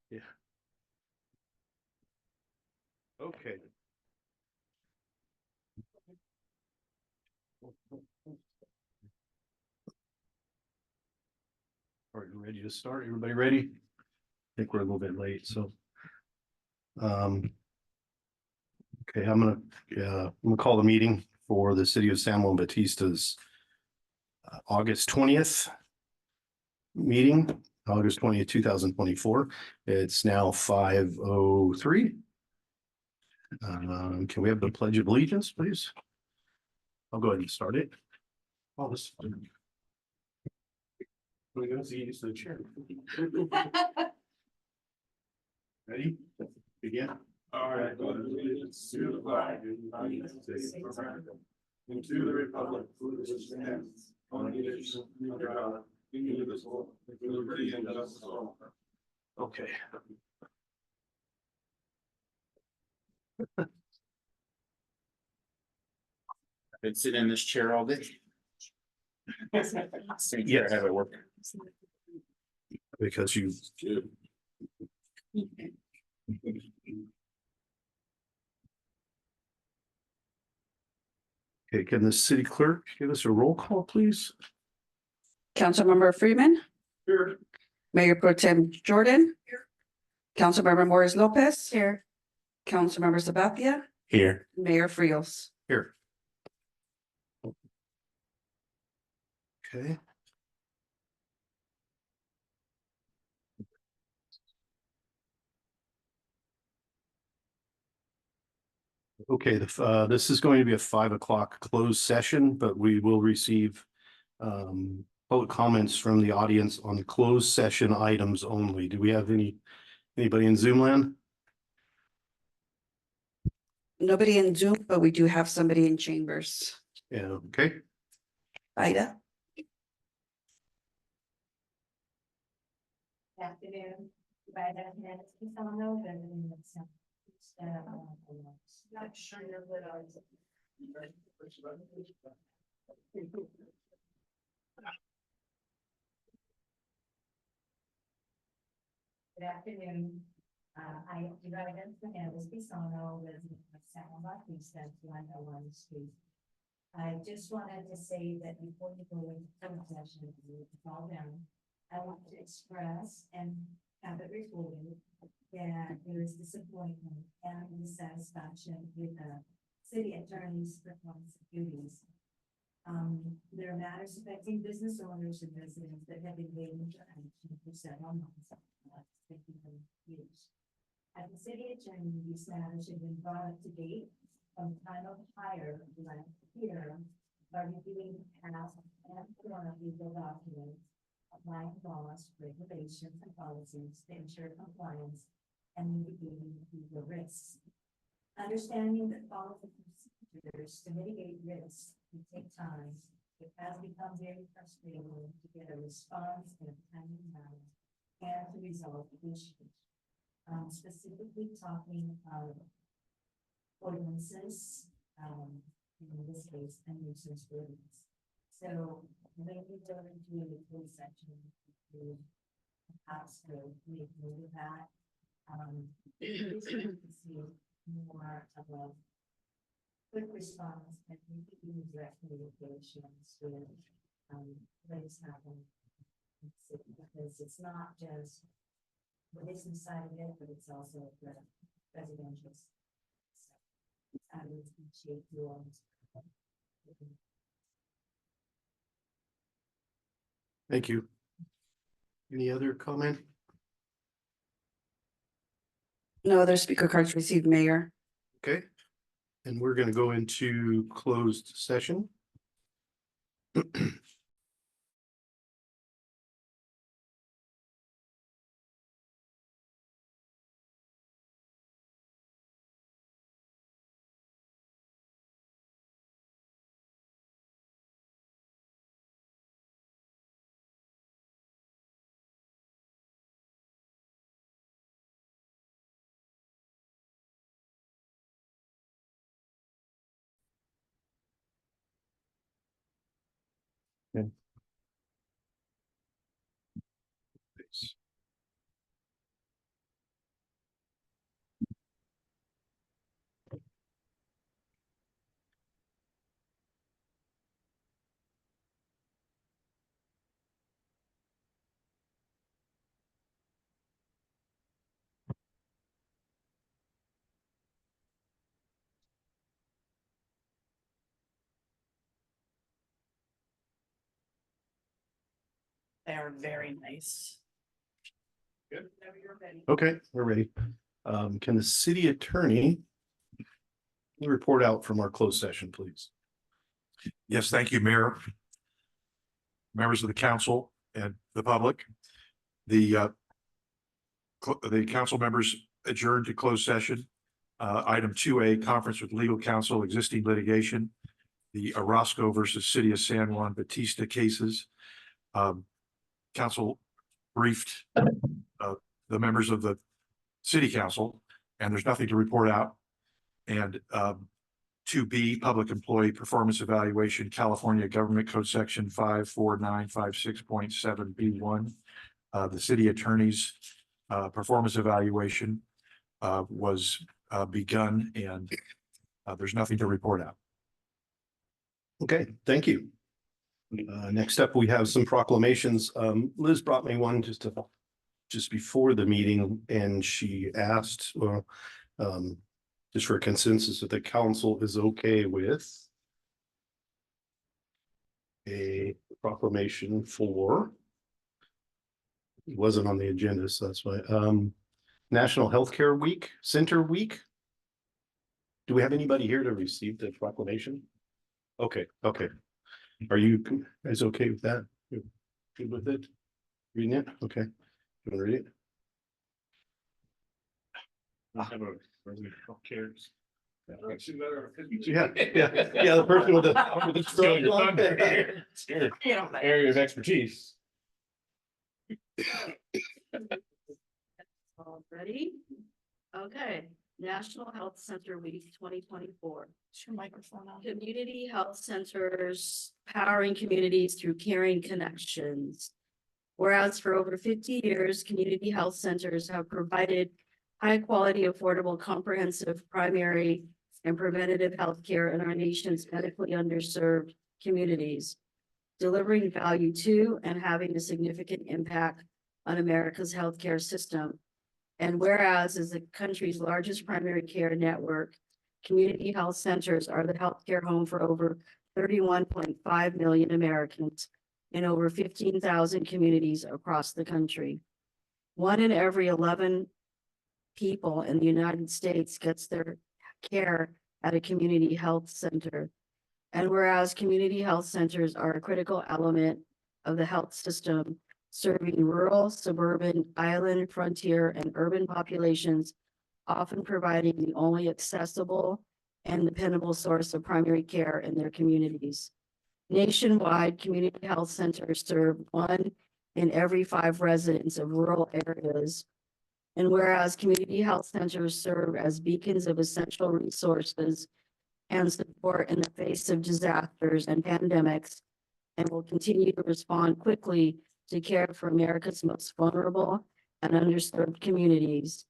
Yeah. Okay. All right, we're ready to start. Everybody ready? I think we're a little bit late, so. Okay, I'm gonna call the meeting for the city of San Juan Bautista's August 20th meeting, August 20th, 2024. It's now 5:03. Can we have the Pledge of Allegiance, please? I'll go ahead and start it. Oh, this. We go see the chair. Ready? Begin. All right, allegiance to the flag of the United States of America, and to the republic for which it stands, one nation under God, indivisible, with liberty and justice for all. Okay. I've been sitting in this chair all day. Same chair, have it work. Because you. Okay, can the city clerk give us a roll call, please? Councilmember Freeman. Here. Mayor Pro Tem Jordan. Here. Councilmember Morris Lopez. Here. Councilmember Sabathia. Here. Mayor Frios. Here. Okay. Okay, this is going to be a 5 o'clock closed session, but we will receive public comments from the audience on closed session items only. Do we have anybody in Zoom land? Nobody in Zoom, but we do have somebody in chambers. Yeah, okay. Ida. Good afternoon. Not sure you're lit on. Good afternoon. I Juan Bautista, resident of San Juan Bautista, 101 Street. I just wanted to say that before you go into closed session, you fall down. I want to express and have it recorded that there is disappointment and dissatisfaction with the city attorney's performance of duties. There are matters affecting business owners and residents that have been waiting for action for several months, years. As the city attorney, these matters have been brought up to date from the time of hire last year by reviewing past and current legal documents, applying laws, regulations, and policies to ensure compliance and mitigating legal risks. Understanding that policy procedures to mitigate risks can take time, it has become very frustrating to get a response in a timely manner and to resolve issues. Specifically talking about ordinances, in this case, a nuisance ordinance. So when we go into the closed section, we have to make note of that. To see more of a quick response and maybe direct communications with what is happening in the city, because it's not just what is inside of it, but it's also the residential. So I would appreciate you all. Thank you. Any other comment? No other speaker cards received, Mayor. Okay. And we're going to go into closed session. Okay. They are very nice. Okay, we're ready. Can the city attorney report out from our closed session, please? Yes, thank you, Mayor. Members of the council and the public. The council members adjourned to closed session. Item 2A, conference with legal counsel, existing litigation, the Orozco versus City of San Juan Bautista cases. Council briefed the members of the city council, and there's nothing to report out. And 2B, public employee performance evaluation, California Government Code Section 54956.7B1. The city attorney's performance evaluation was begun, and there's nothing to report out. Okay, thank you. Next up, we have some proclamations. Liz brought me one just before the meeting, and she asked, just for a consensus that the council is okay with a proclamation for, it wasn't on the agenda, so that's why, National Healthcare Week, Center Week. Do we have anybody here to receive the proclamation? Okay, okay. Are you guys okay with that? You're good with it? Reading it? Okay. You want to read it? Yeah, yeah, the person with the Stealing your straw. thunder. It's your area of expertise. All ready? Okay, National Health Center Week 2024. Is your microphone on? Community health centers powering communities through caring connections. Whereas for over 50 years, community health centers have provided high quality, affordable, comprehensive primary and preventative health care in our nation's medically underserved communities, delivering value to and having a significant impact on America's healthcare system. And whereas as the country's largest primary care network, community health centers are the healthcare home for over 31.5 million Americans in over 15,000 communities across the country. 1 in every 11 people in the United States gets their care at a community health center. And whereas community health centers are a critical element of the health system, serving rural, suburban, island, frontier, and urban populations, often providing the only accessible and dependable source of primary care in their communities. Nationwide, community health centers serve 1 in every 5 residents of rural areas. And whereas community health centers serve as beacons of essential resources and support in the face of disasters and pandemics, and will continue to respond quickly to care for America's most vulnerable and underserved communities.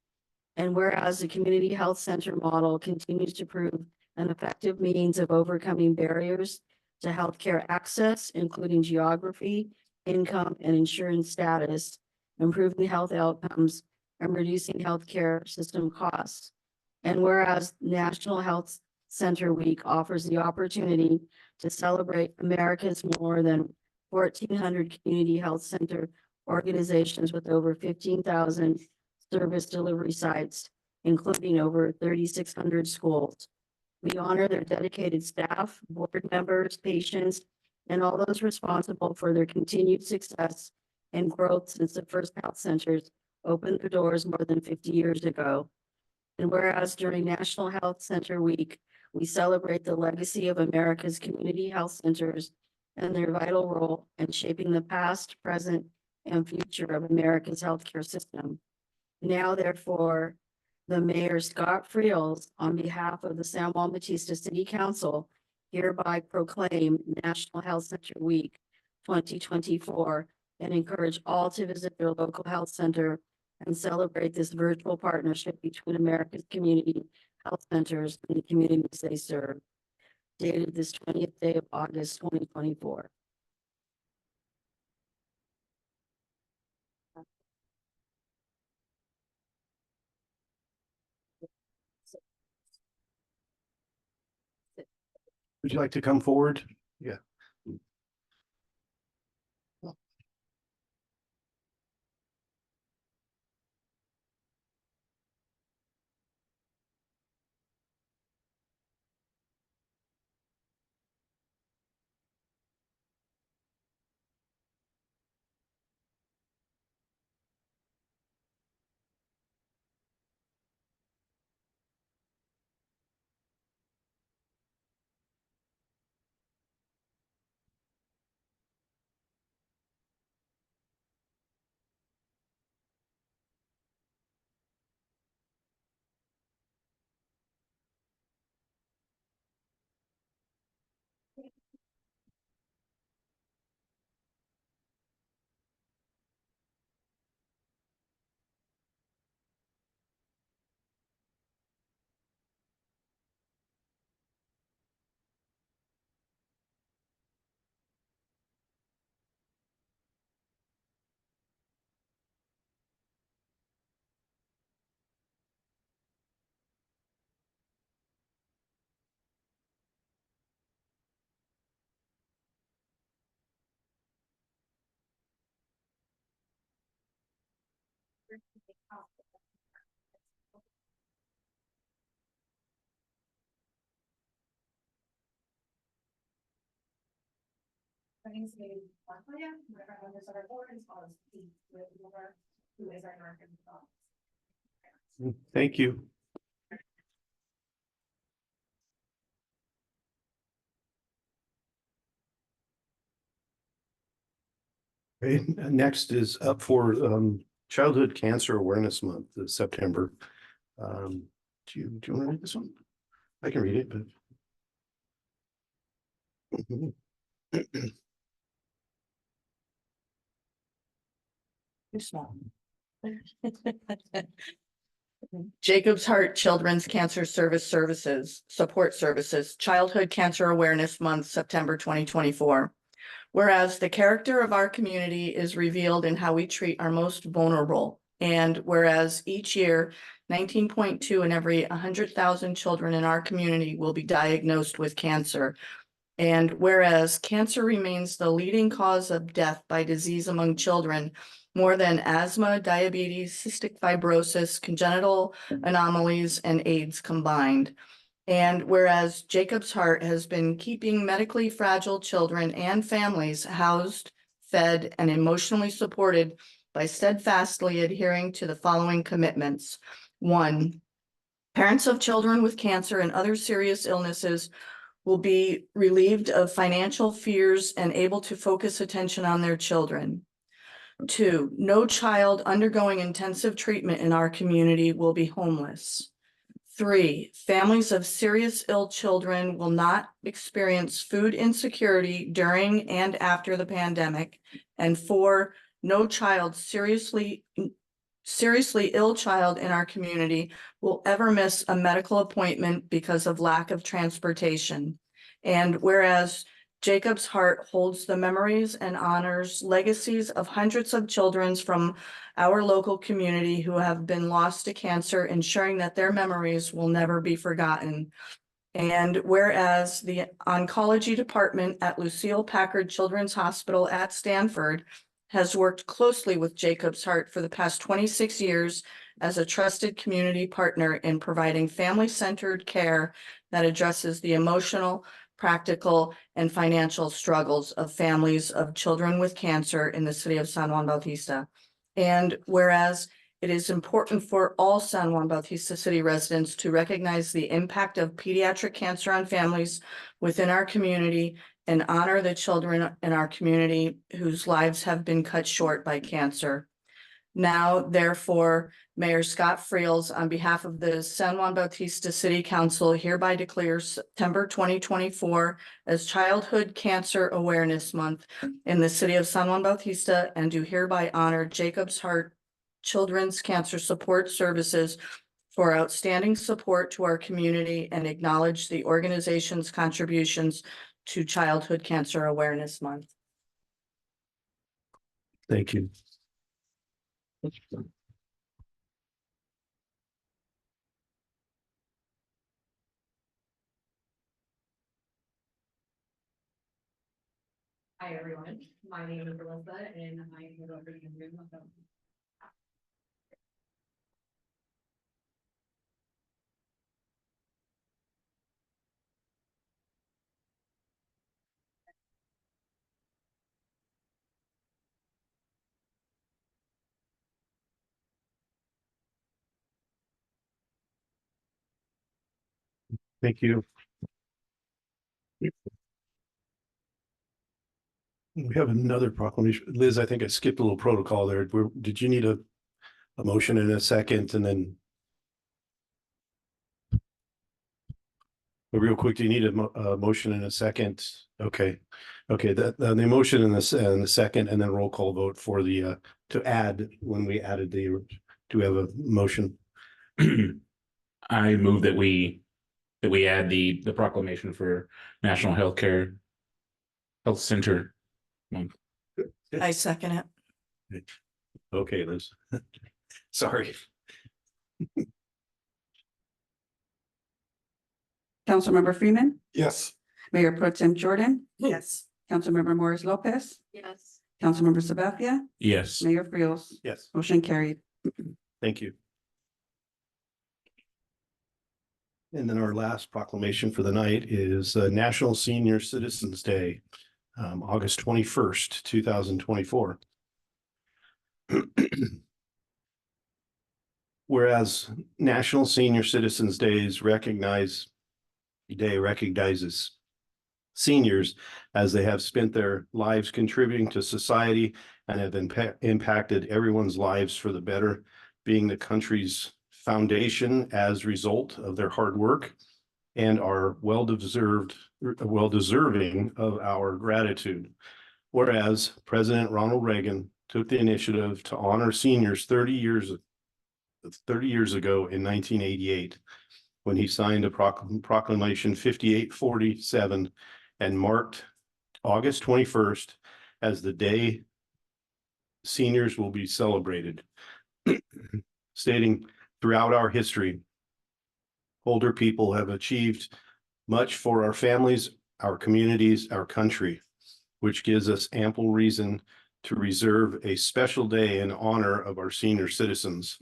And whereas the community health center model continues to prove an effective means of overcoming barriers to healthcare access, including geography, income, and insurance status, improving health outcomes, and reducing healthcare system costs. And whereas National Health Center Week offers the opportunity to celebrate America's more than 1,400 community health center organizations with over 15,000 service delivery sites, including over 3,600 schools. We honor their dedicated staff, board members, patients, and all those responsible for their continued success and growth since the first health centers opened their doors more than 50 years ago. And whereas during National Health Center Week, we celebrate the legacy of America's community health centers and their vital role in shaping the past, present, and future of America's healthcare system. Now, therefore, the Mayor Scott Friels, on behalf of the San Juan Bautista City Council, hereby proclaim National Health Center Week 2024 and encourage all to visit their local health center and celebrate this virtual partnership between America's community health centers and the communities they serve. Dated this 20th day of August, 2024. Would you like to come forward? Yeah. My name is David Montoya, whatever members of our board, as well as Steve, who is our market. Thank you. Okay, next is up for Childhood Cancer Awareness Month, this September. Do you want to read this one? I can read it, but. Too small. Jacob's Heart Children's Cancer Support Services, Childhood Cancer Awareness Month, September 2024. Whereas the character of our community is revealed in how we treat our most vulnerable. And whereas each year, 19.2 in every 100,000 children in our community will be diagnosed with cancer. And whereas cancer remains the leading cause of death by disease among children, more than asthma, diabetes, cystic fibrosis, congenital anomalies, and AIDS combined. And whereas Jacob's Heart has been keeping medically fragile children and families housed, fed, and emotionally supported by steadfastly adhering to the following commitments. 1, parents of children with cancer and other serious illnesses will be relieved of financial fears and able to focus attention on their children. 2, no child undergoing intensive treatment in our community will be homeless. 3, families of serious ill children will not experience food insecurity during and after the pandemic. And 4, no child seriously ill child in our community will ever miss a medical appointment because of lack of transportation. And whereas Jacob's Heart holds the memories and honors legacies of hundreds of children from our local community who have been lost to cancer, ensuring that their memories will never be forgotten. And whereas the oncology department at Lucille Packard Children's Hospital at Stanford has worked closely with Jacob's Heart for the past 26 years as a trusted community partner in providing family-centered care that addresses the emotional, practical, and financial struggles of families of children with cancer in the city of San Juan Bautista. And whereas it is important for all San Juan Bautista city residents to recognize the impact of pediatric cancer on families within our community and honor the children in our community whose lives have been cut short by cancer. Now, therefore, Mayor Scott Friels, on behalf of the San Juan Bautista City Council, hereby declares September 2024 as Childhood Cancer Awareness Month in the city of San Juan Bautista, and do hereby honor Jacob's Heart Children's Cancer Support Services for outstanding support to our community and acknowledge the organization's contributions to Childhood Cancer Awareness Month. Thank you. Hi, everyone. My name is Alyssa and I am the representative of the Thank you. We have another proclamation. Liz, I think I skipped a little protocol there. Did you need a motion in a second and then? But real quick, do you need a motion in a second? Okay. Okay, the motion in the second and then roll call vote for the to add when we added the, do we have a motion? I move that we add the proclamation for National Health Center Month. I second it. Okay, Liz. Sorry. Councilmember Freeman, Yes. Mayor Pro Tem Jordan, Yes. Councilmember Morris Lopez, Yes. Councilmember Sabathia, Yes. Mayor Friels, Yes. motion carried. Thank you. And then our last proclamation for the night is National Senior Citizens Day, August 21st, 2024. Whereas National Senior Citizens recognizes seniors as they have spent their lives contributing to society and have impacted everyone's lives for the better, being the country's foundation as a result of their hard work, and are well-deserving of our gratitude. Whereas President Ronald Reagan took the initiative to honor seniors 30 years ago in 1988, when he signed a proclamation 5847 and marked August 21st as the day seniors will be celebrated, stating throughout our history, older people have achieved much for our families, our communities, our country, which gives us ample reason to reserve a special day in honor of our senior citizens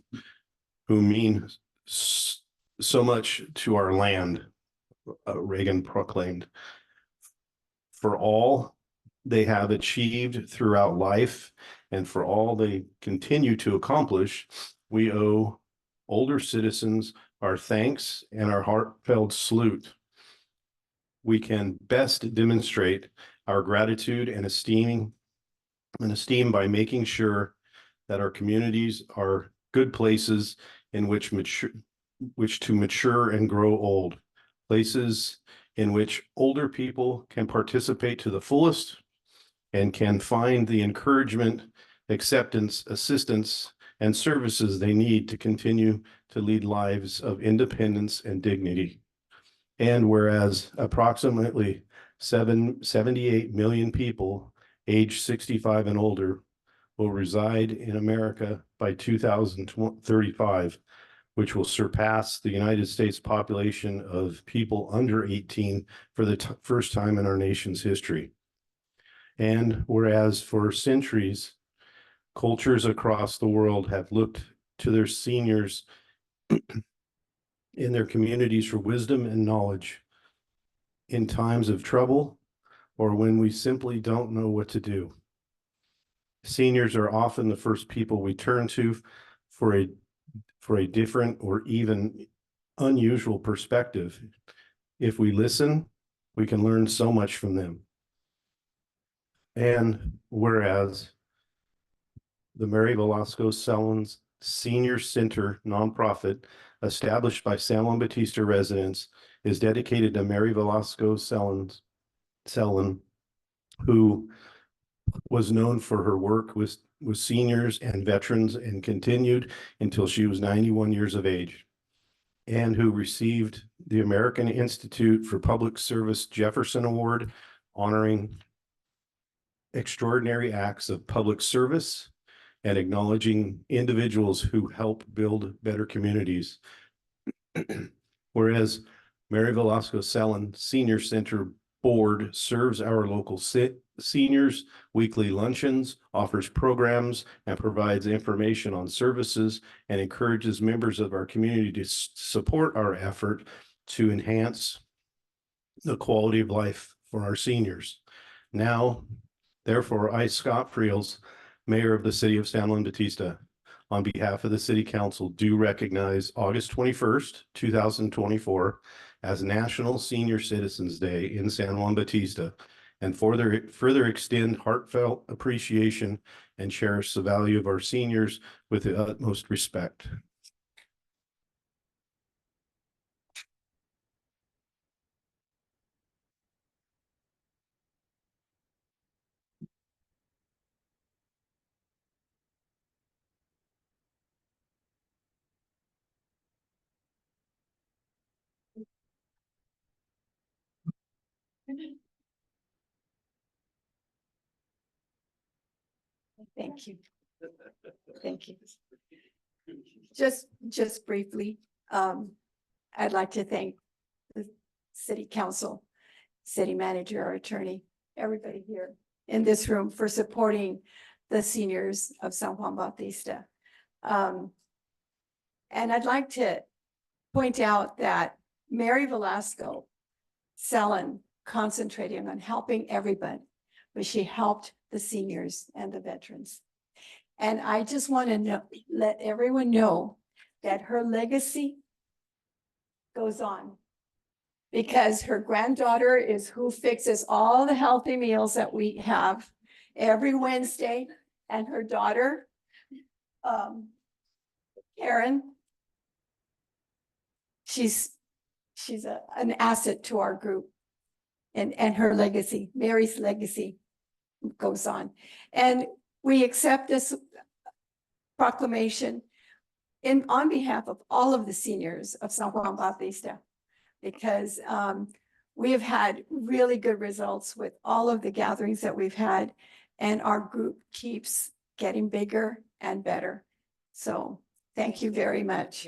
who mean so much to our land, Reagan proclaimed. For all they have achieved throughout life and for all they continue to accomplish, we owe older citizens our thanks and our heartfelt salute. We can best demonstrate our gratitude and esteem by making sure that our communities are good places in which to mature and grow old, places in which older people can participate to the fullest and can find the encouragement, acceptance, assistance, and services they need to continue to lead lives of independence and dignity. And whereas approximately 78 million people age 65 and older will reside in America by 2035, which will surpass the United States population of people under 18 for the first time in our nation's history. And whereas for centuries, cultures across the world have looked to their seniors in their communities for wisdom and knowledge in times of trouble or when we simply don't know what to do. Seniors are often the first people we turn to for a different or even unusual perspective. If we listen, we can learn so much from them. And whereas the Mary Velasco Sellons Senior Center nonprofit, established by San Juan Bautista residents, is dedicated to Mary Velasco Sellon, who was known for her work with seniors and veterans and continued until she was 91 years of age, and who received the American Institute for Public Service Jefferson Award, honoring extraordinary acts of public service and acknowledging individuals who help build better communities. Whereas Mary Velasco Sellon Senior Center Board serves our local seniors, weekly luncheons, offers programs, and provides information on services, and encourages members of our community to support our effort to enhance the quality of life for our seniors. Now, therefore, I, Scott Friels, Mayor of the City of San Juan Bautista, on behalf of the City Council, do recognize August 21st, 2024 as National Senior Citizens Day in San Juan Bautista, and further extend heartfelt appreciation and cherish the value of our seniors with the utmost respect. Thank you. Thank you. Just briefly, I'd like to thank the city council, city manager, our attorney, everybody here in this room for supporting the seniors of San Juan Bautista. And I'd like to point out that Mary Velasco Sellen concentrating on helping everybody, but she helped the seniors and the veterans. And I just want to know, let everyone know that her legacy goes on, because her granddaughter is who fixes all the healthy meals that we have every Wednesday, and her daughter, Karen, she's an asset to our group, and her legacy, Mary's legacy, goes on. And we accept this proclamation on behalf of all of the seniors of San Juan Bautista, because we have had really good results with all of the gatherings that we've had, and our group keeps getting bigger and better. So thank you very much.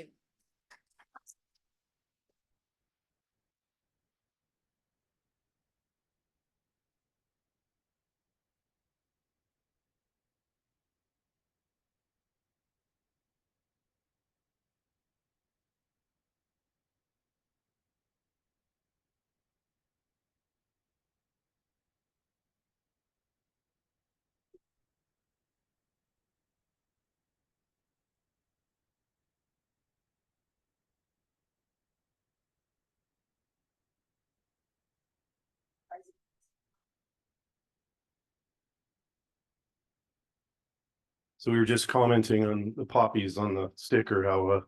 So we were just commenting on the poppies on the sticker, how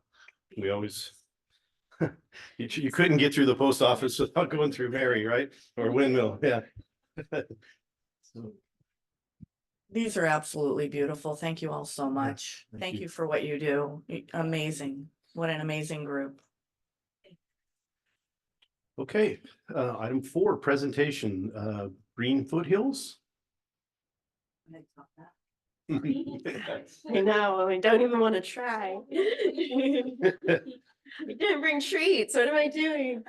we always you couldn't get through the post office without going through Mary, right? Or Windmill, yeah. So, These are absolutely beautiful. Thank you all so much. thank Thank you. you for what you do. Amazing. What an amazing group. okay, item 4, presentation, Green Foothills. I know, I don't even want to try. I didn't bring treats. What am I doing?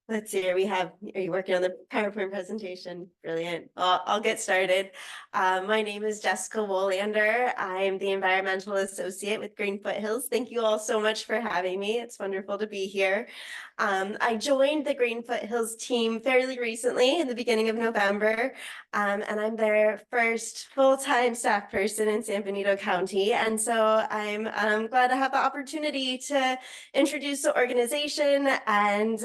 Let's see, are you working on the PowerPoint presentation? Brilliant. I'll get started. My name is Jessica Wolander. I'm the Environmental Associate with Green Foothills. Thank you all so much for having me. It's wonderful to be here. I joined the Green Foothills team fairly recently in the beginning of November, and I'm their first full-time staff person in San Benito County. And so I'm glad to have the opportunity to introduce the organization and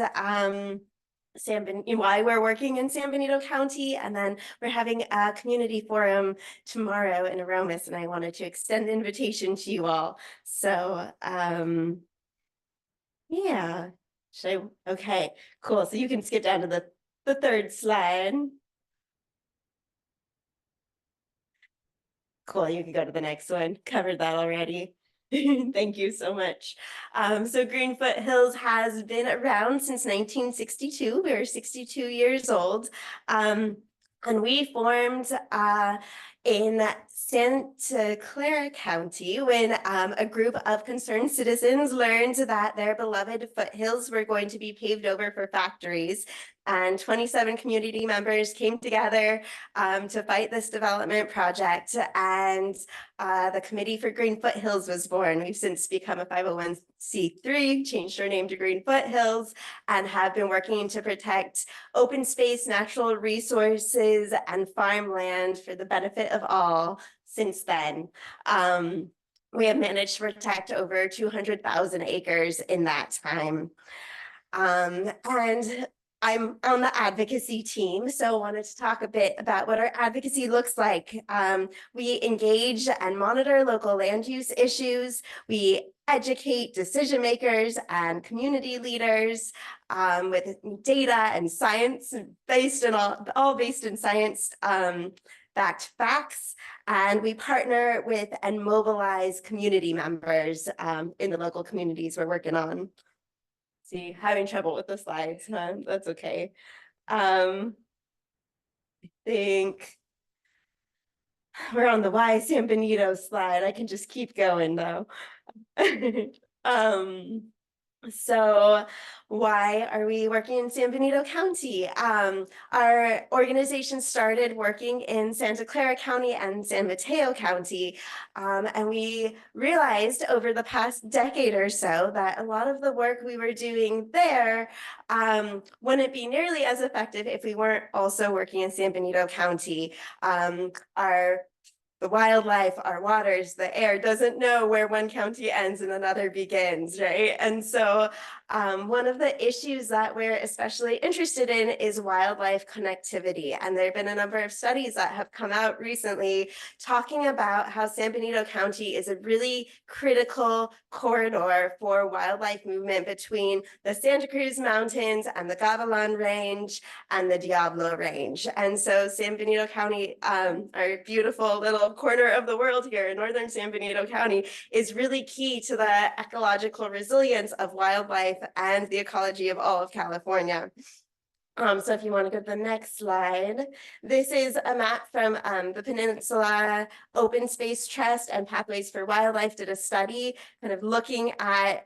why we're working in San Benito County, and then we're having a community forum tomorrow in Aromas, and I wanted to extend the invitation to you all. So yeah, okay, cool. So you can skip down to the third slide. Cool, you can go to the next one. Covered that already. Thank you so much. So Green Foothills has been around since 1962. We were 62 years old. And we formed in Santa Clara County when a group of concerned citizens learned that their beloved foothills were going to be paved over for factories. And 27 community members came together to fight this development project, and the Committee for Green Foothills was born. We've since become a 501c3, changed our name to Green Foothills, and have been working to protect open space, natural resources, and farmland for the benefit of all since then. We have managed to protect over 200,000 acres in that time. And I'm on the advocacy team, so I wanted to talk a bit about what our advocacy looks like. We engage and monitor local land use issues. We educate decision makers and community leaders with data and science based in all based in science backed facts. And we partner with and mobilize community members in the local communities we're working on. See, having trouble with the slides, huh? That's okay. I think we're on the why San Benito slide. I can just keep going though. So why are we working in San Benito County? Our organization started working in Santa Clara County and San Mateo County. And we realized over the past decade or so that a lot of the work we were doing there wouldn't be nearly as effective if we weren't also working in San Benito County. The wildlife, our waters, the air doesn't know where one county ends and another begins, right? And so one of the issues that we're especially interested in is wildlife connectivity. And there have been a number of studies that have come out recently talking about how San Benito County is a really critical corridor for wildlife movement between the Santa Cruz Mountains and the Gavilan Range and the Diablo Range. And so San Benito County, our beautiful little corner of the world here in northern San Benito County, is really key to the ecological resilience of wildlife and the ecology of all of California. So if you want to go to the next slide, this is a map from the Peninsula Open Space Trust and Pathways for Wildlife did a study kind of looking at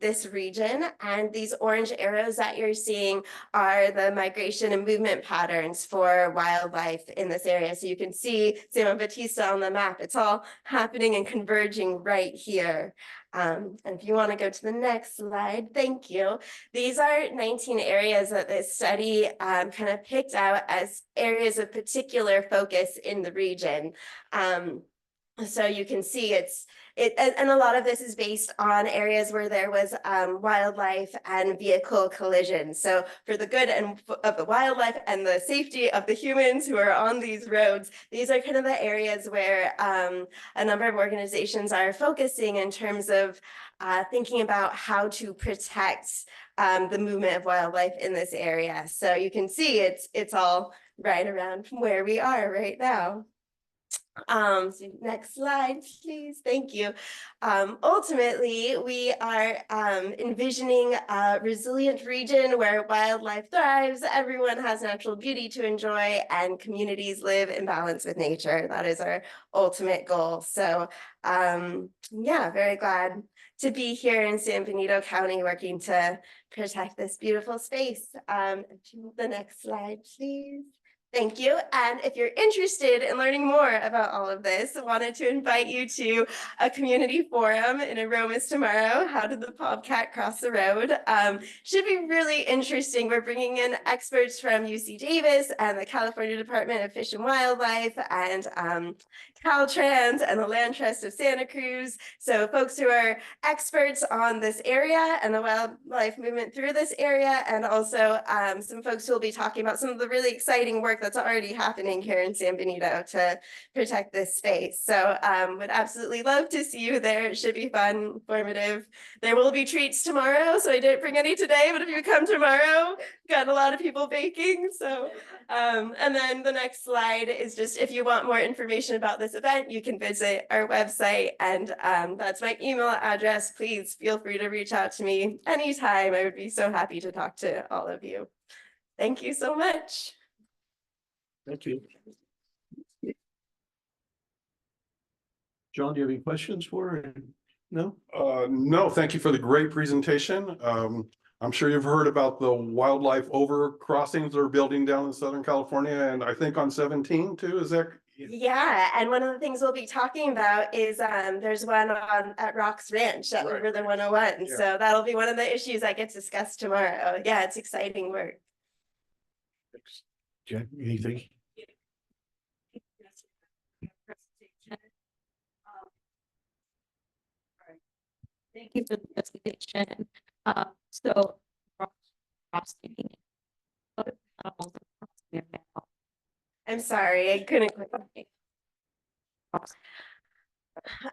this region, and these orange arrows that you're seeing are the migration and movement patterns for wildlife in this area. So you can see San Bautista on the map. It's all happening and converging right here. And if you want to go to the next slide, thank you. These are 19 areas that this study kind of picked out as areas of particular focus in the region. So you can see and a lot of this is based on areas where there was wildlife and vehicle collisions. So for the good of the wildlife and the safety of the humans who are on these roads, these are kind of the areas where a number of organizations are focusing in terms of thinking about how to protect the movement of wildlife in this area. So you can see it's all right around where we are right now. So next slide, please. Thank you. Ultimately, we are envisioning a resilient region where wildlife thrives, everyone has natural beauty to enjoy, and communities live in balance with nature. That is our ultimate goal. So yeah, very glad to be here in San Benito County working to protect this beautiful space. The next slide, please. Thank you. And if you're interested in learning more about all of this, I wanted to invite you to a community forum in Aromas tomorrow. How did the bobcat cross the road? Should be really interesting. We're bringing in experts from UC Davis and the California Department of Fish and Wildlife and Caltrans and the Land Trust of Santa Cruz. So folks who are experts on this area and the wildlife movement through this area, and also some folks who will be talking about some of the really exciting work that's already happening here in San Benito to protect this space. So would absolutely love to see you there. It should be fun, informative. There will be treats tomorrow, so I didn't bring any today, but if you come tomorrow, got a lot of people baking. So and then the next slide is just if you want more information about this event, you can visit our website, and that's my email address. Please feel free to reach out to me anytime. I would be so happy to talk to all of you. Thank you so much. Thank you. John, do you have any questions for her? No? No, thank you for the great presentation. I'm sure you've heard about the wildlife overcrossings they're building down in Southern California, and I think on 17 too, is that? Yeah, and one of the things we'll be talking about is there's one at Rock's Ranch at over the 101. Yeah. So that'll be one of the issues that gets discussed tomorrow. Yeah, it's exciting work. Okay, anything? Thank you for the presentation. So I'm sorry, I couldn't click on it.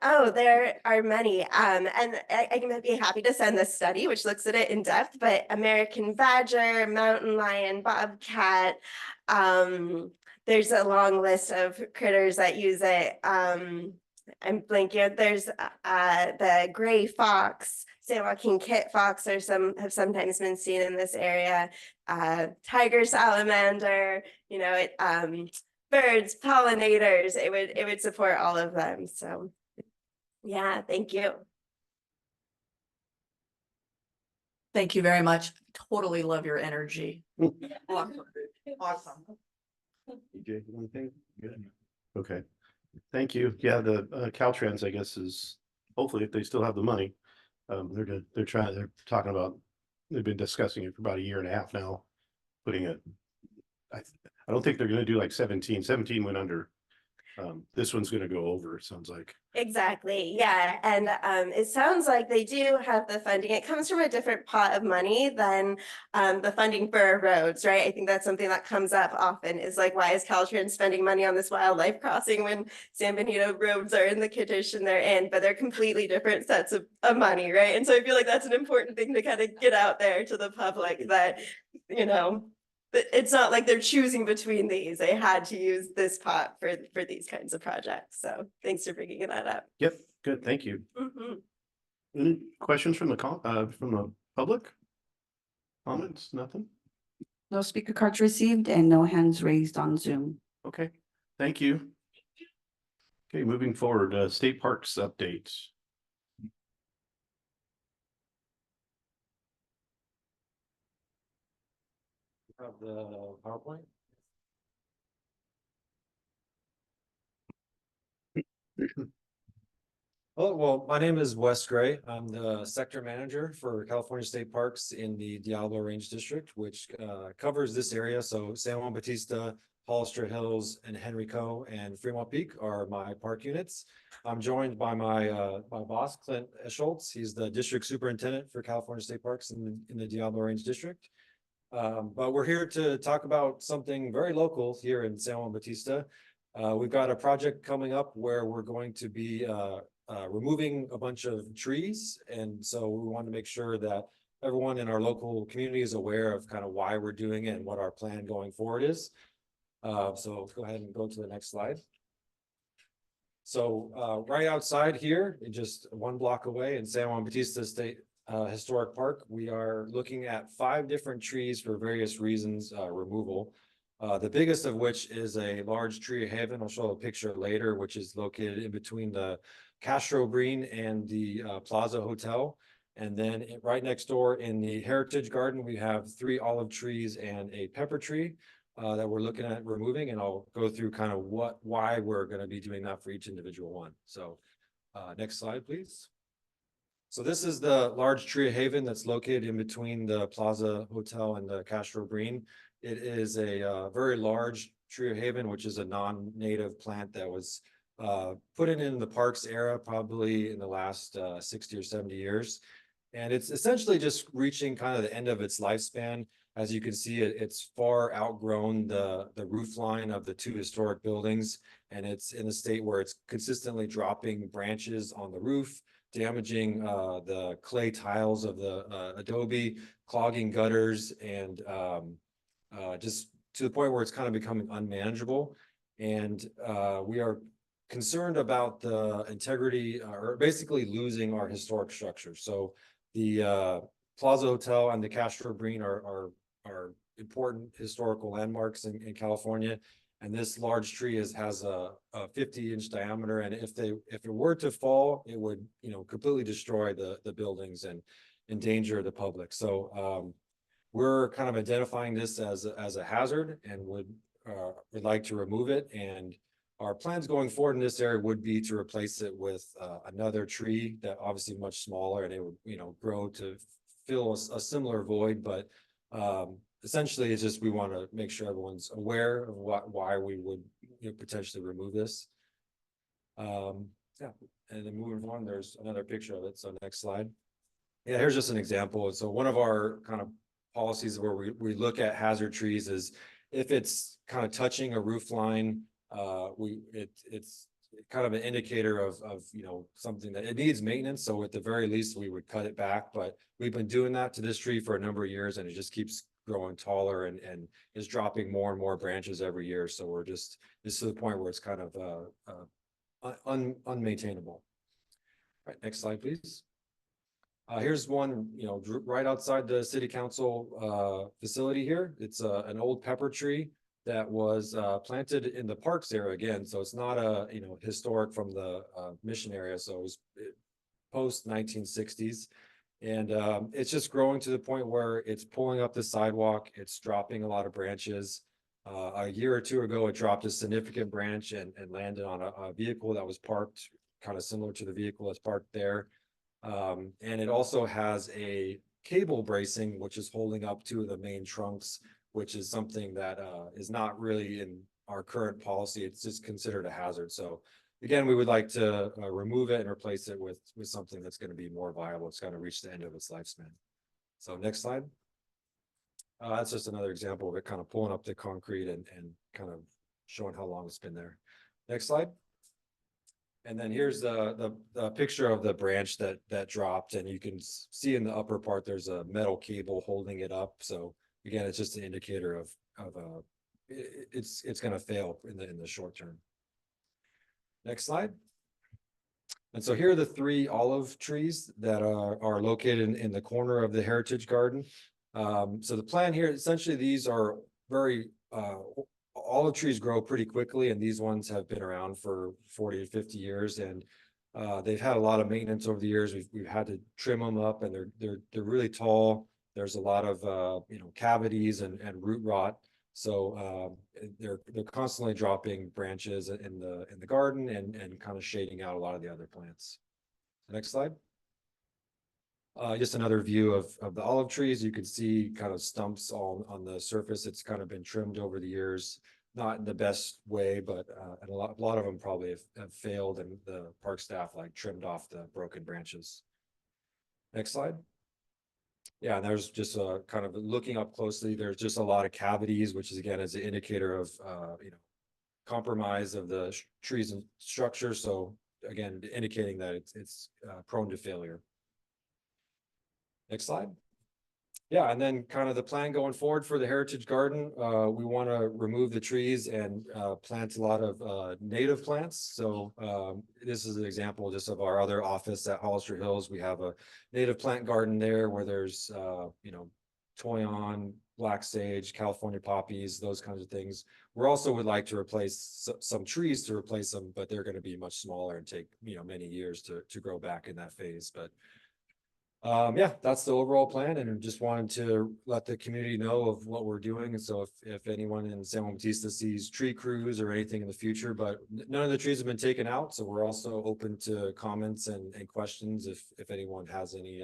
Oh, there are many. And I can be happy to send this study, which looks at it in depth, but American badger, mountain lion, bobcat, there's a long list of critters that use it. I'm blanking. There's the gray fox, San Joaquin kit fox have sometimes been seen in this area. Tiger salamander, you know, birds, pollinators, it would support all of them. So yeah, thank you. Thank you very much. Totally love your energy. Awesome. Awesome. EJ, anything? Good. Okay, thank you. Yeah, the Caltrans, I guess, is hopefully if they still have the money. They're talking about, they've been discussing it for about a year and a half now. Putting it, I don't think they're gonna do like 17 went under. This one's gonna go over, it sounds like. Exactly, yeah, and it sounds like they do have the funding. It comes from a different pot of money than the funding for our roads, right? I think that's something that comes up often is like, why is Caltrans spending money on this wildlife crossing when San Benito roads are in the condition they're in, but they're completely different sets of money, right? And so I feel like that's an important thing to kind of get out there to the public that, you know, it's not like they're choosing between these. They had to use this pot for these kinds of projects. So thanks for bringing that up. Yep, good, thank you. Mhm. Any questions from the public? Comments, nothing? No speaker cards received and no hands raised on Zoom. Okay, thank you. Okay, moving forward, state parks updates. Have the PowerPoint? Oh, well, my name is Wes Gray. I'm the sector manager for California State Parks in the Diablo Range District, which covers this area. So San Juan Bautista, Hollister Hills, and Henrico and Fremont Peak are my park units. I'm joined by my boss, Clint Schultz. He's the district superintendent for California State Parks in the Diablo Range District. But we're here to talk about something very local here in San Juan Bautista. We've got a project coming up where we're going to be removing a bunch of trees. And so we want to make sure that everyone in our local community is aware of kind of why we're doing it and what our plan going forward is. So go ahead and go to the next slide. So right outside here, just 1 block away in San Juan Bautista State Historic Park, we are looking at 5 different trees for various reasons removal. The biggest of which is a large tree haven. I'll show a picture later, which is located in between the Castro Green and the Plaza Hotel. And then right next door in the Heritage Garden, we have 3 olive trees and a pepper tree that we're looking at removing. And I'll go through kind of why we're going to be doing that for each individual one. So next slide, please. So this is the large tree haven that's located in between the Plaza Hotel and the Castro Green. It is a very large tree haven, which is a non-native plant that was put in the parks era, probably in the last 60 or 70 years. And it's essentially just reaching kind of the end of its lifespan. As you can see, it's far outgrown the roof line of the 2 historic buildings. And it's in a state where it's consistently dropping branches on the roof, damaging the clay tiles of the adobe, clogging gutters, and just to the point where it's kind of becoming unmanageable. And we are concerned about the integrity or basically losing our historic structure. So the Plaza Hotel and the Castro Green are important historical landmarks in California. And this large tree has a 50-inch diameter. And if it were to fall, it would, completely destroy the buildings and endanger the public. So we're kind of identifying this as a hazard and would like to remove it. And our plans going forward in this area would be to replace it with another tree that obviously much smaller, and it would, grow to fill a similar void. But essentially, it's just we want to make sure everyone's aware of why we would potentially remove this. Yeah, and then moving on, there's another picture of it. So next slide. Yeah, here's just an example. So one of our kind of policies where we look at hazard trees is if it's kind of touching a roof line, it's kind of an indicator of something that it needs maintenance. So at the very least, we would cut it back. But we've been doing that to this tree for a number of years, and it just keeps growing taller and is dropping more and more branches every year. So we're just to the point where it's kind of unmaintainable. All right, next slide, please. Here's one, right outside the city council facility here. It's an old pepper tree that was planted in the parks area again. So it's not a, historic from the mission area. So it was post 1960s. And it's just growing to the point where it's pulling up the sidewalk, it's dropping a lot of branches. A year or two ago, it dropped a significant branch and landed on a vehicle that was parked, kind of similar to the vehicle that's parked there. And it also has a cable bracing, which is holding up two of the main trunks, which is something that is not really in our current policy. It's just considered a hazard. So again, we would like to remove it and replace it with something that's going to be more viable. It's going to reach the end of its lifespan. So next slide. That's just another example of it kind of pulling up the concrete and kind of showing how long it's been there. Next slide. And then here's the picture of the branch that dropped, and you can see in the upper part there's a metal cable holding it up. So again, it's just an indicator of it's going to fail in the short term. Next slide. And so here are the 3 olive trees that are located in the corner of the Heritage Garden. So the plan here, essentially, these are very olive trees grow pretty quickly, and these ones have been around for 40 to 50 years, and they've had a lot of maintenance over the years. We've had to trim them up, and they're really tall. There's a lot of cavities and root rot. So they're constantly dropping branches in the garden and kind of shading out a lot of the other plants. Next slide. Just another view of the olive trees. You can see kind of stumps all on the surface. It's kind of been trimmed over the years, not in the best way, but and a lot of them probably have failed, and the park staff like trimmed off the broken branches. Next slide. Yeah, and there's just kind of looking up closely, there's just a lot of cavities, which is again is an indicator of compromise of the trees and structure. So again, indicating that it's prone to failure. Next slide. Yeah, and then kind of the plan going forward for the Heritage Garden, we want to remove the trees and plant a lot of native plants. So this is an example just of our other office at Hollister Hills. We have a native plant garden there where there's, toyon, black sage, California poppies, those kinds of things. We also would like to replace some trees to replace them, but they're going to be much smaller and take, many years to grow back in that phase. But yeah, that's the overall plan, and just wanted to let the community know of what we're doing. And so if anyone in San Juan Bautista sees tree crews or anything in the future, but none of the trees have been taken out. So we're also open to comments and questions. If anyone has any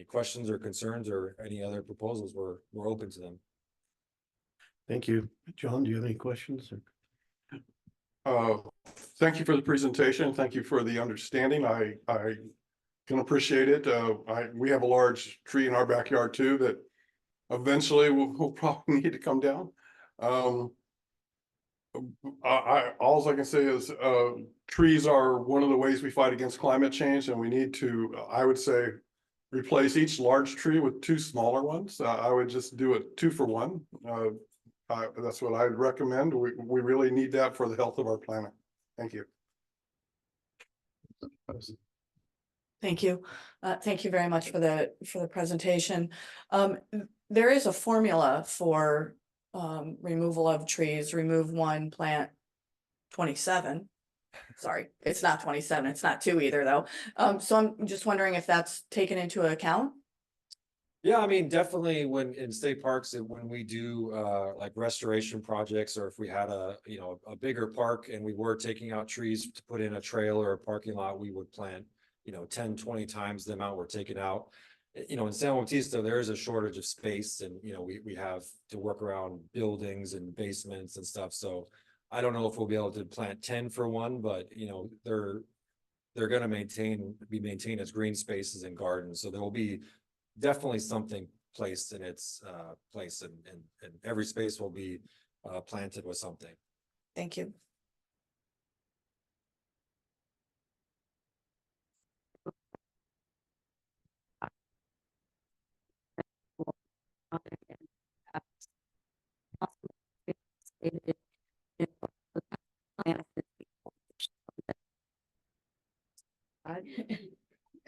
questions or concerns or any other proposals, we're open to them. Thank you. John, do you have any questions? Thank you for the presentation. Thank you for the understanding. I can appreciate it. We have a large tree in our backyard too that eventually will probably need to come down. All I can say is trees are one of the ways we fight against climate change, and we need to, I would say, replace each large tree with 2 smaller ones. I would just do it 2 for 1. That's what I'd recommend. We really need that for the health of our planet. Thank you. Thank you. Thank you very much for the presentation. There is a formula for removal of trees. Remove 1, plant 27. Sorry, it's not 27. It's not 2 either, though. So I'm just wondering if that's taken into account. Yeah, I mean, definitely when in state parks, when we do like restoration projects, or if we had a bigger park and we were taking out trees to put in a trail or a parking lot, we would plant 10, 20 times the amount we're taking out. In San Juan Bautista, there is a shortage of space, and we have to work around buildings and basements and stuff. So I don't know if we'll be able to plant 10 for 1, but they're going to be maintained as green spaces and gardens. So there will be definitely something placed in its place, and every space will be planted with something. Thank you.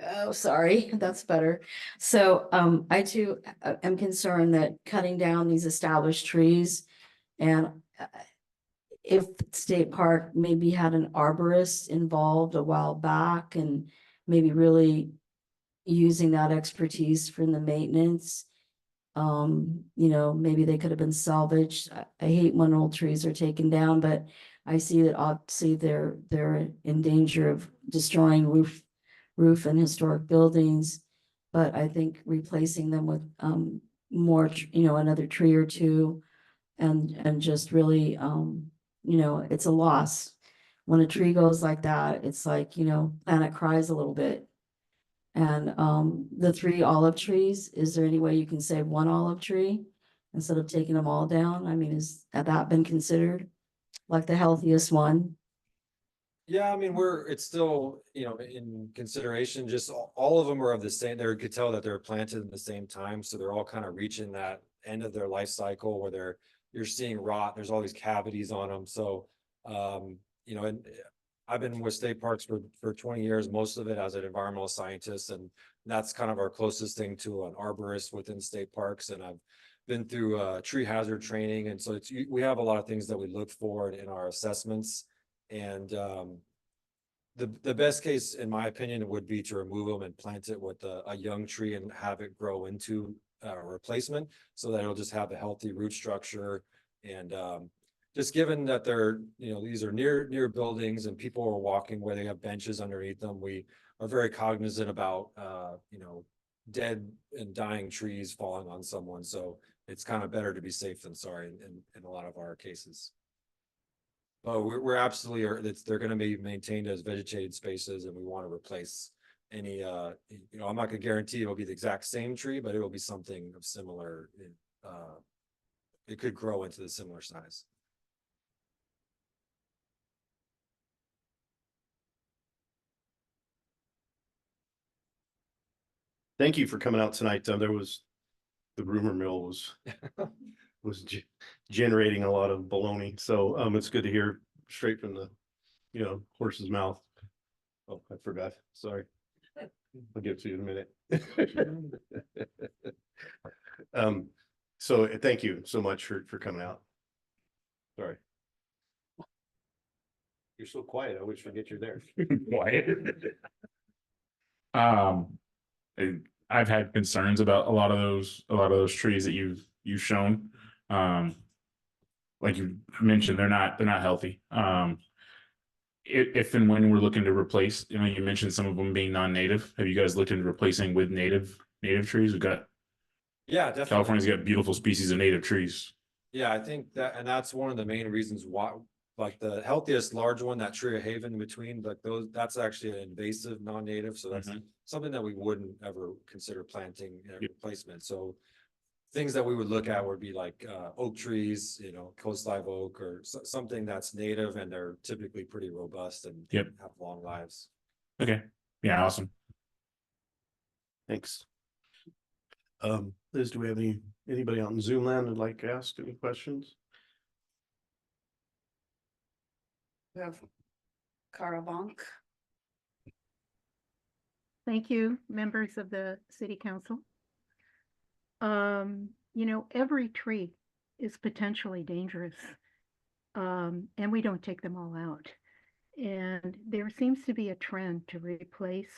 Oh, sorry, that's better. So I too am concerned that cutting down these established trees, and if State Park maybe had an arborist involved a while back and maybe really, using that expertise for the maintenance. Maybe they could have been salvaged. I hate when old trees are taken down, but I see that obviously they're in danger of destroying roof and historic buildings. But I think replacing them with more, another tree or two and just really, it's a loss. When a tree goes like that, it's like, planet cries a little bit. And the 3 olive trees, is there any way you can save 1 olive tree instead of taking them all down? I mean, has that been considered like the healthiest one? Yeah, I mean, it's still, in consideration, just all of them are of the same, they could tell that they're planted in the same time, so they're all kind of reaching that end of their life cycle where you're seeing rot, there's all these cavities on them, so, and I've been with state parks for 20 years, most of it as an environmental scientist, and that's kind of our closest thing to an arborist within state parks, and I've been through tree hazard training, and so we have a lot of things that we look for in our assessments. And the best case, in my opinion, would be to remove them and plant it with a young tree and have it grow into a replacement so that it'll just have a healthy root structure. And just given that these are near buildings and people are walking where they have benches underneath them, we are very cognizant about dead and dying trees falling on someone. So it's kind of better to be safe than sorry in a lot of our cases. Oh, we're absolutely, they're gonna be maintained as vegetated spaces, and we want to replace any, I'm not gonna guarantee it'll be the exact same tree, but it will be something of similar, it could grow into the similar size. Thank you for coming out tonight. The rumor mill was generating a lot of baloney. So it's good to hear straight from the, horse's mouth. Oh, I forgot. Sorry. I'll get to you in a minute. So thank you so much for coming out. Sorry. You're so quiet. I always forget you're there. Quiet. I've had concerns about a lot of those trees that you've shown. Like you mentioned, they're not healthy. If and when we're looking to replace, you mentioned some of them being non-native. Have you guys looked into replacing with native trees? Yeah, definitely. California's got beautiful species of native trees. Yeah, I think that's one of the main reasons why, like the healthiest large one, that tree of haven in between, but that's actually an invasive non-native, so that's something that we wouldn't ever consider planting in a replacement. So things that we would look at would be like oak trees, coast live oak, or something that's native, and they're typically pretty robust and have long lives. Okay. Yeah, awesome. Thanks. Liz, do we have anybody out in Zoom land who'd like to ask any questions? We have Caravank. Thank you, members of the city council. Every tree is potentially dangerous, and we don't take them all out. And there seems to be a trend to replace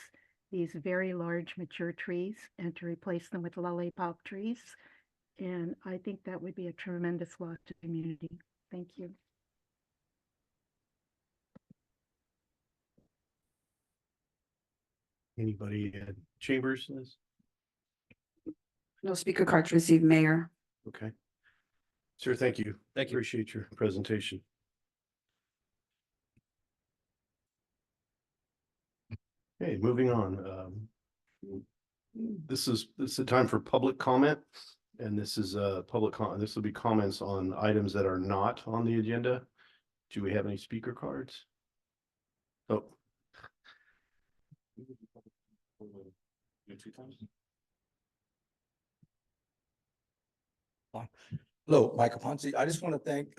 these very large mature trees and to replace them with lollipop trees. And I think that would be a tremendous loss to the community. Thank you. Anybody in chambers? Liz? No speaker cards received, Mayor. Okay. Sir, thank you. Thank you. Appreciate your presentation. Okay, moving on. This is a time for public comment, and this is this will be comments on items that are not on the agenda. Do we have any speaker cards? Oh. Hello, Michael Ponce. I just want to thank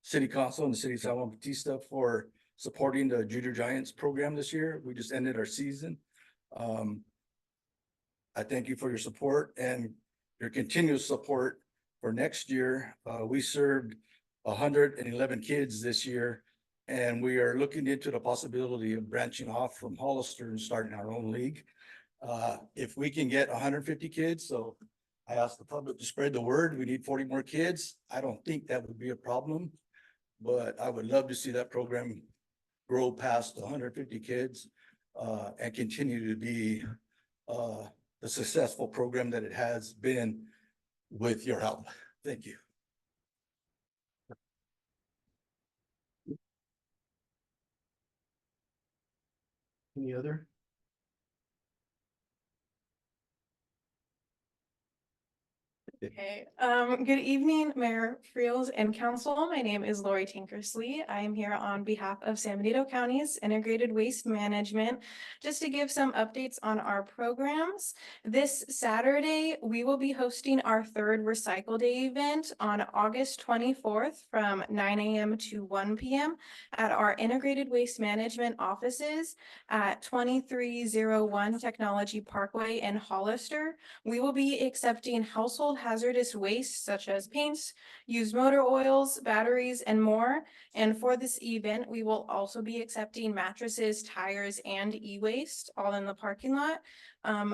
City Council and the City of San Juan Bautista for supporting the Junior Giants program this year. We just ended our season. I thank you for your support and your continuous support for next year. We served 111 kids this year, and we are looking into the possibility of branching off from Hollister and starting our own league. If we can get 150 kids, so I asked the public to spread the word. We need 40 more kids. I don't think that would be a problem. But I would love to see that program grow past 150 kids and continue to be the successful program that it has been with your help. Thank you. Any other? Okay, good evening, Mayor Friels and Council. My name is Lori Tankersley. I am here on behalf of San Benito County's Integrated Waste Management, just to give some updates on our programs. This Saturday, we will be hosting our third Recycle Day event on August 24th from 9 a.m. to 1 p.m. at our Integrated Waste Management offices at 2301 Technology Parkway in Hollister. We will be accepting household hazardous waste such as paints, used motor oils, batteries, and more. And for this event, we will also be accepting mattresses, tires, and e-waste all in the parking lot.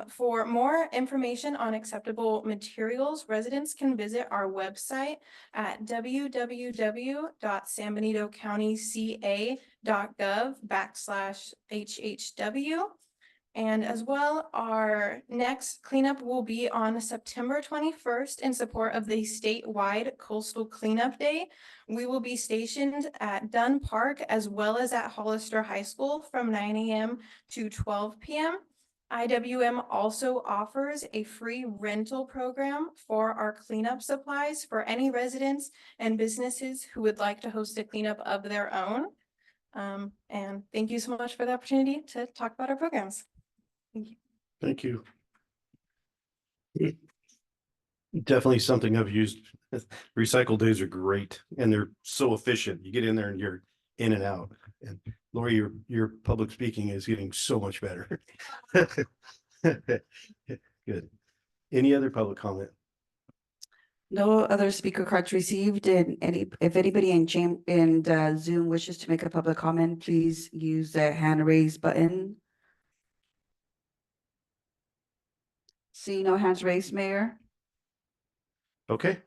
For more information on acceptable materials, residents can visit our website at www.sanbenitocountyca.gov/HHW. And as well, our next cleanup will be on September 21st in support of the statewide Coastal Cleanup Day. We will be stationed at Dunn Park as well as at Hollister High School from 9 a.m. to 12 p.m. IWM also offers a free rental program for our cleanup supplies for any residents and businesses who would like to host a cleanup of their own. And thank you so much for the opportunity to talk about our programs. Thank you. Definitely something I've used. Recycle days are great and they're so efficient. You get in there and you're in and out. And Lori, your public speaking is getting so much better. Good. Any other public comment? No other speaker cards received, and if anybody in Zoom wishes to make a public comment, please use the hand raise button. See no hands raised, Mayor. Okay.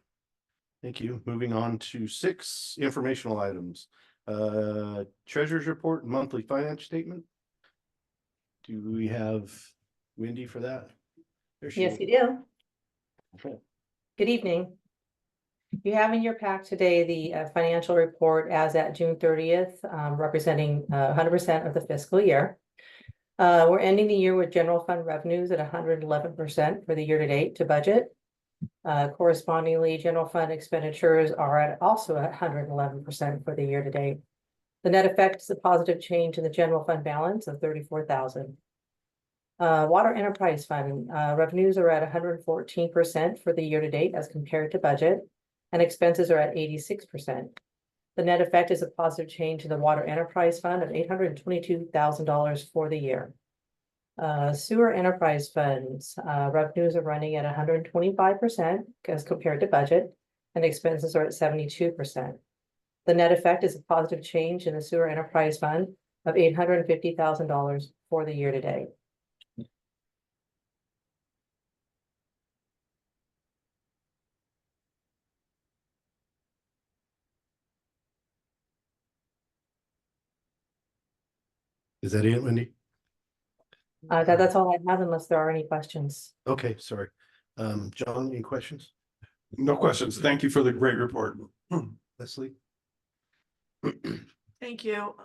Thank you. Moving on to 6 informational items. Treasurer's report and monthly finance statement. Do we have Wendy for that? There she Yes, is. you do. Okay. Good evening. You have in your pack today the financial report as at June 30th, representing 100% of the fiscal year. We're ending the year with general fund revenues at 111% for the year to date to budget. Correspondingly, general fund expenditures are at also at 111% for the year to date. The net effect is a positive change in the general fund balance of $34,000. Water enterprise fund revenues are at 114% for the year to date as compared to budget, and expenses are at 86%. The net effect is a positive change in the water enterprise fund of $822,000 for the year. Sewer enterprise funds revenues are running at 125% as compared to budget, and expenses are at 72%. The net effect is a positive change in the sewer enterprise fund of $850,000 for the year to date. Is that it, Wendy? That's all I have unless there are any questions. Okay, sorry. John, any questions? No questions. Thank you for the great report. Leslie? Thank you.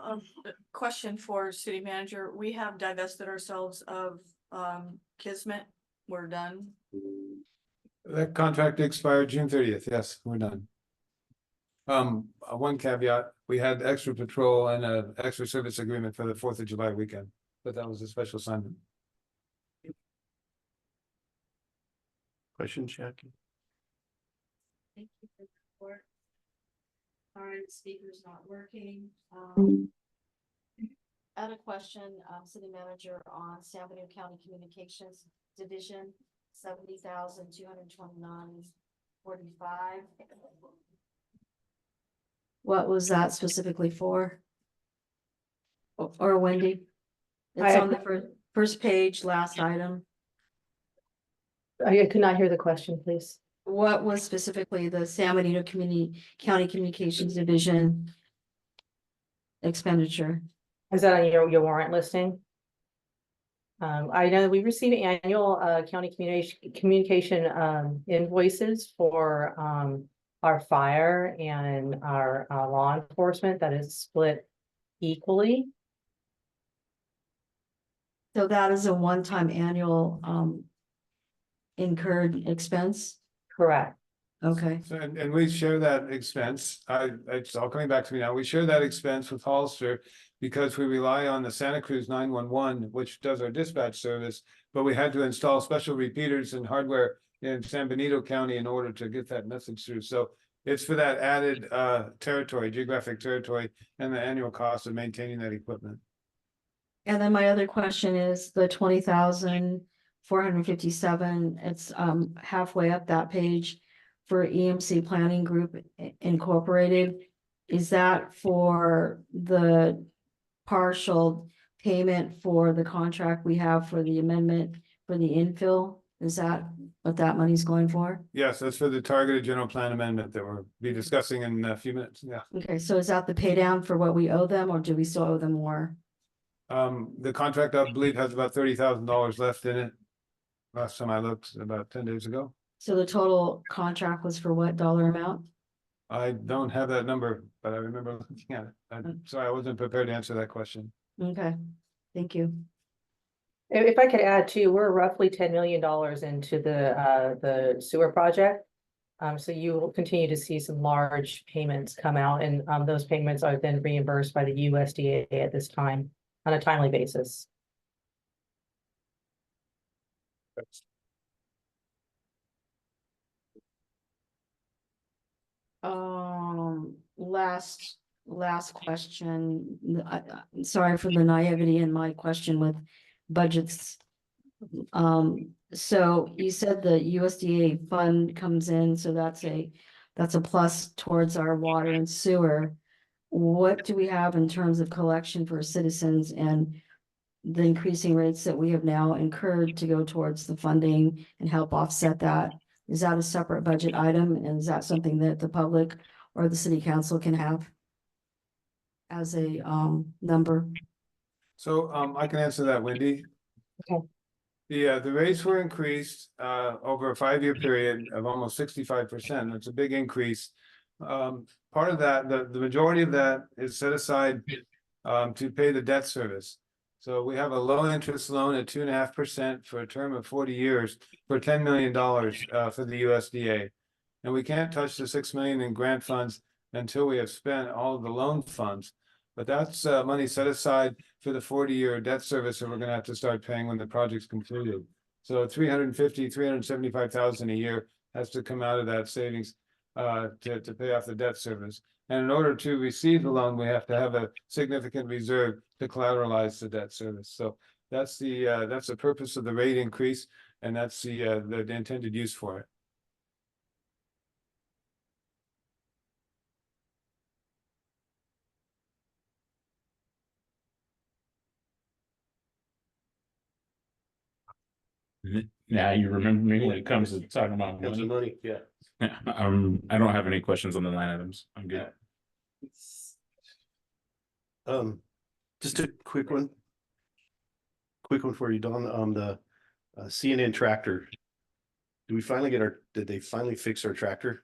Question for city manager. We have divested ourselves of Kismet. We're done. That contract expired June 30th. Yes, we're done. One caveat, we had extra patrol and an extra service agreement for the 4th of July weekend, but that was a special assignment. Question, Jackie? Thank you for the report. Sorry, the speaker's not working. I had a question, city manager on San Benito County Communications Division, 70,229.45. What was that specifically for? Or Wendy? It's on the first. First page, last item. I could not hear the question, please. What was specifically the San Benito County Communications Division expenditure? Is that on your warrant listing? I know we receive annual county communication invoices for our fire and our law enforcement that is split equally. So that is a one-time annual incurred expense? Correct. Okay, So, and we share that expense. It's all coming back to me now. We share that expense with Hollister because we rely on the Santa Cruz 911, which does our dispatch service, but we had to install special repeaters and hardware in San Benito County in order to get that message through. So it's for that added territory, geographic territory, and the annual cost of maintaining that equipment. and then my other question is the 20,457. It's halfway up that page for EMC Planning Group Incorporated. Is that for the partial payment for the contract we have for the amendment for the infill? Is that what that money's going for? Yes, that's for the targeted general plan amendment that we'll be discussing in a few minutes. Yeah. Okay, so is that the pay down for what we owe them, or do we still owe them more? The contract, I believe, has about $30,000 left in it. Last time I looked, about 10 days ago. So the total contract was for what dollar amount? I don't have that number, but I remember looking at it. I'm sorry, I wasn't prepared to answer that question. Okay, thank you. If I could add too, we're roughly $10 million into the sewer project. So you will continue to see some large payments come out, and those payments are then reimbursed by the USDA at this time on a timely basis. Last question. Sorry for the naivety in my question with budgets. So you said the USDA fund comes in, so that's a plus towards our water and sewer. What do we have in terms of collection for citizens and the increasing rates that we have now incurred to go towards the funding and help offset that? Is that a separate budget item? And is that something that the public or the city council can have as a number? So I can answer that, Wendy. Okay. The rates were increased over a 5-year period of almost 65%. That's a big increase. Part of that, the majority of that is set aside to pay the debt service. So we have a low interest loan at 2.5% for a term of 40 years for $10 million for the USDA. And we can't touch the $6 million in grant funds until we have spent all of the loan funds. But that's money set aside for the 40-year debt service that we're going to have to start paying when the project's completed. So $375,000 a year has to come out of that savings to pay off the debt service. And in order to receive the loan, we have to have a significant reserve to collateralize the debt service. So that's the purpose of the rate increase, and that's the intended use for it. Yeah, you remember me when it comes to talking about Comes to money. money, yeah. I don't have any questions on the line items. I'm good. Just a quick one. Quick one for you, Don, on the CNN tractor. Did they finally fix our tractor?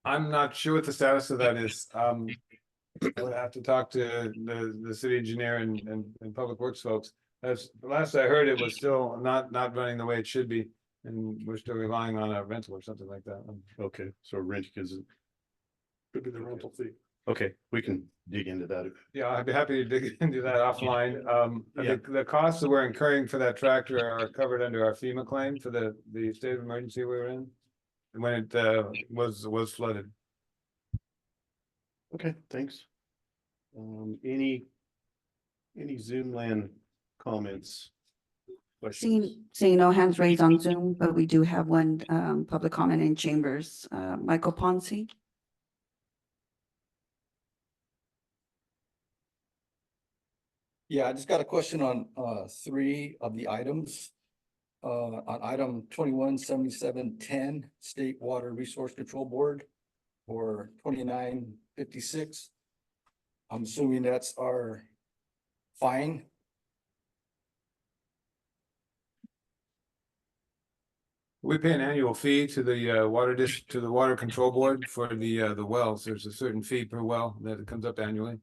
I'm not sure what the status of that is. I would have to talk to the city engineer and public works folks. As the last I heard, it was still not running the way it should be, and we're still relying on a rental or something like that. Okay, so rent could be the rental fee. Okay, we can dig into that. Yeah, I'd be happy to dig into that offline. Yeah. The costs that we're incurring for that tractor are covered under our FEMA claim for the state of emergency we were in when it was flooded. Okay, thanks. Any Zoom land comments? Questions? Seeing no hands raised on Zoom, but we do have one public comment in chambers. Michael Ponce. Yeah, I just got a question on three of the items. On item 217710, State Water Resource Control Board, or 2956. I'm assuming that's our fine. We pay an annual fee to the to the water control board for the wells. There's a certain fee per well that comes up annually.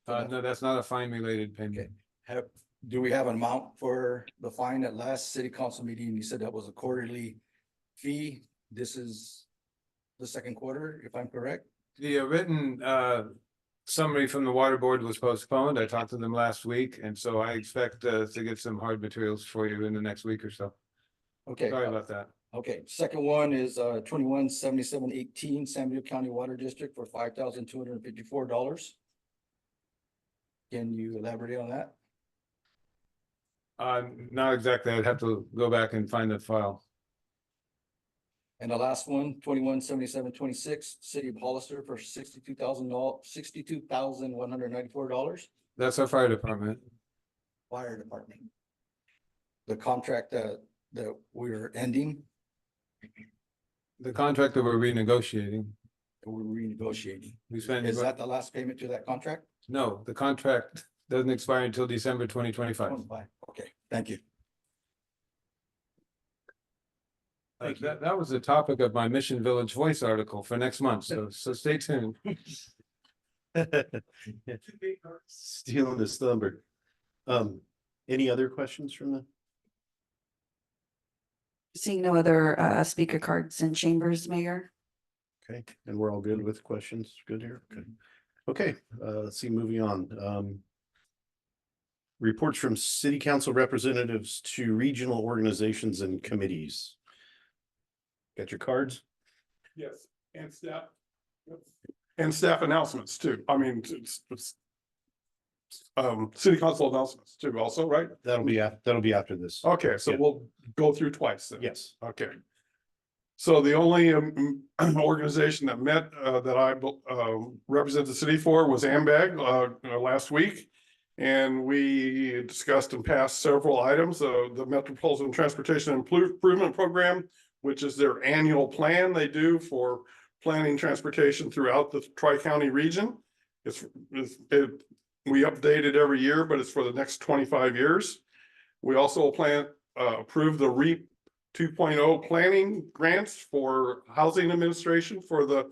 No, that's not a fine related payment. Do we have an amount for the fine at last city council meeting? You said that was a quarterly fee. This is the second quarter, if I'm correct. The written summary from the water board was postponed. I talked to them last week, and so I expect to get some hard materials for you in the next week or so. Okay. Sorry about that. Okay, second one is 217718 San Diego County Water District for $5,254. Can you elaborate on that? Not exactly. I'd have to go back and find the file. And the last one, 217726 City of Hollister for $62,194. That's our fire department. Fire department. The contract that we're ending. The contract that we're renegotiating. We're renegotiating. We spent. Is that the last payment to that contract? No, the contract doesn't expire until December 2025. Okay, thank you. That was the topic of my Mission Village Voice article for next month, so stay tuned. Stealing his thunder. Any other questions from the? Seeing no other speaker cards in chambers, Mayor. Okay, and we're all good with questions. Good here. Okay. Okay, let's see, moving on. Reports from city council representatives to regional organizations and committees. Got your cards? Yes, and staff. And staff announcements too. I mean, it's city council announcements too also, right? That'll be after this. Okay, so Yeah. we'll go through twice then. Yes. Okay. So the only organization that met that I represent the city for was AMBAG last week. And we discussed and passed several items, the Metropolitan Transportation Improvement Program, which is their annual plan they do for planning transportation throughout the Tri-County region. We update it every year, but it's for the next 25 years. We also approve the REAP 2.0 planning grants for housing administration for the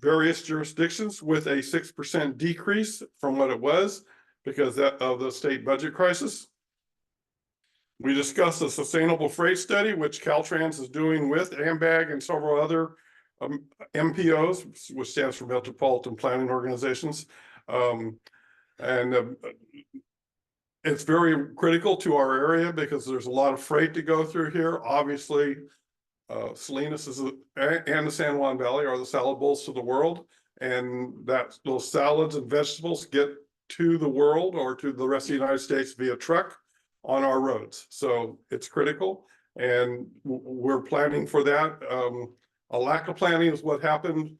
various jurisdictions with a 6% decrease from what it was because of the state budget crisis. We discussed the sustainable freight study, which Caltrans is doing with AMBAG and several other MPOs, which stands for Metropolitan Planning Organizations. It's very critical to our area because there's a lot of freight to go through here. Obviously, Salinas and the San Juan Valley are the salad bowls to the world, and those salads and vegetables get to the world or to the rest of the United States via truck on our roads. So it's critical, and we're planning for that. A lack of planning is what happened.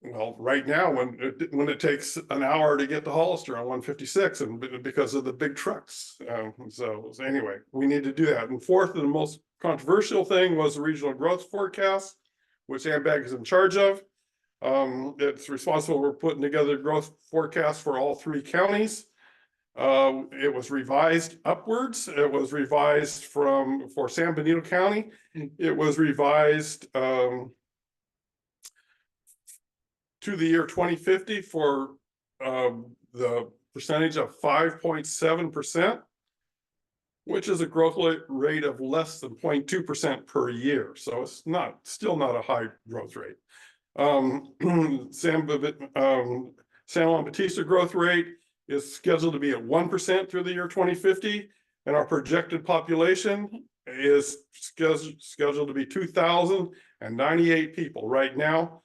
Well, right now, when it takes an hour to get to Hollister on 156, and because of the big trucks. So anyway, we need to do that. And fourth, and the most controversial thing was the regional growth forecast, which AMBAG is in charge of. It's responsible for putting together growth forecasts for all three counties. It was revised upwards. It was revised for San Benito County. It was revised to the year 2050 for the percentage of 5.7%, which is a growth rate of less than 0.2% per year. So it's still not a high growth rate. San Juan Bautista growth rate is scheduled to be at 1% through the year 2050, and our projected population is scheduled to be 2,098 people right now.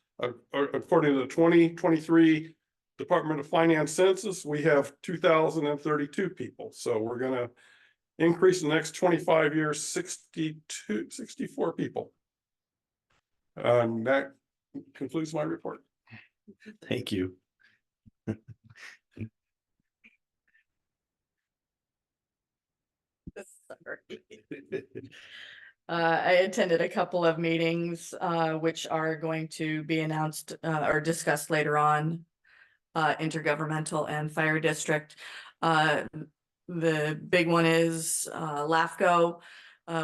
According to the 2023 Department of Finance census, we have 2,032 people. So we're going to increase in the next 25 years, 64 people. That concludes my report. Thank you. Sorry. I attended a couple of meetings, which are going to be announced, or discussed later on. Intergovernmental and fire district. The big one is, LAFCO.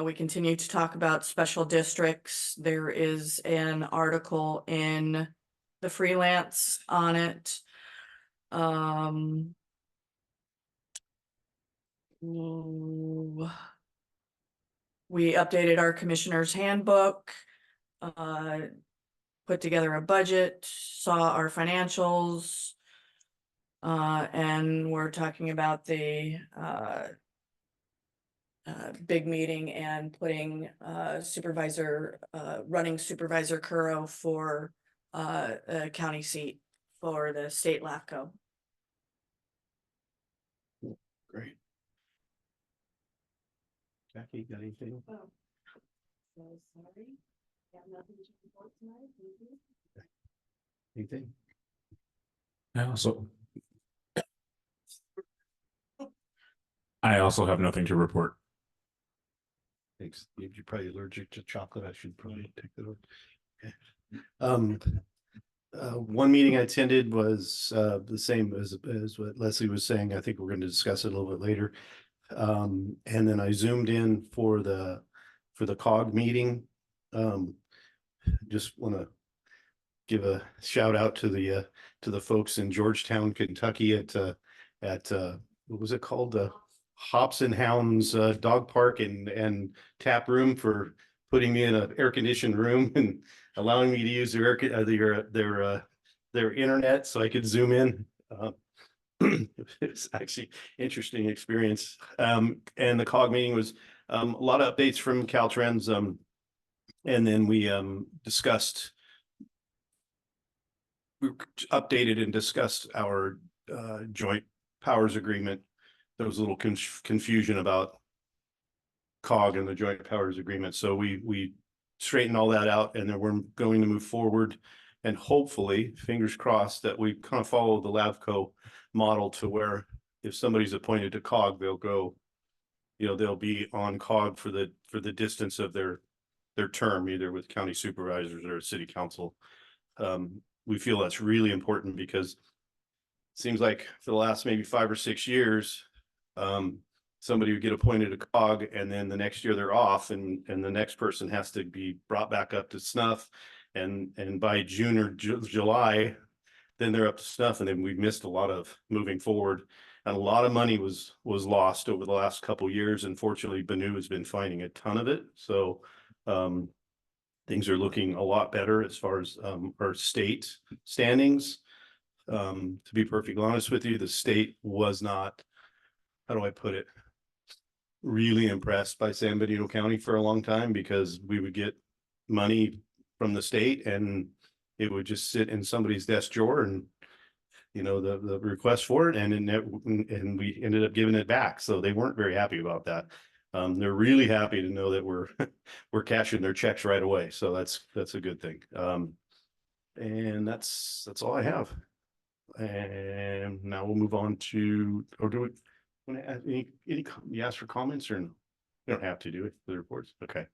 We continue to talk about special districts. There is an article in the Freelance on it. We updated our commissioner's handbook, put together a budget, saw our financials. And we're talking about the big meeting and putting supervisor, running Supervisor Curro for a county seat for the state LAFCO. Great. Jackie, got anything? Oh, so sorry. Got nothing to report tonight. Thank you. Anything? I also have nothing to report. Thanks. You're probably allergic to chocolate. I should probably take that over. Okay. One meeting I attended was the same as what Leslie was saying. I think we're going to discuss it a little bit later. And then I zoomed in for the COG meeting. Just want to give a shout out to the folks in Georgetown, Kentucky at what was it called? Hops and Hounds Dog Park and Tap Room for putting me in an air conditioned room and allowing me to use their internet so I could zoom in. It's actually interesting experience. And the COG meeting was a lot of updates from Caltrans. And then we updated and discussed our joint powers agreement. There was a little confusion about COG and the joint powers agreement. So we straightened all that out, and then we're going to move forward, and hopefully, fingers crossed, that we kind of follow the LAVCO model to where if somebody's appointed to COG, they'll go, they'll be on COG for the distance of their term, either with county supervisors or city council. We feel that's really important because it seems like for the last maybe 5 or 6 years, somebody would get appointed to COG and then the next year they're off, and the next person has to be brought back up to snuff. And by June or July, then they're up to snuff, and then we've missed a lot of moving forward. And a lot of money was lost over the last couple of years. And fortunately, Banu has been finding a ton of it. So things are looking a lot better as far as our state standings. To be perfectly honest with you, the state was not, how do I put it, really impressed by San Benito County for a long time, because we would get money from the state and it would just sit in somebody's desk drawer, and the request for it, and we ended up giving it back. So they weren't very happy about that. They're really happy to know that we're cashing their checks right away. So that's a good thing. And that's all I have. And now we'll move on to, or do we want to add any you ask for comments, or no? You don't have to do it for the reports. Okay.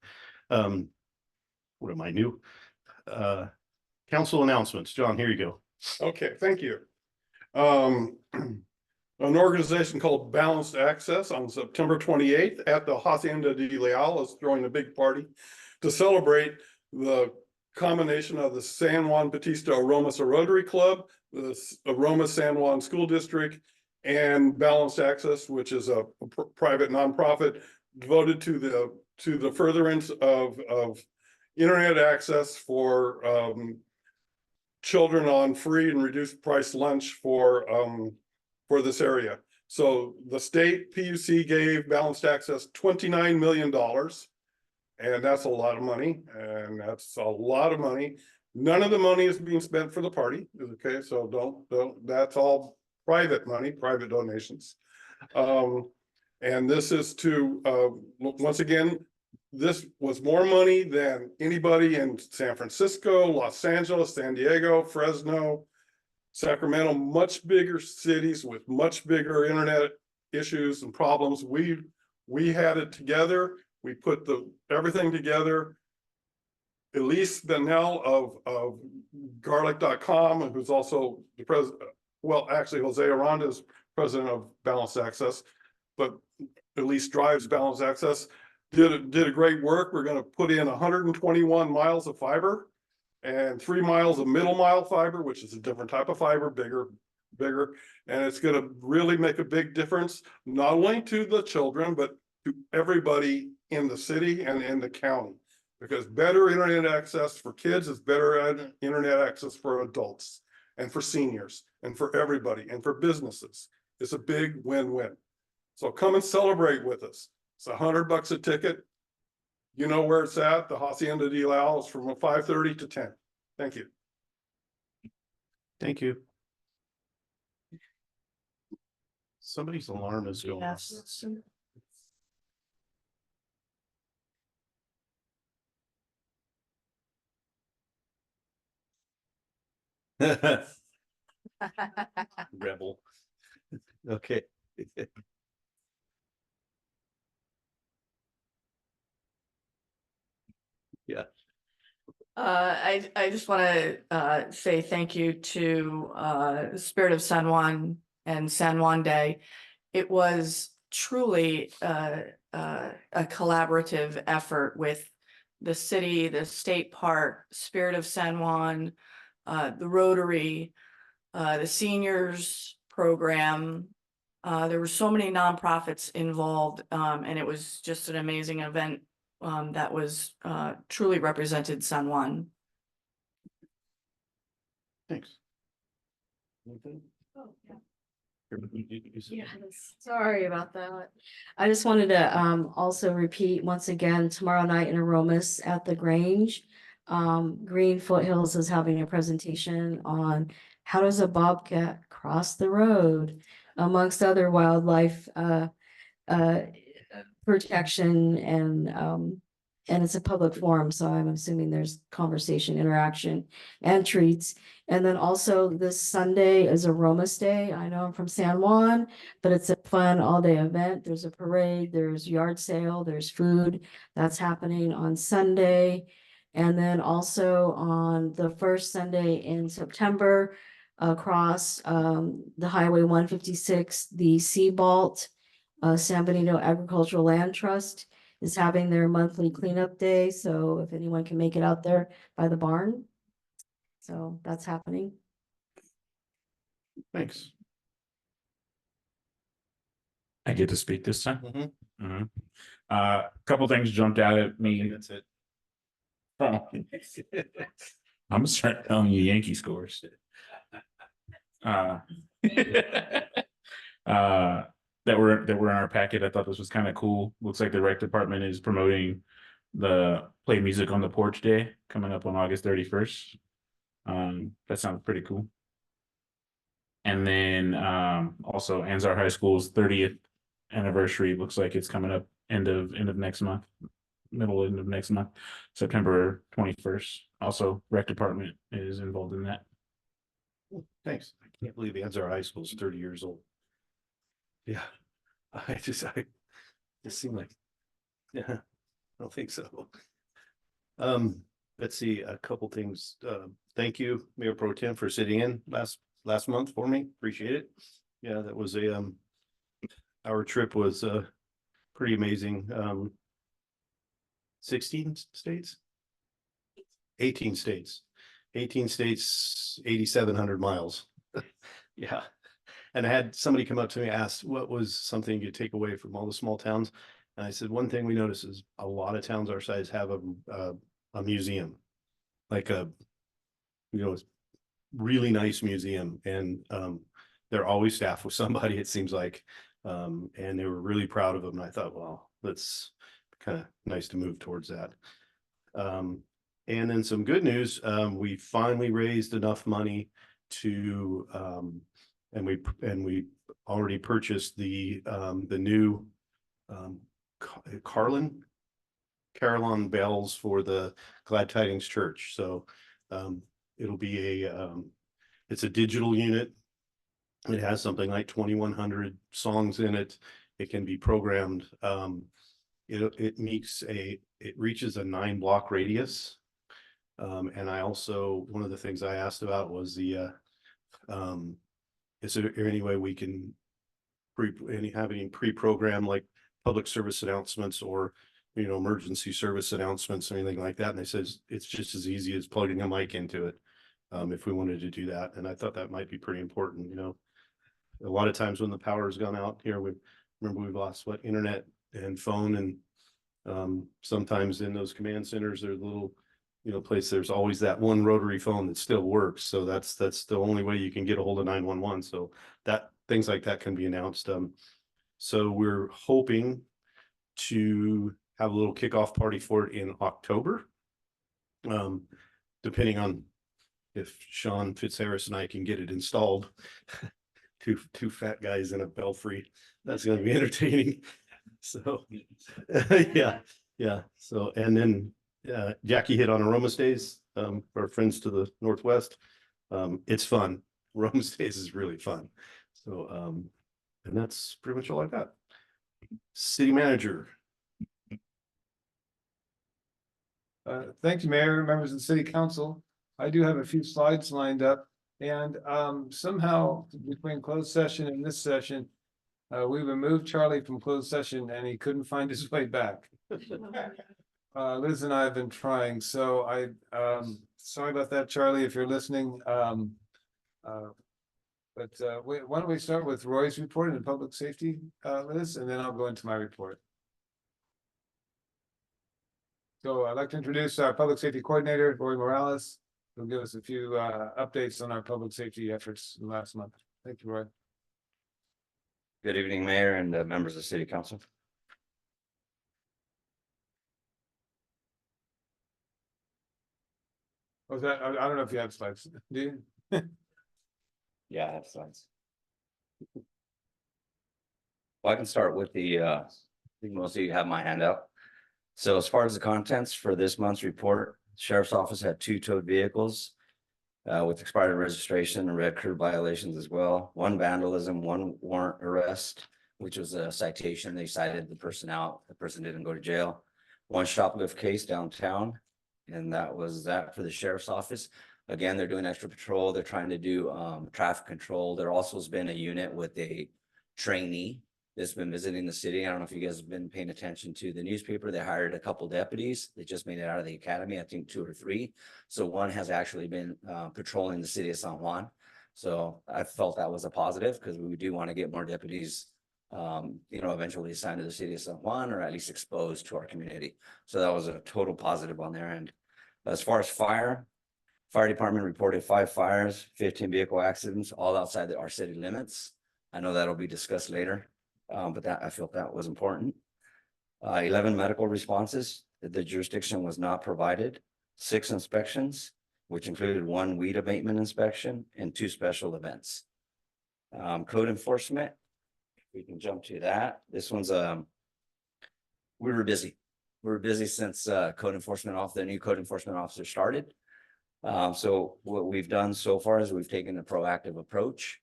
What am I new? Council announcements. John, here you go. Okay, thank you. An organization called Balanced Access on September 28th at the Hacienda de Leal is throwing a big party to celebrate the combination of the San Juan Bautista Aromas Rotary Club, the Aroma San Juan School District, and Balanced Access, which is a private nonprofit devoted to the furtherance of internet access for children on free and reduced price lunch for this area. So the state PUC gave Balanced Access $29 million. And that's a lot of money. None of the money is being spent for the party. Okay, so don't, that's all private money, private donations. And this is to, once again, this was more money than anybody in San Francisco, Los Angeles, San Diego, Fresno, Sacramento, much bigger cities with much bigger internet issues and problems. We had it together. We put everything together. Elise Benell of garlic.com, who's also the president, well, actually Jose Aranda is president of Balanced Access, but Elise drives Balanced Access, did a great work. We're going to put in 121 miles of fiber and 3 miles of middle mile fiber, which is a different type of fiber, bigger, and it's going to really make a big difference, not only to the children, but to everybody in the city and in the county. Because better internet access for kids is better internet access for adults and for seniors and for everybody and for businesses. It's a big win-win. So come and celebrate with us. It's $100 a ticket. You know where it's at. The Hacienda de la is from 5:30 to 10. Thank you. Thank you. Somebody's alarm is going off. Rebel. Okay. Yeah. I just want to say thank you to Spirit of San Juan and San Juan Day. It was truly a collaborative effort with the city, the state park, Spirit of San Juan, the Rotary, the seniors program. There were so many nonprofits involved, and it was just an amazing event that was truly represented San Juan. Thanks. Yes, sorry about that. I just wanted to also repeat once again, tomorrow night in Aromas at the Grange. Green Foothills is having a presentation on how does a bobcat cross the road, amongst other wildlife protection, and it's a public forum, so I'm assuming there's conversation, interaction, and treats. And then also this Sunday is Aromas Day. I know I'm from San Juan, but it's a fun all-day event. There's a parade, there's yard sale, there's food that's happening on Sunday. And then also on the first Sunday in September, across the Highway 156, the Seabalt San Benito Agricultural Land Trust is having their monthly cleanup day. So if anyone can make it out there by the barn. So that's happening. Thanks. I get to speak this time. Mm-hmm. A couple things jumped out at me. That's it. I'm gonna start telling you Yankee scores. That were in our packet. I thought this was kind of cool. Looks like the rec department is promoting the Play Music on the Porch Day coming up on August 31st. That sounds pretty cool. And then also Anzar High School's 30th anniversary looks like it's coming up end of next month, end of next month, September 21st. Also, rec department is involved in that. Thanks. I can't believe Anzar High School is 30 years old. Yeah, I just seem like, yeah, I don't think so. Let's see, a couple things. Thank you, Mayor Pro Tem, for sitting in last month for me. Appreciate it. Yeah, that was our trip was pretty amazing. 16 states, 18 states, 8,700 miles. Yeah. And I had somebody come up to me, asked what was something you take away from all the small towns. And I said, one thing we notice is a lot of towns our size have a museum, like really nice museum. And they're always staffed with somebody, it seems like. And they were really proud of them. And I thought, well, that's kind of nice to move towards that. And then some good news, we finally raised enough money to and we already purchased the new Carillon bells for the Glad Tidings Church. So it'll be it's a digital unit. It has something like 2,100 songs in it. it can be programmed. It reaches a 9-block radius. And I also, one of the things I asked about was is there any way we can have any pre-program like public service announcements or, emergency service announcements or anything like that? And they says it's just as easy as plugging a mic into it. If we wanted to do that. And I thought that might be pretty important, a lot of times when the power has gone out here, we've lost internet and phone, and sometimes in those command centers, there's a little, place, there's always that one rotary phone that still works. So that's the only way you can get a hold of 911. So that things like that can be announced. So we're hoping to have a little kickoff party for it in October. Depending on if Sean Fitzharris and I can get it installed. Two fat guys in a belfry. That's going to be entertaining. So yeah. So, and then Jackie hit on Aromas Days, our friends to the northwest. It's fun. Aromas Days is really fun. So and that's pretty much all I got. City manager. Thank you, Mayor, members of the City Council. I do have a few slides lined up, and somehow between closed session and this session, we removed Charlie from closed session and he couldn't find his way back. Liz and I have been trying, so sorry about that, Charlie, if you're listening. But why don't we start with Roy's report in public safety, Liz, and then I'll go into my report. So I'd like to introduce our public safety coordinator, Roy Morales, who'll give us a few updates on our public safety efforts in the last month. Thank you, Roy. Good evening, Mayor and members of the City Council. Was that, I don't know if you have slides, do you? Yeah, I have slides. Well, I can start with I think most of you have my handout. So as far as the contents for this month's report, Sheriff's Office had 2 towed vehicles with expired registration and red curb violations as well. 1 vandalism, 1 warrant arrest, which was a citation. They cited the person out. The person didn't go to jail. 1 shoplift case downtown. And that was that for the Sheriff's Office. Again, they're doing extra patrol. They're trying to do traffic control. There also has been a unit with a trainee that's been visiting the city. I don't know if you guys have been paying attention to the newspaper. They hired a couple deputies. They just made it out of the academy, I think 2 or 3. So 1 has actually been patrolling the city of San Juan. So I felt that was a positive because we do want to get more deputies, eventually assigned to the city of San Juan or at least exposed to our community. So that was a total positive on their end. As far as fire department reported 5 fires, 15 vehicle accidents, all outside our city limits. I know that'll be discussed later. But I felt that was important. 11 medical responses. The jurisdiction was not provided. 6 inspections, which included 1 weed abatement inspection and 2 special events. Code enforcement. We can jump to that. This one's we were busy. We were busy since the new code enforcement officer started. So what we've done so far is we've taken a proactive approach.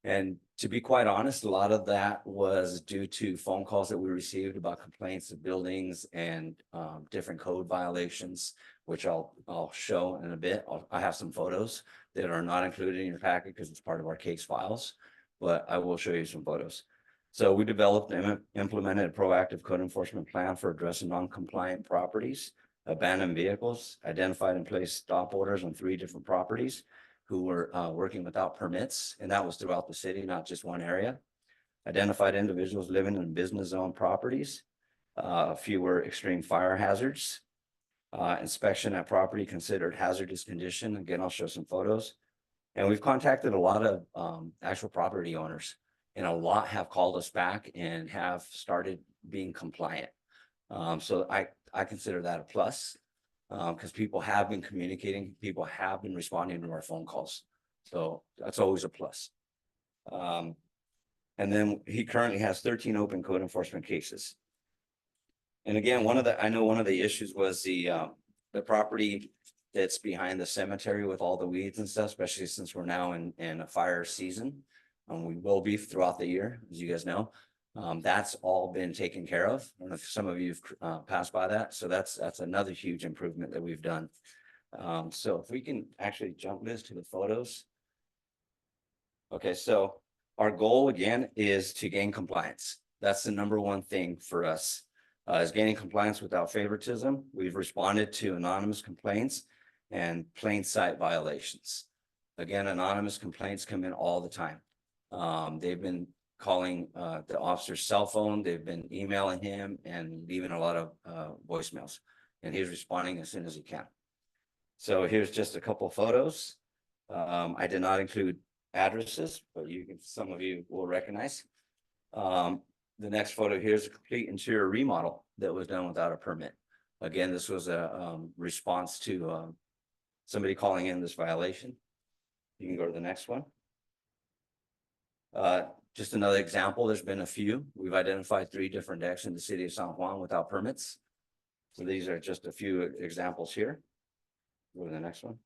And to be quite honest, a lot of that was due to phone calls that we received about complaints of buildings and different code violations, which I'll show in a bit. I have some photos that are not included in your packet because it's part of our case files, but I will show you some photos. So we developed and implemented a proactive code enforcement plan for addressing non-compliant properties, abandoned vehicles, identified and placed stop orders on 3 different properties who were working without permits, and that was throughout the city, not just one area. Identified individuals living in business zone properties. A few were extreme fire hazards. Inspection at property considered hazardous condition. Again, I'll show some photos. And we've contacted a lot of actual property owners, and a lot have called us back and have started being compliant. So I consider that a plus. Because people have been communicating, people have been responding to our phone calls. So that's always a plus. And then he currently has 13 open code enforcement cases. And again, I know one of the issues was the property that's behind the cemetery with all the weeds and stuff, especially since we're now in a fire season. We will be throughout the year, as you guys know. That's all been taken care of. I don't know if some of you have passed by that. So that's another huge improvement that we've done. So if we can actually jump this to the photos. Okay, so our goal again is to gain compliance. That's the number one thing for us, is gaining compliance without favoritism. We've responded to anonymous complaints and plain sight violations. Again, anonymous complaints come in all the time. They've been calling the officer's cell phone, they've been emailing him and leaving a lot of voicemails, and he's responding as soon as he can. So here's just a couple photos. I did not include addresses, but some of you will recognize. The next photo here is a complete interior remodel that was done without a permit. Again, this was a response to somebody calling in this violation. You can go to the next one. Just another example, there's been a few. We've identified 3 different decks in the city of San Juan without permits. So these are just a few examples here. Go to the next one.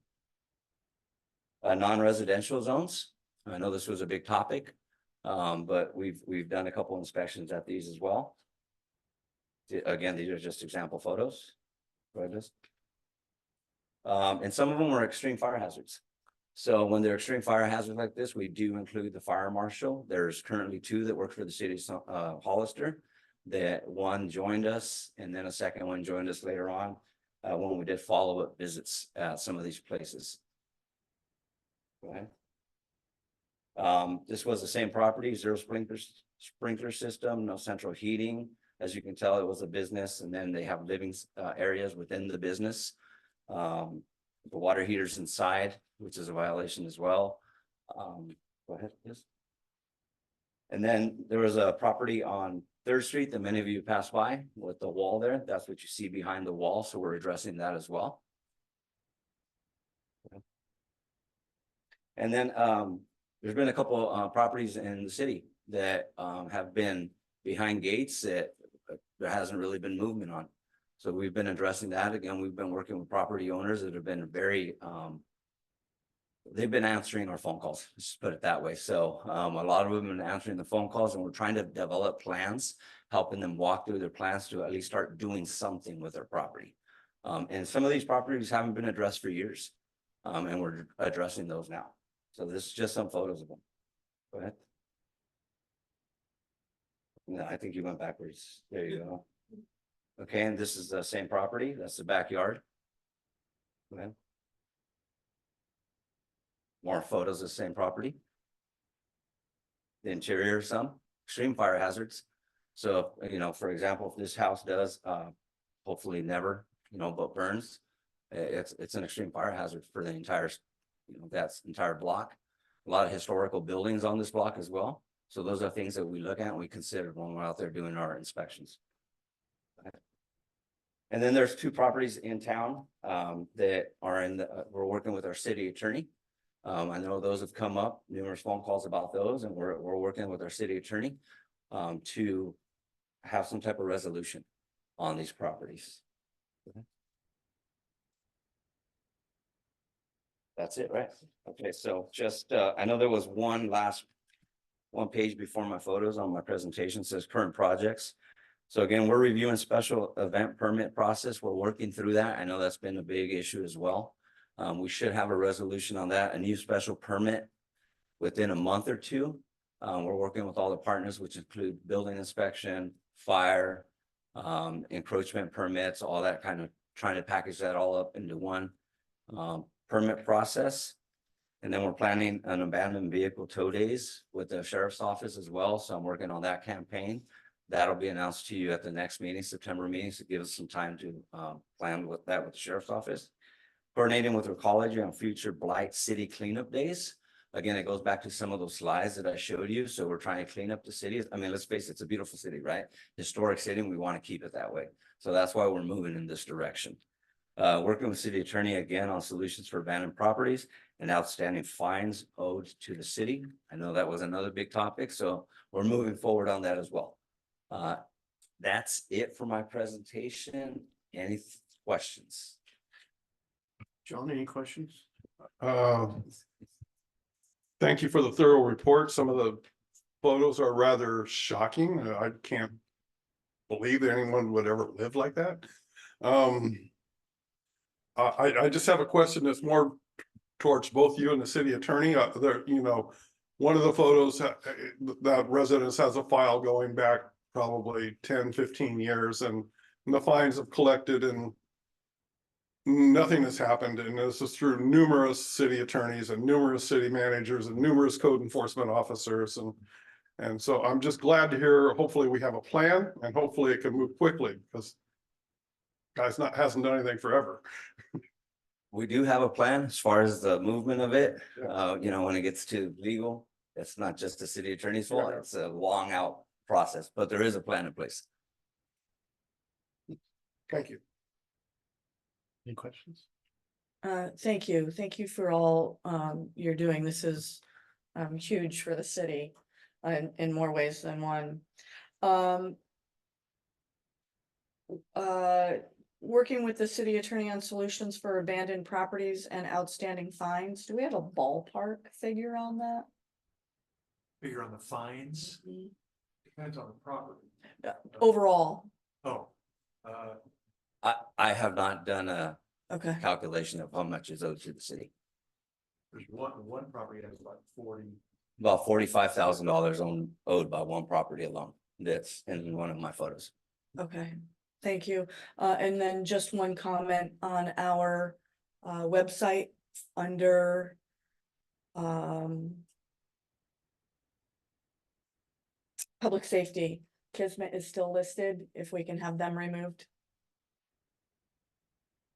Non-residential zones. I know this was a big topic, but we've done a couple inspections at these as well. Again, these are just example photos. Go ahead, Liz. And some of them were extreme fire hazards. So when they're extreme fire hazards like this, we do include the fire marshal. There's currently 2 that work for the city of Hollister. That one joined us, and then a second one joined us later on when we did follow-up visits at some of these places. Go ahead. This was the same property, 0 sprinkler system, no central heating. As you can tell, it was a business, and then they have living areas within the business. The water heaters inside, which is a violation as well. Go ahead, yes. And then there was a property on 3rd Street that many of you passed by with the wall there. That's what you see behind the wall. So we're addressing that as well. And then there's been a couple properties in the city that have been behind gates that there hasn't really been movement on. So we've been addressing that. Again, we've been working with property owners that have been very, they've been answering our phone calls, let's put it that way. So a lot of them have been answering the phone calls, and we're trying to develop plans, helping them walk through their plans to at least start doing something with their property. And some of these properties haven't been addressed for years, and we're addressing those now. So this is just some photos of them. Go ahead. No, I think you went backwards. There you go. Okay, and this is the same property. That's the backyard. Go ahead. More photos of the same property. The interior, some extreme fire hazards. So, for example, if this house does, hopefully never, but burns, it's an extreme fire hazard for the entire, that's entire block. A lot of historical buildings on this block as well. So those are things that we look at and we consider when we're out there doing our inspections. And then there's 2 properties in town that are we're working with our city attorney. I know those have come up, numerous phone calls about those, and we're working with our city attorney to have some type of resolution on these properties. That's it, right? Okay, so just I know there was one page before my photos on my presentation says current projects. So again, we're reviewing special event permit process. We're working through that. I know that's been a big issue as well. We should have a resolution on that, a new special permit within a month or 2. We're working with all the partners, which include building inspection, fire, encroachment permits, all that kind of trying to package that all up into one permit process. And then we're planning an abandoned vehicle tow days with the sheriff's office as well. So I'm working on that campaign. That'll be announced to you at the next meeting, September meeting, to give us some time to plan with that with the sheriff's office. Coordinating with Ecology on future Blight City cleanup days. Again, it goes back to some of those slides that I showed you. So we're trying to clean up the city. I mean, let's face it, it's a beautiful city, right? Historic city, and we want to keep it that way. So that's why we're moving in this direction. Working with city attorney again on solutions for abandoned properties and outstanding fines owed to the city. I know that was another big topic, so we're moving forward on that as well. That's it for my presentation. Any questions? John, any questions? Thank you for the thorough report. Some of the photos are rather shocking. I can't believe that anyone would ever live like that. I just have a question that's more towards both you and the city attorney. There, you know, one of the photos that residence has a file going back probably 10, 15 years, and the fines have collected and nothing has happened. And this is through numerous city attorneys and numerous city managers and numerous code enforcement officers. And so I'm just glad to hear, hopefully we have a plan and hopefully it can move quickly, because guys hasn't done anything forever. We do have a plan as far as the movement of it. You know, when it gets to legal, it's not just the city attorney's fault. Yeah. It's a long out process, but there is a plan in place. Thank you. Any questions? Thank you. Thank you for all you're doing. This is huge for the city in more ways than one. Working with the city attorney on solutions for abandoned properties and outstanding fines. Do we have a ballpark figure on that? Figure on the fines, depends on the property. Overall, Oh, I have not done a okay. calculation of how much is owed to the city. there's one property has about 40. About $45,000 owed by one property alone. That's in one of my photos. Okay, thank you. And then just one comment on our website under public safety. Kismet is still listed, if we can have them removed.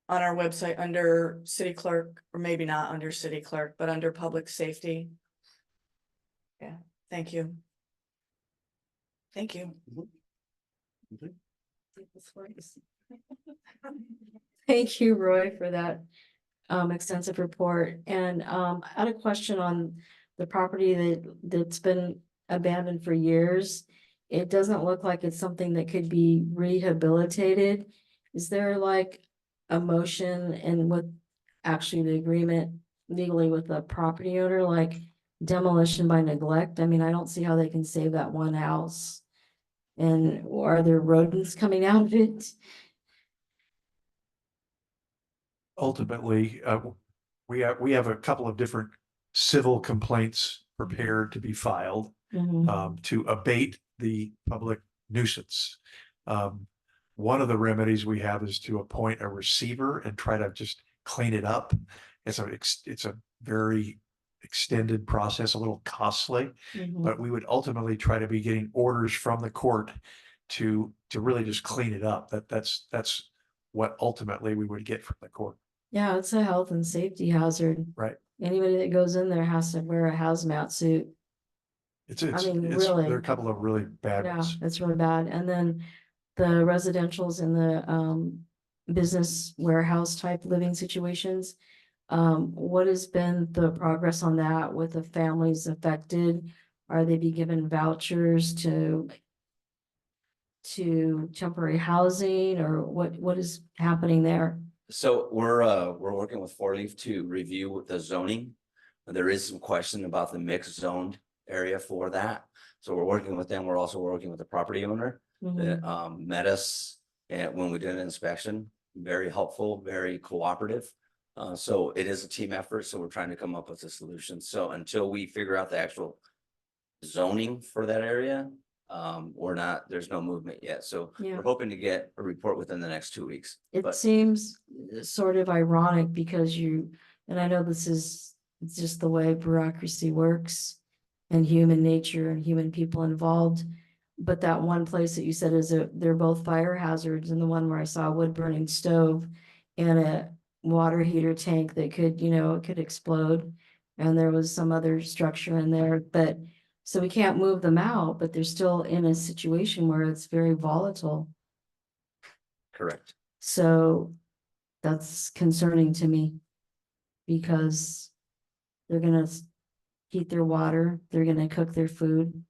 On our website under city clerk, or maybe not under city clerk, but under public safety. Yeah, thank you. Thank you. Thank you, Roy, for that extensive report. And I had a question on the property that's been abandoned for years. It doesn't look like it's something that could be rehabilitated. Is there like a motion and with actually the agreement legally with the property owner, like demolition by neglect? I mean, I don't see how they can save that one house. And are there rodents coming out of it? Ultimately, we have a couple of different civil complaints prepared to be filed to abate the public nuisance. One of the remedies we have is to appoint a receiver and try to just clean it up. It's a very extended process, a little costly, but we would ultimately try to be getting orders from the court to really just clean it up. That's what ultimately we would get from the court. Yeah, it's a health and safety hazard. Right. Anybody that goes in there has to wear a hazmat suit. Really. There are a couple of really bad Yeah, ones. it's really bad. And then the residentials and the business warehouse type living situations. What has been the progress on that with the families affected? Are they be given vouchers to temporary housing, or what is happening there? So we're working with 4-Leaf to review the zoning. There is some question about the mixed zoned area for that. So we're working with them. We're also working with the property owner that met us when we did an inspection. Very helpful, very cooperative. So it is a team effort. So we're trying to come up with a solution. So until we figure out the actual zoning for that area, there's no movement yet. So we're hoping to get a report within the next 2 weeks. It seems sort of ironic because and I know this is just the way bureaucracy works and human nature and human people involved. But that one place that you said they're both fire hazards, and the one where I saw a wood burning stove and a water heater tank that could, it could explode. And there was some other structure in there, but so we can't move them out, but they're still in a situation where it's very volatile. Correct. So that's concerning to me because they're gonna heat their water, they're gonna cook their food,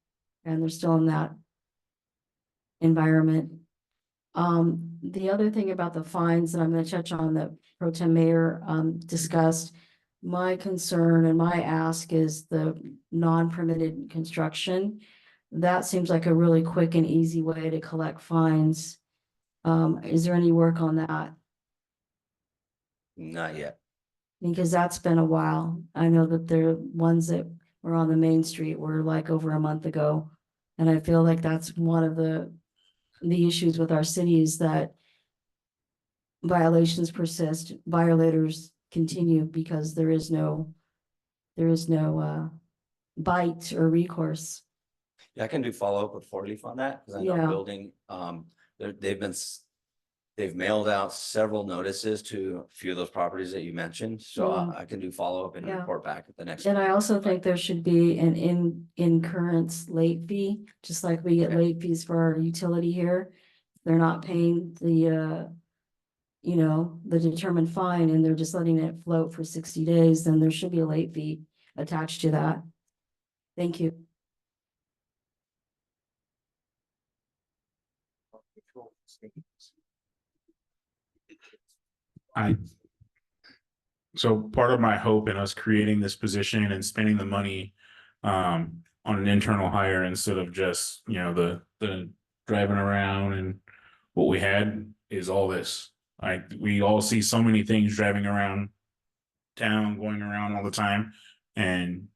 and they're still in that environment. The other thing about the fines that I'm gonna touch on that Pro Tem Mayor discussed, my concern and my ask is the non-permitted construction. that seems like a really quick and easy way to collect fines. Is there any work on that? Not yet. Because that's been a while. I know that there are ones that were on the main street were like over a month ago. And I feel like that's one of the issues with our city is that violations persist, violators continue because there is no bite or recourse. Yeah, I can do follow-up with Four Leaf on that, because I know Yeah. building, they've mailed out several notices to a few of those properties that you mentioned, so Yeah. I can do follow-up and Yeah. report back at the next. And I also think there should be an incurrence late fee, just like we get Okay. late fees for our utility here. They're not paying the the determined fine and they're just letting it float for 60 days, then there should be a late fee attached to that. Thank you. So part of my hope in us creating this position and spending the money on an internal hire instead of just, the driving around and what we had is all this. We all see so many things driving around town, going around all the time. And,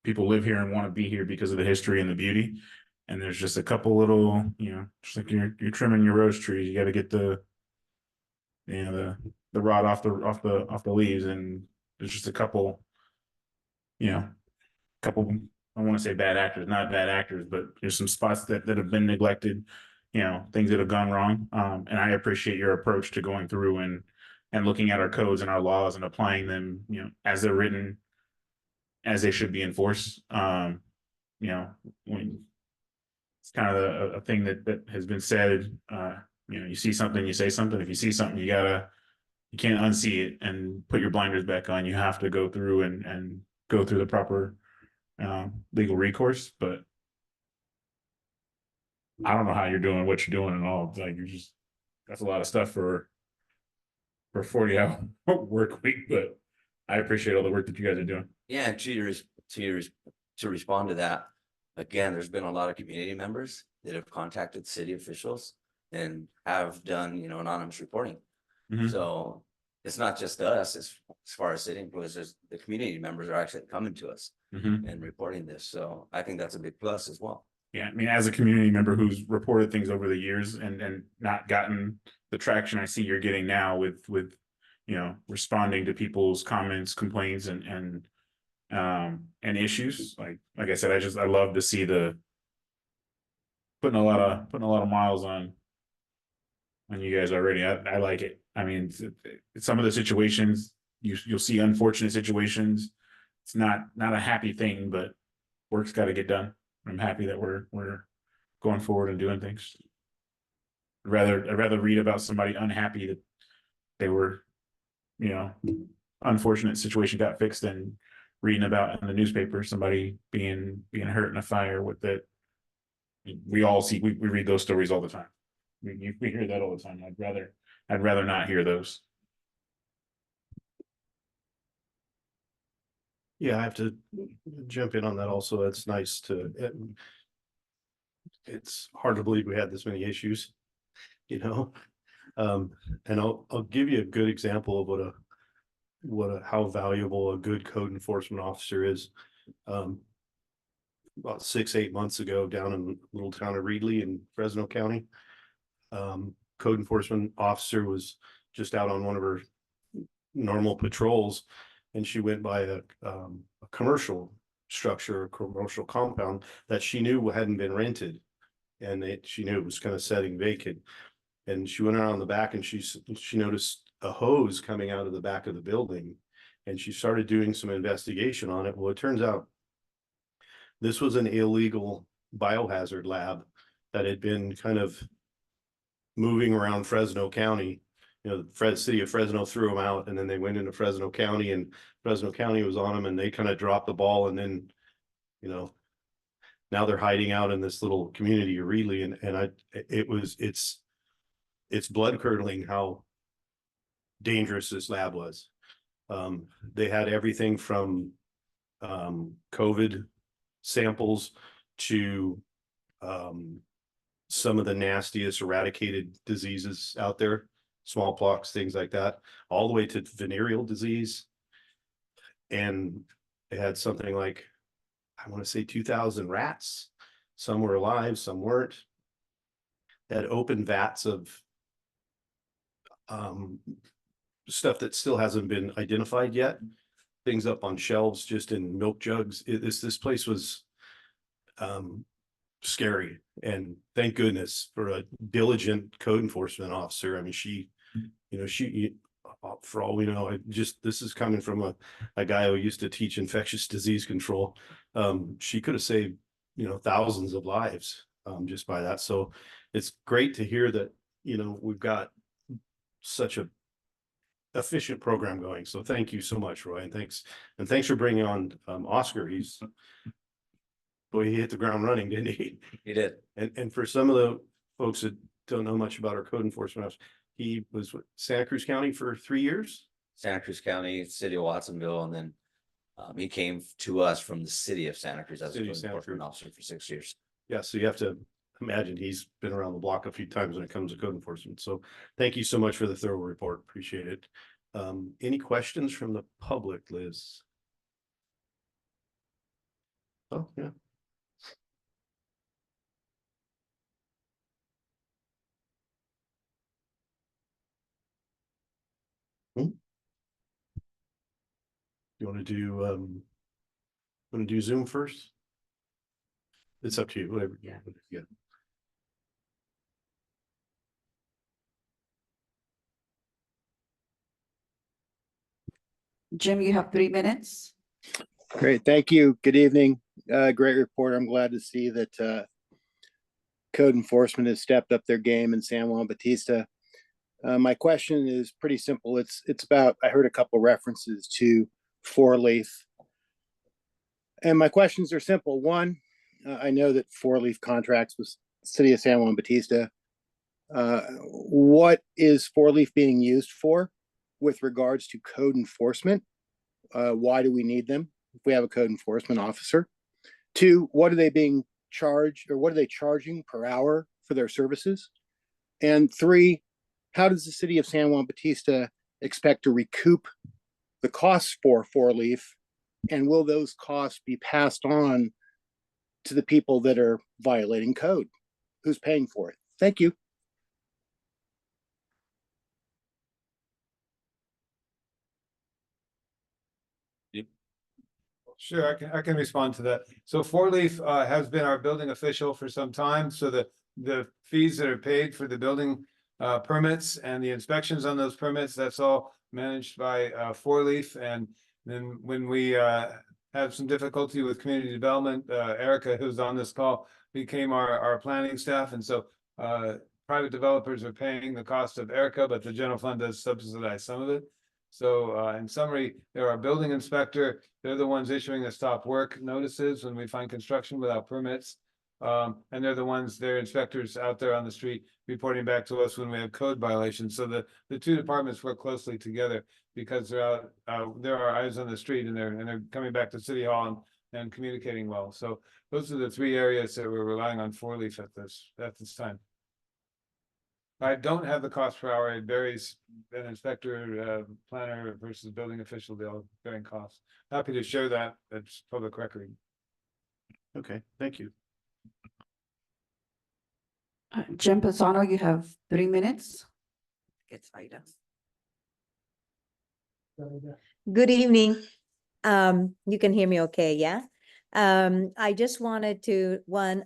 people live here and want to be here because of the history and the beauty. And there's just a couple little, just like you're trimming your rose trees, you got to get the rod off the leaves, and there's just a couple, couple, I want to say bad actors, not bad actors, but there's some spots that have been neglected, things that have gone wrong. And I appreciate your approach to going through and looking at our codes and our laws and applying them, as they're written, as they should be enforced. When it's kind of a thing that has been said, you see something, you say something. If you see something, you can't unsee it and put your blinders back on. You have to go through and go through the proper legal recourse. But I don't know how you're doing what you're doing and all. Like that's a lot of stuff for 40-hour work week. But I appreciate all the work that you guys are doing. Yeah, to respond to that, again, there's been a lot of community members that have contacted city officials and have done, anonymous reporting. Mhm. So it's not just us as far as city employees, the community members are actually coming to us Mhm. and reporting this. So I think that's a big plus as well. Yeah, I mean, as a community member who's reported things over the years and not gotten the traction I see you're getting now with responding to people's comments, complaints, and issues. Like I said, I love to see the putting a lot of miles on you guys already. I like it. I mean, some of the situations you'll see unfortunate situations. It's not a happy thing, but work's got to get done. I'm happy that we're going forward and doing things. I'd rather read about somebody unhappy that they were, unfortunate situation got fixed than reading about in the newspaper somebody being hurt in a fire with that. We all see, we read those stories all the time. We hear that all the time. I'd rather not hear those. Yeah, I have to jump in on that also. It's nice it's hard to believe we had this many issues, and I'll give you a good example of how valuable a good code enforcement officer is. About 6-8 months ago, down in the little town of Reedley in Fresno County, code enforcement officer was just out on one of her normal patrols, and she went by a commercial structure, a commercial compound that she knew hadn't been rented, and she knew it was kind of setting vacant. And she went around the back and she noticed a hose coming out of the back of the building, and she started doing some investigation on it. Well, it turns out this was an illegal biohazard lab that had been kind of moving around Fresno County. The city of Fresno threw them out, and then they went into Fresno County, and Fresno County was on them, and they kind of dropped the ball. And then, now they're hiding out in this little community of Reedley, and it's blood curdling how dangerous this lab was. They had everything from COVID samples to some of the nastiest eradicated diseases out there, smallpox, things like that, all the way to venereal disease. And they had something like, I want to say 2,000 rats. Some were alive, some weren't. They had open vats of stuff that still hasn't been identified yet. Things up on shelves, just in milk jugs. This place was scary, and thank goodness for a diligent code enforcement officer. I mean, she, for all we know, this is coming from a guy who used to teach infectious disease control. She could have saved, thousands of lives just by that. So it's great to hear that, we've got such a efficient program going. So thank you so much, Roy, and thanks for bringing on Oscar. He hit the ground running, didn't he? He did. And for some of the folks that don't know much about our code enforcement officer, he was with Santa Cruz County for 3 years. Santa Cruz County, city of Watsonville, and then he came to us from the city of Santa Cruz as a code enforcement officer for 6 years. Yeah, so you have to imagine he's been around the block a few times when it comes to code enforcement. So thank you so much for the thorough report. Appreciate it. Any questions from the public, Liz? Oh, yeah. You want to do Zoom first? It's up to you, whatever. Yeah. Jim, you have 3 minutes. Great, thank you. Good evening. Great report. I'm glad to see that code enforcement has stepped up their game in San Juan Bautista. My question is pretty simple. It's about, I heard a couple references to 4-leaf. And my questions are simple. One, I know that 4-leaf contracts with City of San Juan Bautista. What is 4-leaf being used for with regards to code enforcement? Why do we need them if we have a code enforcement officer? 2, what are they being charged, or what are they charging per hour for their services? And 3, how does the City of San Juan Bautista expect to recoup the costs for 4-leaf? And will those costs be passed on to the people that are violating code? Who's paying for it? Thank you. Sure, I can respond to that. So 4-leaf has been our building official for some time. So the fees that are paid for the building permits and the inspections on those permits, that's all managed by 4-leaf. And then when we have some difficulty with community development, Erica, who's on this call, became our planning staff. And so private developers are paying the cost of Erica, but the general fund does subsidize some of it. So in summary, they're our building inspector. They're the ones issuing the stop work notices when we find construction without permits. And they're the ones, they're inspectors out there on the street reporting back to us when we have code violations. So the two departments work closely together because they're our eyes on the street, and they're coming back to City Hall and communicating well. So those are the 3 areas that we're relying on 4-leaf at this time. I don't have the cost per hour. It varies, an inspector, planner versus building official, they all varying costs. Happy to share that. That's public record. Okay, thank you. Jim Pisano, you have 3 minutes. It's Ida. Good evening. You can hear me okay, yeah? I just wanted to,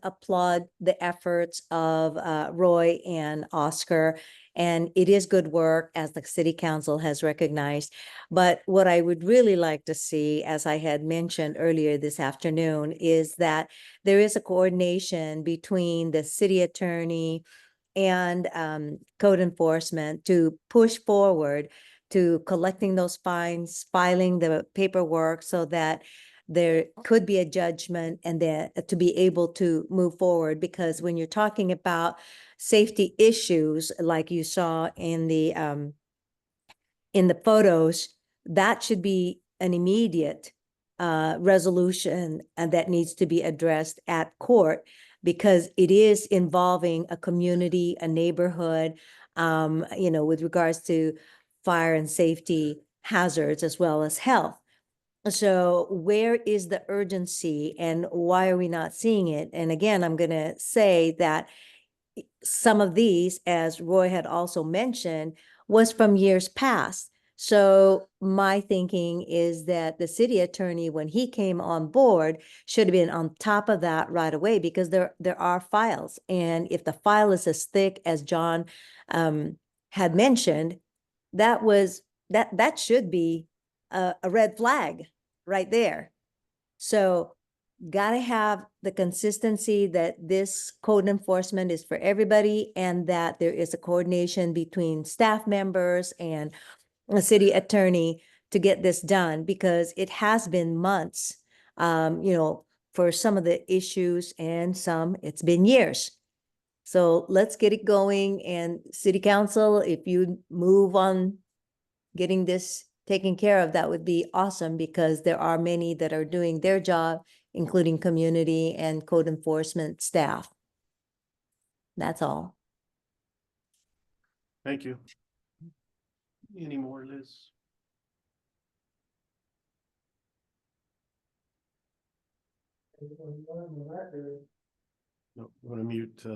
applaud the efforts of Roy and Oscar, and it is good work, as the city council has recognized. But what I would really like to see, as I had mentioned earlier this afternoon, is that there is a coordination between the city attorney and code enforcement to push forward to collecting those fines, filing the paperwork so that there could be a judgment and then to be able to move forward. Because when you're talking about safety issues, like you saw in the photos, that should be an immediate resolution that needs to be addressed at court because it is involving a community, a neighborhood, with regards to fire and safety hazards as well as health. So where is the urgency and why are we not seeing it? And again, I'm going to say that some of these, as Roy had also mentioned, was from years past. So my thinking is that the city attorney, when he came on board, should have been on top of that right away because there are files. And if the file is as thick as John had mentioned, that should be a red flag right there. So gotta have the consistency that this code enforcement is for everybody and that there is a coordination between staff members and a city attorney to get this done because it has been months, for some of the issues and some it's been years. So let's get it going and city council, if you move on getting this taken care of, that would be awesome because there are many that are doing their job, including community and code enforcement staff. That's all. Thank you. Any more, Liz? No, I'm gonna mute,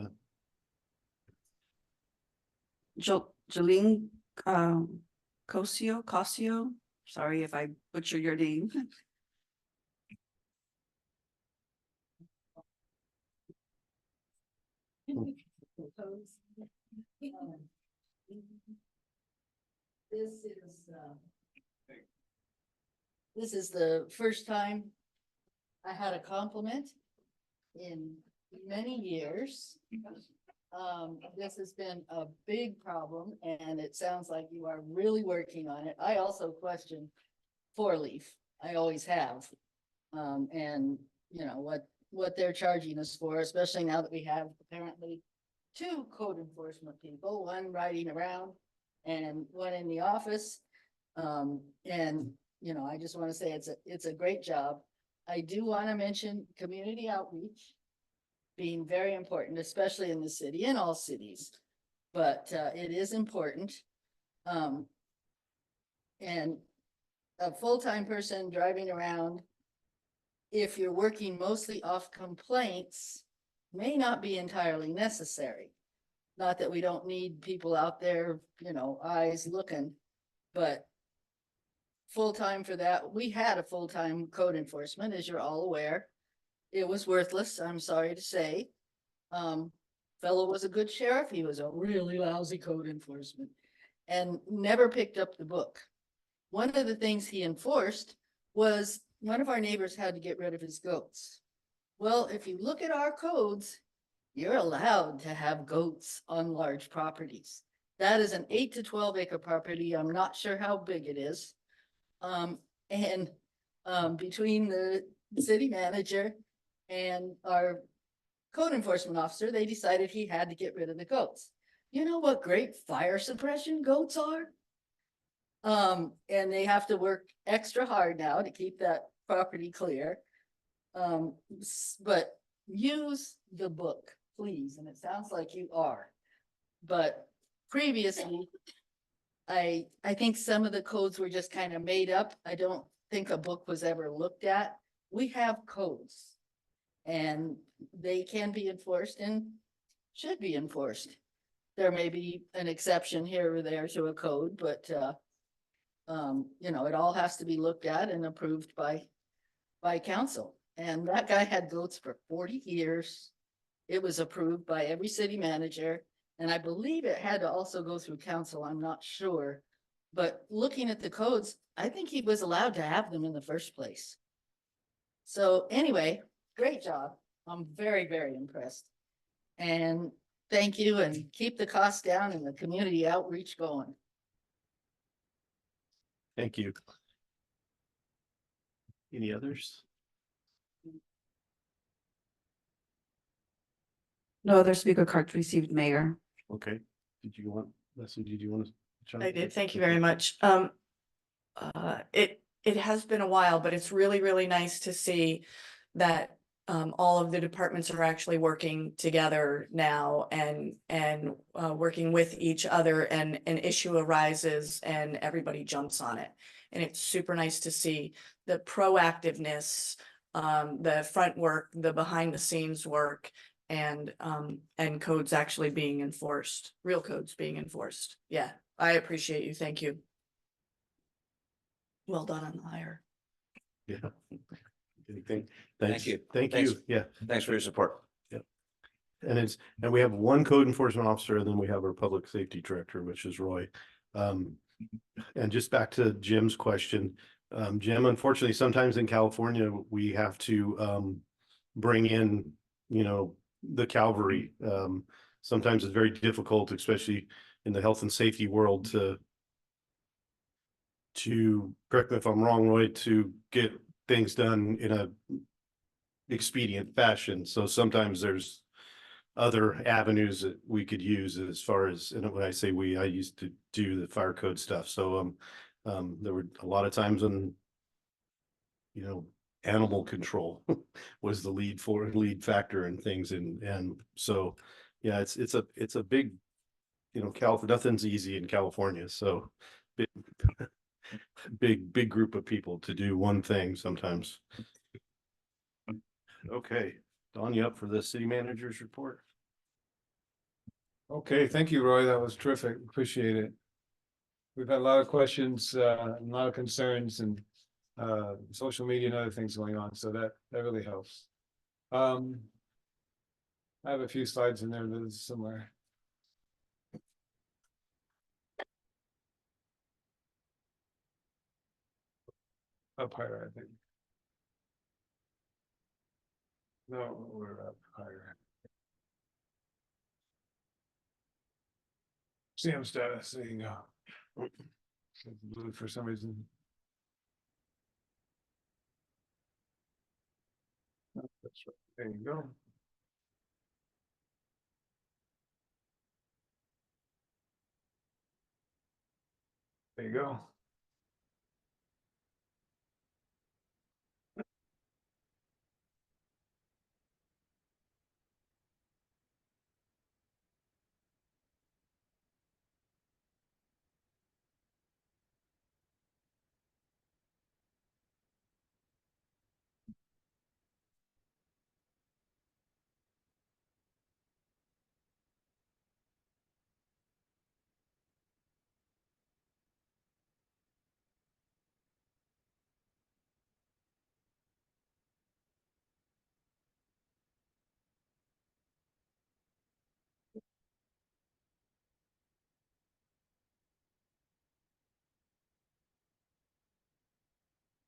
Jolene, Cosio, sorry if I butcher your name. This is the first time I had a compliment in many years. This has been a big problem and it sounds like you are really working on it. I also question 4-leaf. I always have. And you know, what they're charging us for, especially now that we have apparently 2 code enforcement people, one riding around and one in the office. And you know, I just want to say it's a great job. I do want to mention community outreach being very important, especially in the city, in all cities, but it is important. And a full-time person driving around, if you're working mostly off complaints, may not be entirely necessary. Not that we don't need people out there, you know, eyes looking, but full-time for that. We had a full-time code enforcement, as you're all aware. It was worthless, I'm sorry to say. Fellow was a good sheriff. He was a really lousy code enforcement and never picked up the book. One of the things he enforced was one of our neighbors had to get rid of his goats. Well, if you look at our codes, you're allowed to have goats on large properties. That is an 8 to 12 acre property. I'm not sure how big it is. Between the city manager and our code enforcement officer, they decided he had to get rid of the goats. You know what great fire suppression goats are? And they have to work extra hard now to keep that property clear. But use the book, please. And it sounds like you are. But previously, I think some of the codes were just kind of made up. I don't think a book was ever looked at. We have codes and they can be enforced and should be enforced. There may be an exception here or there to a code, but you know, it all has to be looked at and approved by council. And that guy had goats for 40 years. It was approved by every city manager. And I believe it had to also go through council. I'm not sure. But looking at the codes, I think he was allowed to have them in the first place. So anyway, great job. I'm very, very impressed. And thank you, and keep the costs down and the community outreach going. thank you. Any others? No other speaker cards received, Mayor. Okay. Did you want, Leslie, did you want to? I did. Thank you very much. it has been a while, but it's really, really nice to see that all of the departments are actually working together now and working with each other, and an issue arises and everybody jumps on it. And it's super nice to see the proactiveness, the front work, the behind the scenes work, and codes actually being enforced, real codes being enforced. Yeah, I appreciate you. Thank you. Well done on the hire. Yeah. Anything? Thank you. Thank Thanks. you. Yeah. Thanks for your support. And we have one code enforcement officer, and then we have our public safety director, which is Roy. And just back to Jim's question, Jim, unfortunately, sometimes in California, we have to bring in, the cavalry. Sometimes it's very difficult, especially in the health and safety world, to correct me if I'm wrong, Roy, to get things done in a expedient fashion. So sometimes there's other avenues that we could use as far as, and when I say we, I used to do the fire code stuff. So there were a lot of times when, animal control was the lead factor in things. And so, yeah, it's a big, nothing's easy in California. So big group of people to do one thing sometimes. Okay, Don, you up for the city manager's report? Okay, thank you, Roy. That was terrific. Appreciate it. We've had a lot of questions, a lot of concerns, and social media and other things going on, so that really helps. I have a few slides in there that is similar. Up higher, I think. No, we're up higher. CM status, there you go. Blue for some reason. That's right. There you go. There you go.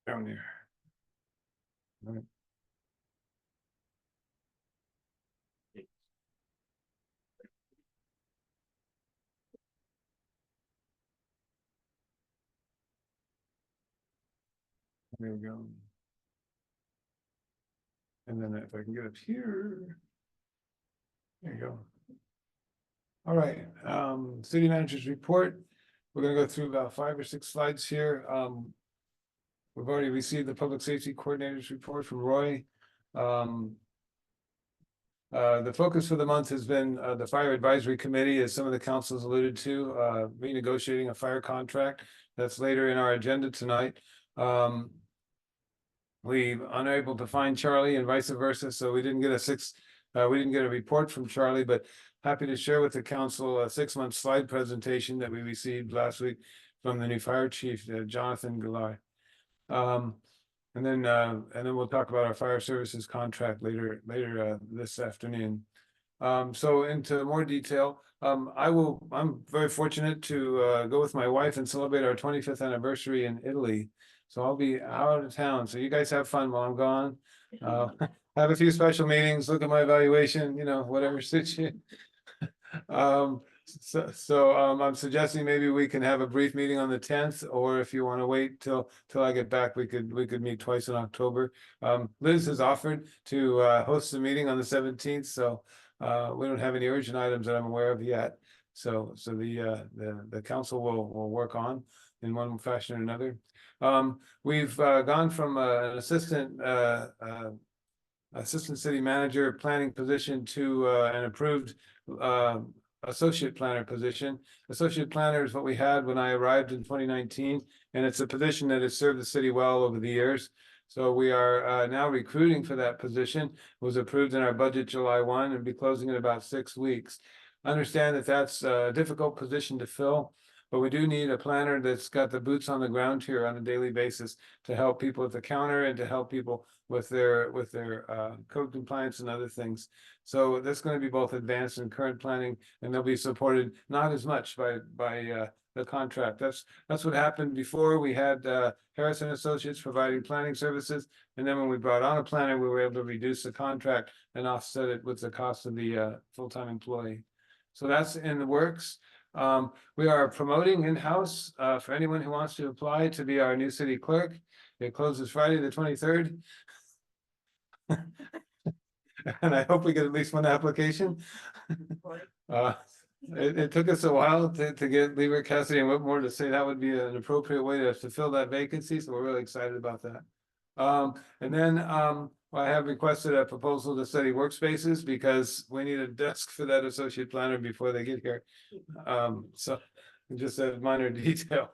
Down there. All right. There we go. And then if I can get up here. There you go. All right, city manager's report. We're gonna go through about 5 or 6 slides here. We've already received the public safety coordinator's report from Roy. The focus for the month has been the fire advisory committee, as some of the councils alluded to, renegotiating a fire contract. That's later in our agenda tonight. We unable to find Charlie and vice versa, so we didn't get a report from Charlie, but happy to share with the council a 6-month slide presentation that we received last week from the new fire chief, Jonathan Gulai. And then we'll talk about our fire services contract later this afternoon. So into more detail, I'm very fortunate to go with my wife and celebrate our 25th anniversary in Italy. So I'll be out of town. So you guys have fun while I'm gone. Have a few special meetings, look at my evaluation, whatever suits you. I'm suggesting maybe we can have a brief meeting on the 10th, or if you want to wait till I get back, we could meet twice in October. Liz has offered to host a meeting on the 17th, so we don't have any urgent items that I'm aware of yet. So the council will work on in one fashion or another. We've gone from an assistant city manager planning position to an approved associate planner position. Associate planner is what we had when I arrived in 2019, and it's a position that has served the city well over the years. So we are now recruiting for that position. It was approved in our budget July 1 and be closing in about 6 weeks. Understand that that's a difficult position to fill, but we do need a planner that's got the boots on the ground here on a daily basis to help people at the counter and to help people with their code compliance and other things. So that's going to be both advanced and current planning, and they'll be supported not as much by the contract. That's what happened before. We had Harrison Associates providing planning services, and then when we brought on a planner, we were able to reduce the contract and offset it with the cost of the full-time employee. So that's in the works. We are promoting in-house for anyone who wants to apply to be our new city clerk. It closes Friday the 23rd. And I hope we get at least one application. It took us a while to get Lieber, Cassidy, and Whitmore to say that would be an appropriate way to fill that vacancy. So we're really excited about that. And then I have requested a proposal to study workspaces because we need a desk for that associate planner before they get here. So just a minor detail.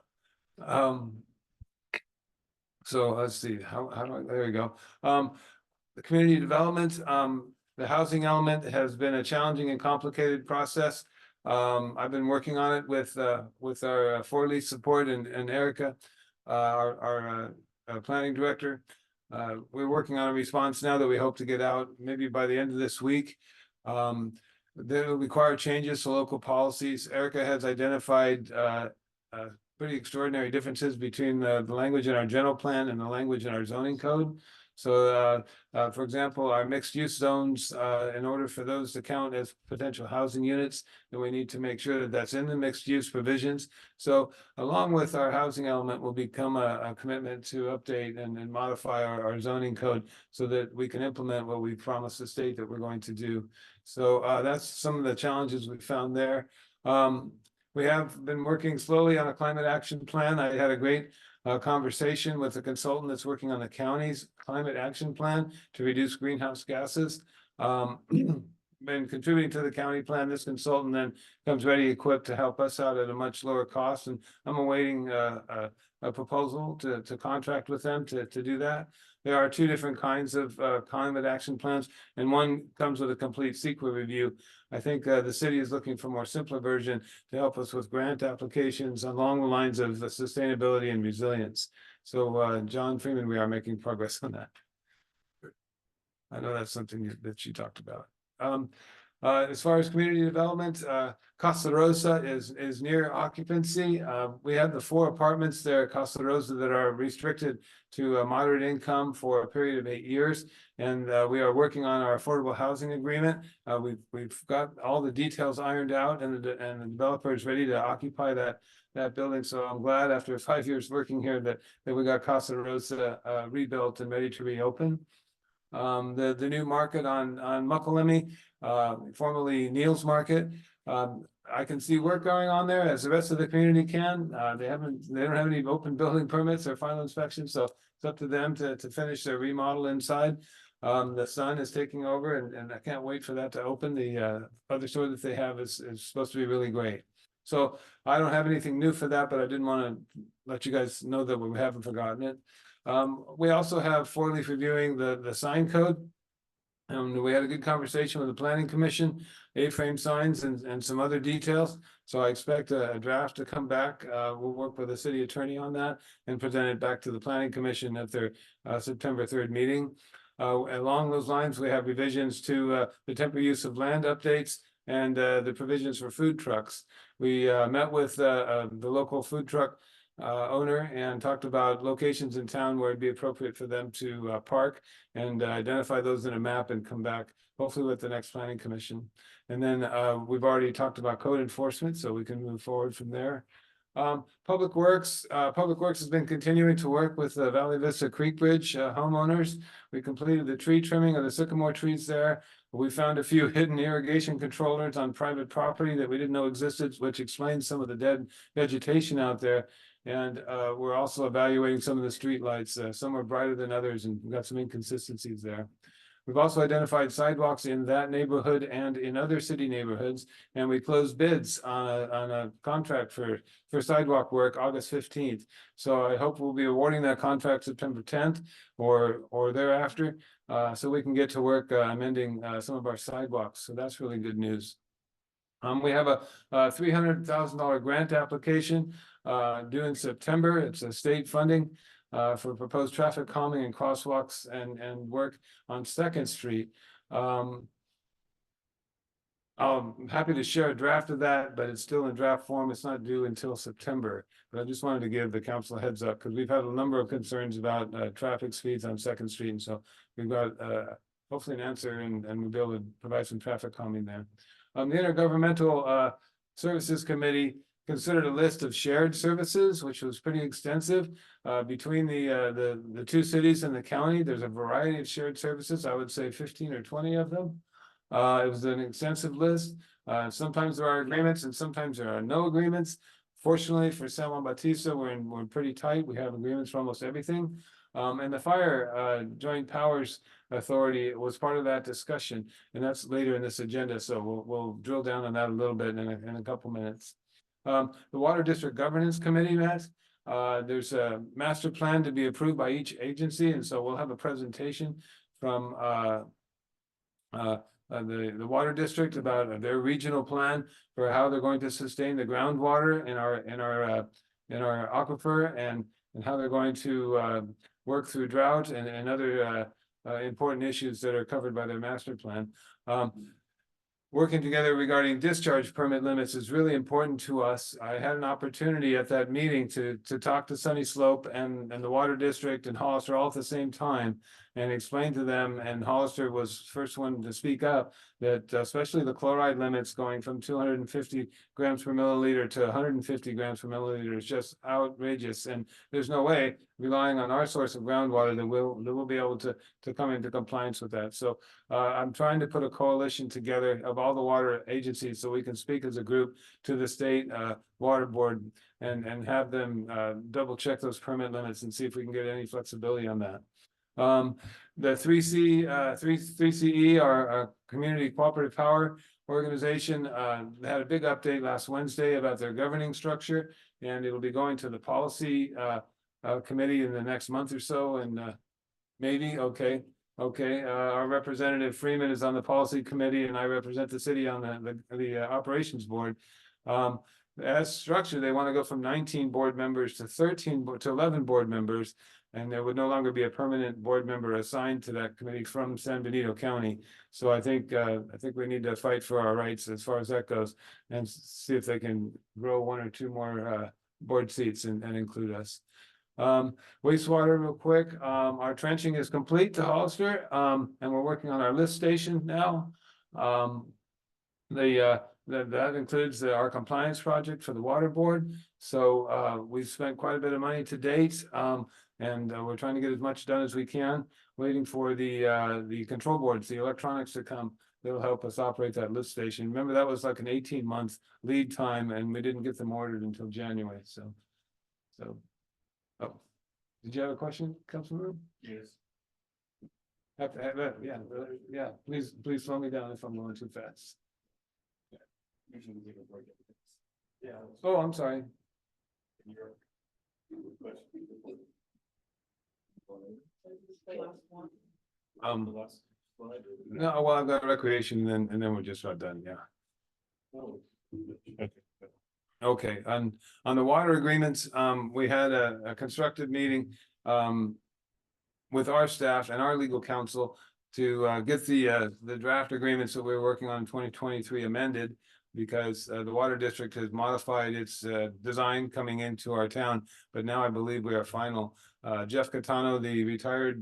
So let's see, how do I, there we go. The community development, the housing element has been a challenging and complicated process. I've been working on it with our for lease support and Erica, our planning director. We're working on a response now that we hope to get out maybe by the end of this week. That will require changes to local policies. Erica has identified pretty extraordinary differences between the language in our general plan and the language in our zoning code. So, for example, our mixed use zones, in order for those to count as potential housing units, then we need to make sure that that's in the mixed use provisions. So along with our housing element will become a commitment to update and modify our zoning code so that we can implement what we promised the state that we're going to do. So that's some of the challenges we found there. We have been working slowly on a climate action plan. I had a great conversation with a consultant that's working on the county's climate action plan to reduce greenhouse gases. Been contributing to the county plan. This consultant then comes ready equipped to help us out at a much lower cost. And I'm awaiting a proposal to contract with them to do that. There are two different kinds of climate action plans, and one comes with a complete CEQA review. I think the city is looking for a more simpler version to help us with grant applications along the lines of sustainability and resilience. So John Freeman, we are making progress on that. I know that's something that you talked about. As far as community development, Casa Rosa is near occupancy. We have the 4 apartments there at Casa Rosa that are restricted to a moderate income for a period of 8 years. And we are working on our affordable housing agreement. We've got all the details ironed out, and the developer is ready to occupy that building. So I'm glad after 5 years working here that we got Casa Rosa rebuilt and ready to reopen. The new market on Muckalemme, formerly Neal's Market. I can see work going on there as the rest of the community can. They don't have any open building permits or final inspections, so it's up to them to finish their remodel inside. The sun is taking over, and I can't wait for that to open. The other store that they have is supposed to be really great. So I don't have anything new for that, but I didn't want to let you guys know that we haven't forgotten it. We also have for-leaf reviewing the sign code. We had a good conversation with the planning commission, A-frame signs and some other details. So I expect a draft to come back. We'll work with the city attorney on that and present it back to the planning commission at their September 3rd meeting. Along those lines, we have revisions to the temporary use of land updates and the provisions for food trucks. We met with the local food truck owner and talked about locations in town where it'd be appropriate for them to park and identify those in a map and come back hopefully with the next planning commission. And then we've already talked about code enforcement, so we can move forward from there. Public Works has been continuing to work with the Valley Vista Creek Bridge homeowners. We completed the tree trimming of the sycamore trees there. We found a few hidden irrigation controllers on private property that we didn't know existed, which explains some of the dead vegetation out there. And we're also evaluating some of the streetlights. Some are brighter than others, and we've got some inconsistencies there. We've also identified sidewalks in that neighborhood and in other city neighborhoods, and we closed bids on a contract for sidewalk work August 15th. So I hope we'll be awarding that contract September 10th or thereafter, so we can get to work amending some of our sidewalks. So that's really good news. We have a $300,000 grant application due in September. It's a state funding for proposed traffic calming and crosswalks and work on Second Street. I'm happy to share a draft of that, but it's still in draft form. It's not due until September. But I just wanted to give the council a heads up because we've had a number of concerns about traffic speeds on Second Street. And so we've got hopefully an answer and we'll be able to provide some traffic calming there. The Intergovernmental Services Committee considered a list of shared services, which was pretty extensive between the two cities and the county. There's a variety of shared services. I would say 15 or 20 of them. It was an extensive list. Sometimes there are agreements and sometimes there are no agreements. Fortunately for San Juan Bautista, we're pretty tight. We have agreements for almost everything. And the Fire Joint Powers Authority was part of that discussion, and that's later in this agenda. So we'll drill down on that a little bit in a couple minutes. The Water District Governance Committee met. There's a master plan to be approved by each agency, and so we'll have a presentation from the Water District about their regional plan for how they're going to sustain the groundwater in our aquifer and how they're going to work through drought and other important issues that are covered by their master plan. Working together regarding discharge permit limits is really important to us. I had an opportunity at that meeting to talk to Sunny Slope and the Water District and Hollister all at the same time and explain to them, and Hollister was the first one to speak up, that especially the chloride limits going from 250 grams per milliliter to 150 grams per milliliter is just outrageous. And there's no way, relying on our source of groundwater, that we'll be able to come into compliance with that. So I'm trying to put a coalition together of all the water agencies so we can speak as a group to the state water board and have them double check those permit limits and see if we can get any flexibility on that. The 3CE, our Community Cooperative Power Organization, had a big update last Wednesday about their governing structure, and it'll be going to the policy committee in the next month or so. And maybe, okay. Our representative Freeman is on the policy committee, and I represent the city on the operations board. As structure, they want to go from 19 board members to 11 board members, and there would no longer be a permanent board member assigned to that committee from San Benito County. So I think we need to fight for our rights as far as that goes, and see if they can grow one or two more board seats and include us. Wastewater real quick. Our trenching is complete to Hollister, and we're working on our lift station now. That includes our compliance project for the water board. So we've spent quite a bit of money to date, and we're trying to get as much done as we can, waiting for the control boards, the electronics to come. That'll help us operate that lift station. Remember, that was like an 18-month lead time, and we didn't get them ordered until January. So, oh, did you have a question, Councilman? Yes. Yeah. Please slow me down if I'm going too fast. Yeah. Oh, I'm sorry. No, well, I've got recreation and then we're just about done. Yeah. Okay. On the water agreements, we had a constructive meeting with our staff and our legal counsel to get the draft agreements that we were working on in 2023 amended, because the water district has modified its design coming into our town, but now I believe we are final. Jeff Catano, the retired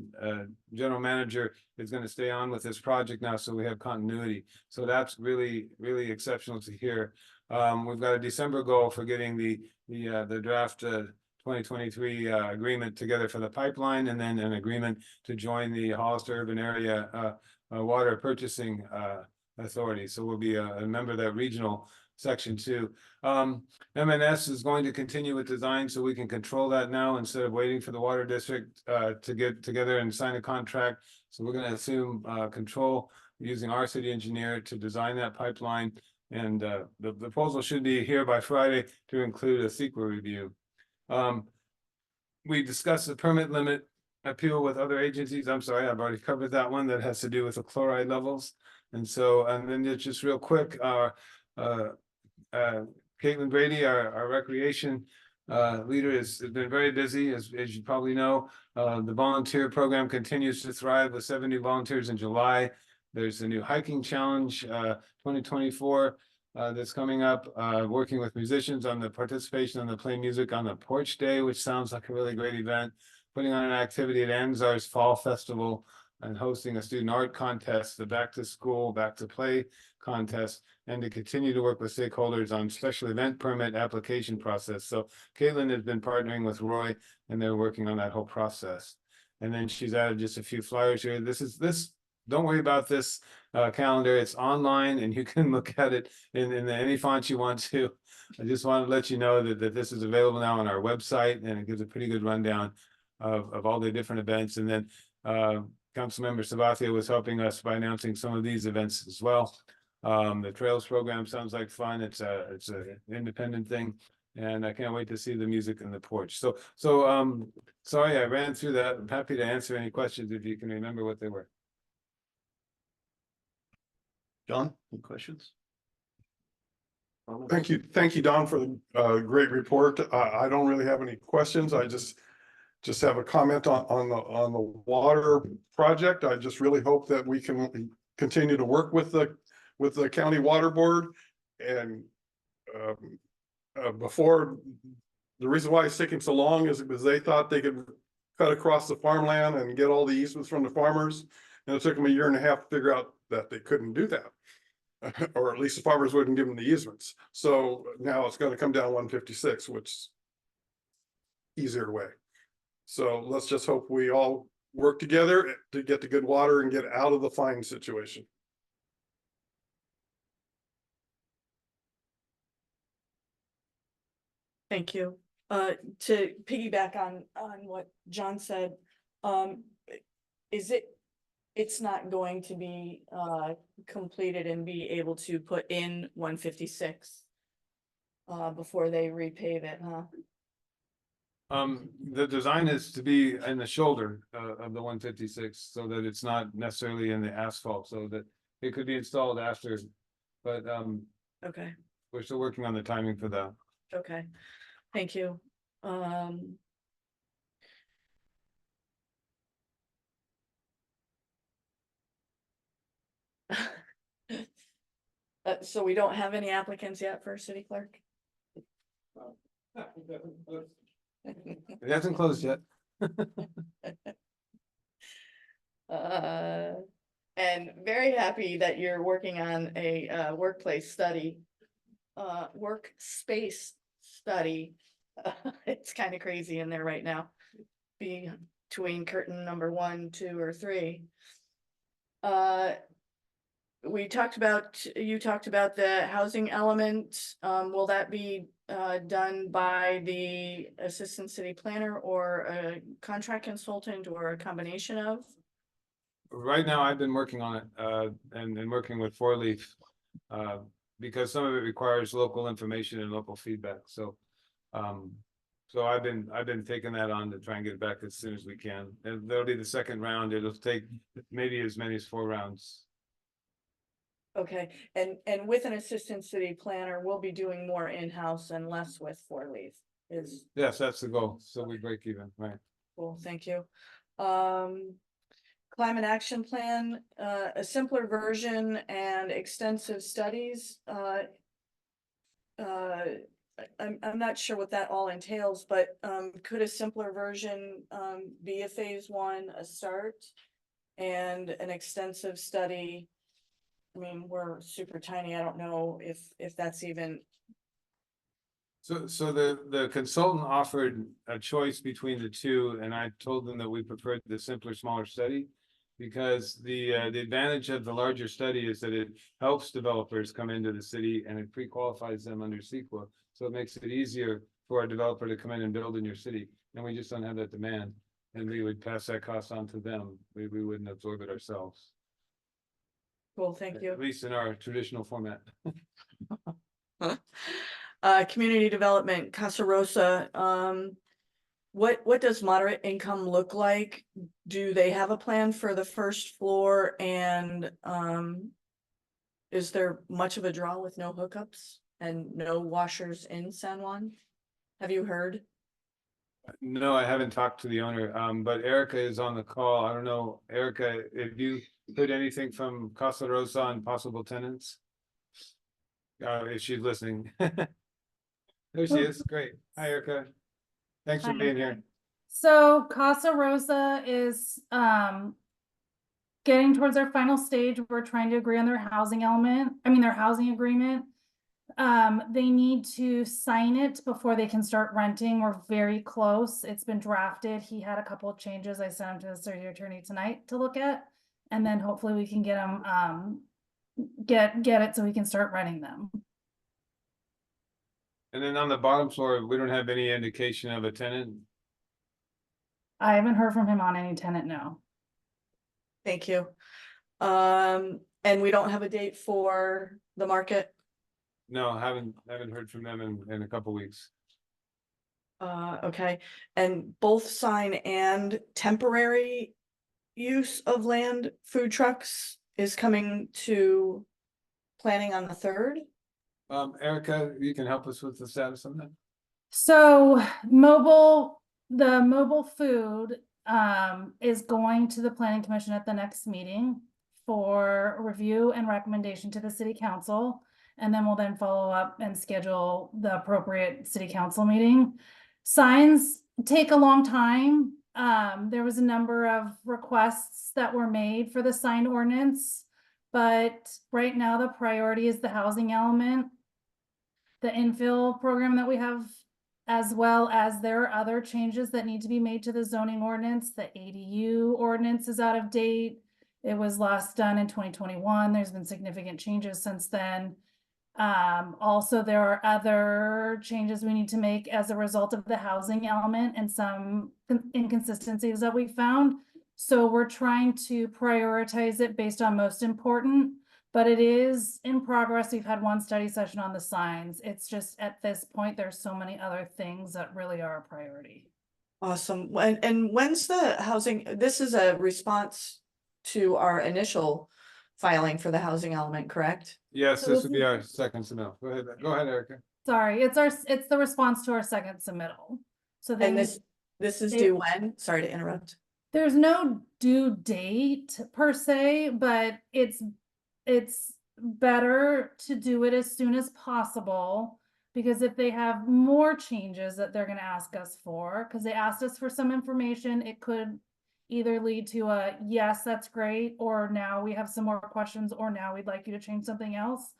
general manager, is going to stay on with this project now, so we have continuity. So that's really, really exceptional to hear. We've got a December goal for getting the draft 2023 agreement together for the pipeline, and then an agreement to join the Hollister Urban Area Water Purchasing Authority. So we'll be a member of that regional section 2. MNS is going to continue with design so we can control that now instead of waiting for the water district to get together and sign a contract. So we're going to assume control using our city engineer to design that pipeline. And the proposal should be here by Friday to include a CEQA review. We discussed the permit limit appeal with other agencies. I'm sorry, I've already covered that one. That has to do with the chloride levels. And so, and then just real quick, Caitlin Brady, our recreation leader, has been very busy, as you probably know. The volunteer program continues to thrive with 70 volunteers in July. There's a new hiking challenge 2024 that's coming up, working with musicians on the participation on the Play Music on the Porch Day, which sounds like a really great event. Putting on an activity at Anzar's Fall Festival and hosting a student art contest, the Back to School, Back to Play contest, and to continue to work with stakeholders on special event permit application process. So Caitlin has been partnering with Roy and they're working on that whole process. And then she's added just a few flyers here. Don't worry about this calendar. It's online and you can look at it in any font you want to. I just wanted to let you know that this is available now on our website and it gives a pretty good rundown of all the different events. And then Councilmember Sabathia was helping us by announcing some of these events as well. The Trails program sounds like fun. It's an independent thing. And I can't wait to see the music in the porch. So sorry, I ran through that. I'm happy to answer any questions if you can remember what they were. John, any questions? Thank you, Don, for the great report. I don't really have any questions. I just have a comment on the water project. I just really hope that we can continue to work with the county water board. And before, the reason why it's taking so long is because they thought they could cut across the farmland and get all the easements from the farmers. And it took them 1.5 years to figure out that they couldn't do that. Or at least the farmers wouldn't give them the easements. So now it's going to come down 156, which is easier way. So let's just hope we all work together to get the good water and get out of the fine situation. Thank you. To piggyback on what John said, it's not going to be completed and be able to put in 156 before they repave it, huh? The design is to be in the shoulder of the 156 so that it's not necessarily in the asphalt, so that it could be installed after. But okay, we're still working on the timing for that. okay, thank you. So we don't have any applicants yet for city clerk? It hasn't closed yet. And very happy that you're working on a workplace study, workspace study. It's kind of crazy in there right now, between curtain number 1, 2, or 3. You talked about the housing element. Will that be done by the assistant city planner or a contract consultant or a combination of? Right now, I've been working on it and working with Four Leaf because some of it requires local information and local feedback. So I've been taking that on to try and get it back as soon as we can. And that'll be the second round. It'll take maybe as many as 4 rounds. Okay, and with an assistant city planner, we'll be doing more in-house and less with Four Leaf. Yes, that's the goal. So we break even, right? Cool, thank you. Climate action plan, a simpler version and extensive studies. I'm not sure what that all entails, but could a simpler version be a phase 1, a start, and an extensive study? I mean, we're super tiny. I don't know if that's even. So the consultant offered a choice between the two, and I told them that we preferred the simpler, smaller study. because the advantage of the larger study is that it helps developers come into the city and it pre-qualifies them under CEQA. So it makes it easier for a developer to come in and build in your city, and we just don't have that demand. And we would pass that cost on to them. We wouldn't absorb it ourselves, Cool, thank you. at least in our traditional format. Community development, Casa Rosa, what does moderate income look like? Do they have a plan for the first floor and, is there much of a draw with no hookups and no washers in San Juan? Have you heard? No, I haven't talked to the owner, but Erica is on the call. I don't know, Erica, if you heard anything from Casa Rosa on possible tenants? If she's listening. There she is, great. Hi, Erica. Thanks for Hi. being here. So Casa Rosa is getting towards their final stage. We're trying to agree on their housing their housing agreement. They need to sign it before they can start renting. We're very close. It's been drafted. He had a couple of changes. I sent him to the city attorney tonight to look at, and then hopefully we can get them get it so we can start renting them. And then on the bottom floor, we don't have any indication of a tenant. I haven't heard from him on any tenant, no. Thank you. And we don't have a date for the market? No, haven't heard from them in a couple weeks. Okay, and both sign and temporary use of land food trucks is coming to planning on the 3rd? Erica, you can help us with the status on that? So the mobile food is going to the planning commission at the next meeting for review and recommendation to the city council. And then we'll then follow up and schedule the appropriate city council meeting. Signs take a long time. There was a number of requests that were made for the sign ordinance, but right now the priority is the housing element, the infill program that we have, as well as there are other changes that need to be made to the zoning ordinance. The ADU ordinance is out of date. It was last done in 2021. There's been significant changes since then. Also, there are other changes we need to make as a result of the housing element and some inconsistencies that we found. So we're trying to prioritize it based on most important, but it is in progress. We've had one study session on the signs. It's just at this point, there's so many other things that really are a priority. Awesome. And when's the housing, this is a response to our initial filing for the housing element, correct? Yes, So this this would be is- our second submittal. Go ahead, Erica. Sorry, it's the response to our second submittal. So then And this is they- due when? Sorry to interrupt. There's no due date per se, but it's better to do it as soon as possible, because if they have more changes that they're gonna ask us for, because they asked us for some information, it could either lead to a yes, that's great, or now we have some more questions, or now we'd like you to change something else.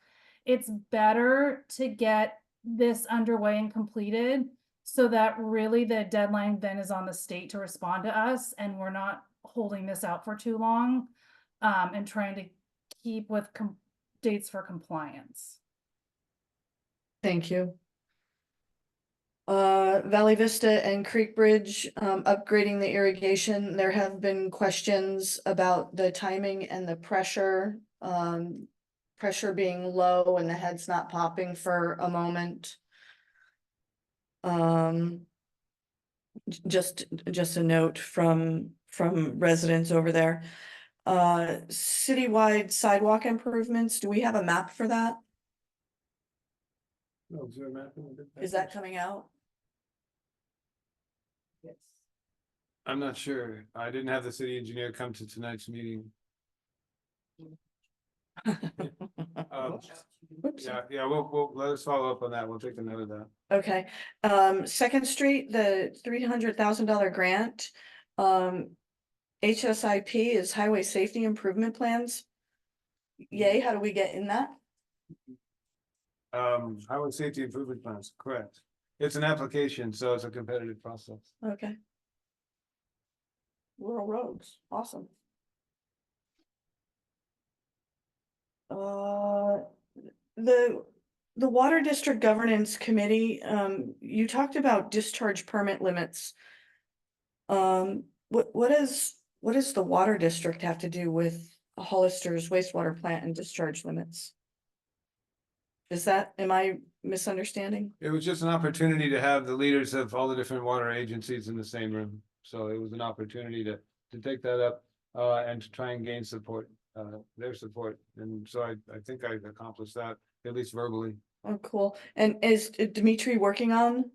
It's better to get this underway and completed so that really the deadline then is on the state to respond to us, and we're not holding this out for too long and trying to keep with dates for compliance. Thank you. Valley Vista and Creek Bridge, upgrading the irrigation. There have been questions about the timing and the pressure, pressure being low and the heads not popping for a moment. Just a note from residents over there. Citywide sidewalk improvements, do we have a map for that? No, is there a map? Is that coming out? Yes. I'm not sure. I didn't have the city engineer come to tonight's meeting. Yeah, we'll let us follow up on that. We'll take a note of that. Okay, Second Street, the $300,000 grant. HSIP is Highway Safety Improvement Plans. Yay, how do we get in that? Highway safety improvement plans, correct. It's an application, so it's a competitive process. Okay. Rural roads, awesome. the Water District Governance Committee, you talked about discharge permit limits. What does the water district have to do with Hollister's wastewater plant and discharge limits? Am I misunderstanding? It was just an opportunity to have the leaders of all the different water agencies in the same room. So it was an opportunity to take that up and to try and gain support, their support. And so I think I accomplished that, at least verbally. Oh, cool. And is Dimitri working on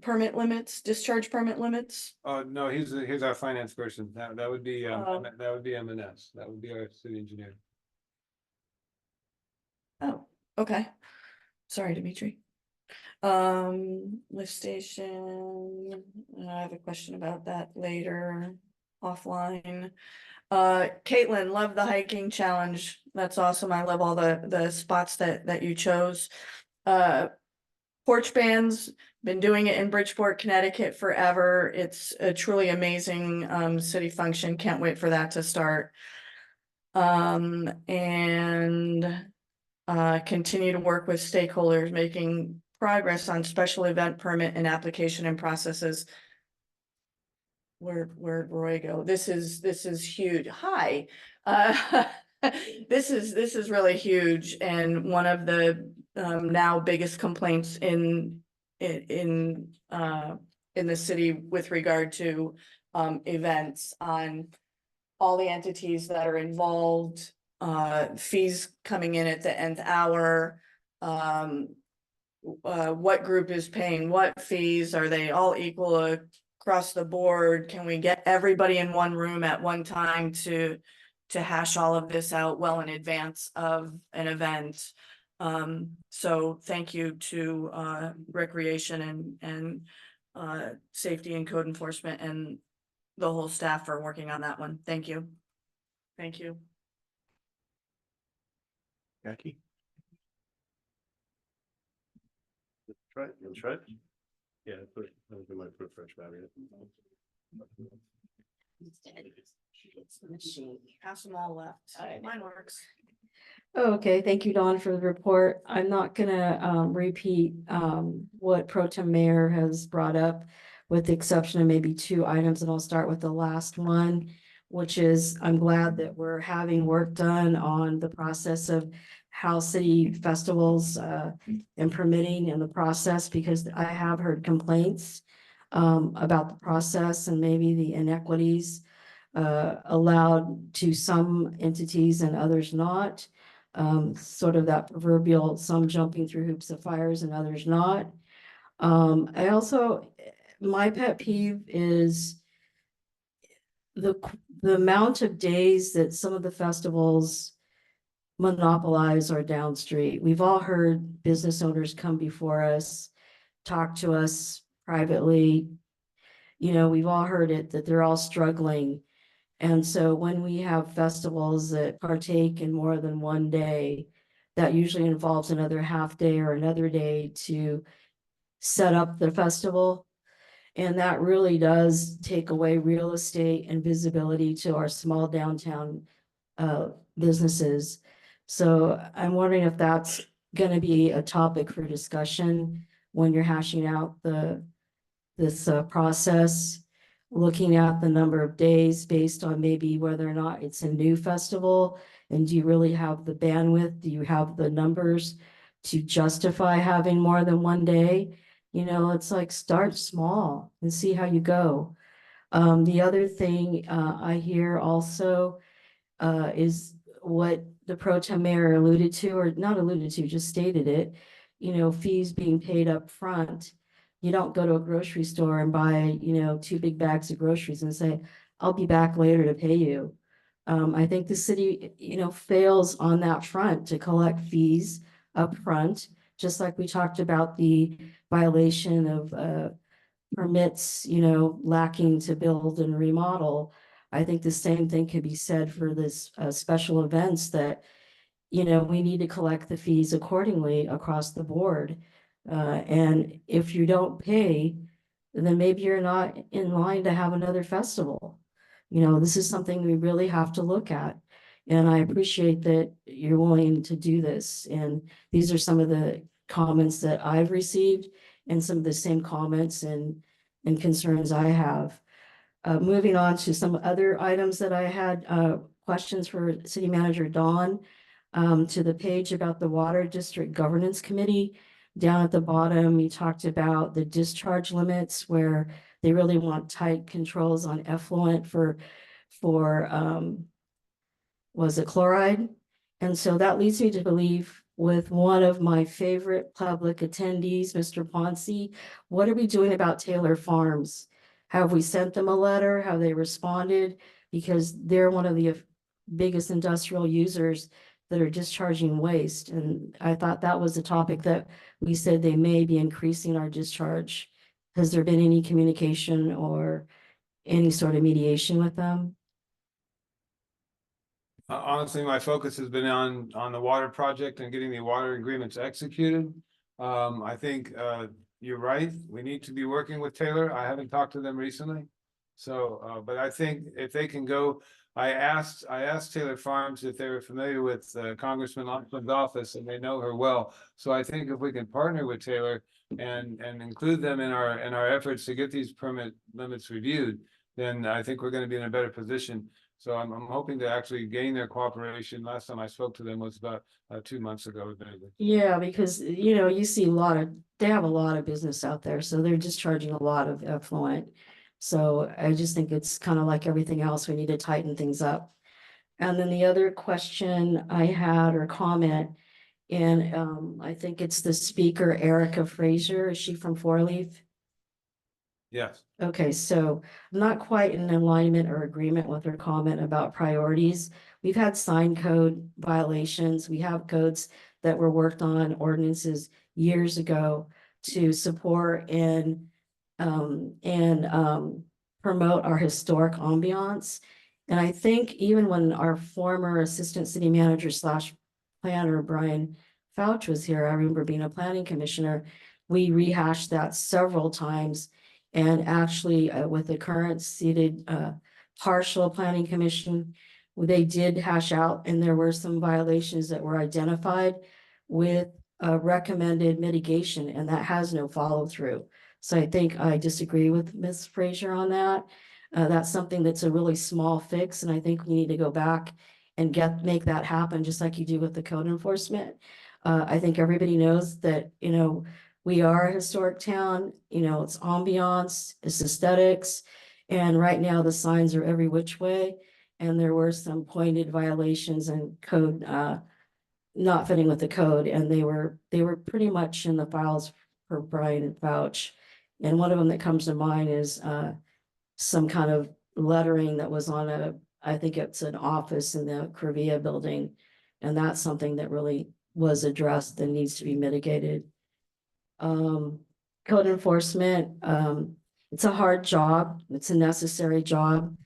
permit limits, discharge permit limits? No, here's our finance person. That would be that would be M&S. That would be our city engineer. Oh, okay. Sorry, Dimitri. Lift station, I have a question about that later, offline. Caitlin, love the hiking challenge. That's awesome. I love all the spots that you chose. Porch bands, been doing it in Bridgeport, Connecticut forever. It's a truly amazing city function. Can't wait for that to start. And continue to work with stakeholders, making progress on special event permit and application and processes. Where'd Roy go? This is huge. Hi. This is really huge, and one of the now biggest complaints in the city with regard to events on all the entities that are involved, fees coming in at the nth hour, what group is paying what fees, are they all equal across the board? Can we get everybody in one room at one time to hash all of this out well in advance of an event? So thank you to recreation and safety and code enforcement and the whole staff for working on that one. Thank you. Thank you. Jackie? Try it. You'll try it? Yeah, I might put a fresh battery in. Have some all left. Mine works. Okay, thank you, Dawn, for the report. I'm not gonna repeat what Pro Tem Mayor has brought up, with the exception of maybe 2 items, and I'll start with the last one, which is I'm glad that we're having work done on the process of how city festivals and permitting and the process, because I have heard complaints about the process and maybe the inequities allowed to some entities and others not. Sort of that proverbial, some jumping through hoops of fires and others not. I also, my pet peeve is the amount of days that some of the festivals monopolize our down street. We've all heard business owners come before us, talk to us privately. You know, we've all heard it, that they're all struggling. And so when we have festivals that partake in more than one day, that usually involves another half day or another day to set up the festival. And that really does take away real estate and visibility to our small downtown businesses. So I'm wondering if that's going to be a topic for discussion when you're hashing out this process, looking at the number of days based on maybe whether or not it's a new festival, and do you really have the bandwidth? Do you have the numbers to justify having more than one day? You know, it's like start small and see how you go. The other thing I hear also is what the pro tem mayor alluded to, or not alluded to, just stated it, you know, fees being paid up front. You don't go to a grocery store and buy, you know, 2 big bags of groceries and say, I'll be back later to pay you. I think the city, you know, fails on that front to collect fees up front, just like we talked about the violation of permits, you know, lacking to build and remodel. I think the same thing could be said for this special events, that, you know, we need to collect the fees accordingly across the board. And if you don't pay, then maybe you're not in line to have another festival. You know, this is something we really have to look at. And I appreciate that you're willing to do this. And these are some of the comments that I've received and some of the same comments and concerns I have. Moving on to some other items that I had, questions for City Manager Dawn, to the page about the Water District Governance Committee. Down at the bottom, you talked about the discharge limits where they really want tight controls on effluent for, was it chloride? And so that leads me to believe with one of my favorite public attendees, Mr. Ponce, what are we doing about Taylor Farms? Have we sent them a letter? Have they responded? Because they're one of the biggest industrial users that are discharging waste. And I thought that was a topic that we said they may be increasing our discharge. Has there been any communication or any sort of mediation with them? Honestly, my focus has been on the water project and getting the water agreements executed. I think, you're right. We need to be working with Taylor. I haven't talked to them recently. So, but I think if they can go, I asked Taylor Farms if they were familiar with Congressman Laughlин's office, and they know her well. So I think if we can partner with Taylor and include them in our efforts to get these permit limits reviewed, then I think we're going to be in a better position. So I'm hoping to actually gain their cooperation. Last time I spoke to them was about 2 months ago. Yeah, because, you know, you see they have a lot of business out there, so they're just charging a lot of effluent. So I just think it's kind of like everything else, we need to tighten things up. And then the other question I had or comment, and I think it's the speaker, Erica Frazier, is she from Four Leaf? Yes. Okay, so I'm not quite in alignment or agreement with her comment about priorities. We've had sign code violations. We have codes that were worked on, ordinances years ago to support and promote our historic ambiance. And I think even when our former assistant city manager slash planner, Brian Fouch, was here, I remember being a planning commissioner, we rehashed that several times. And actually, with the current seated partial planning commission, they did hash out, and there were some violations that were identified with recommended mitigation, and that has no follow through. So I think I disagree with Ms. Frazier on that. That's something that's a really small fix, and I think we need to go back and make that happen, just like you do with the code enforcement. I think everybody knows that, you know, we are a historic town, you know, it's ambiance, it's aesthetics. And right now the signs are every which way. And there were some pointed violations and code, not fitting with the code. And they were pretty much in the files for Brian Fouch. And one of them that comes to mind is, some kind of lettering that was on I think it's an office in the Crevia building. And that's something that really was addressed and needs to be mitigated. Code enforcement, it's a hard job, it's a necessary job.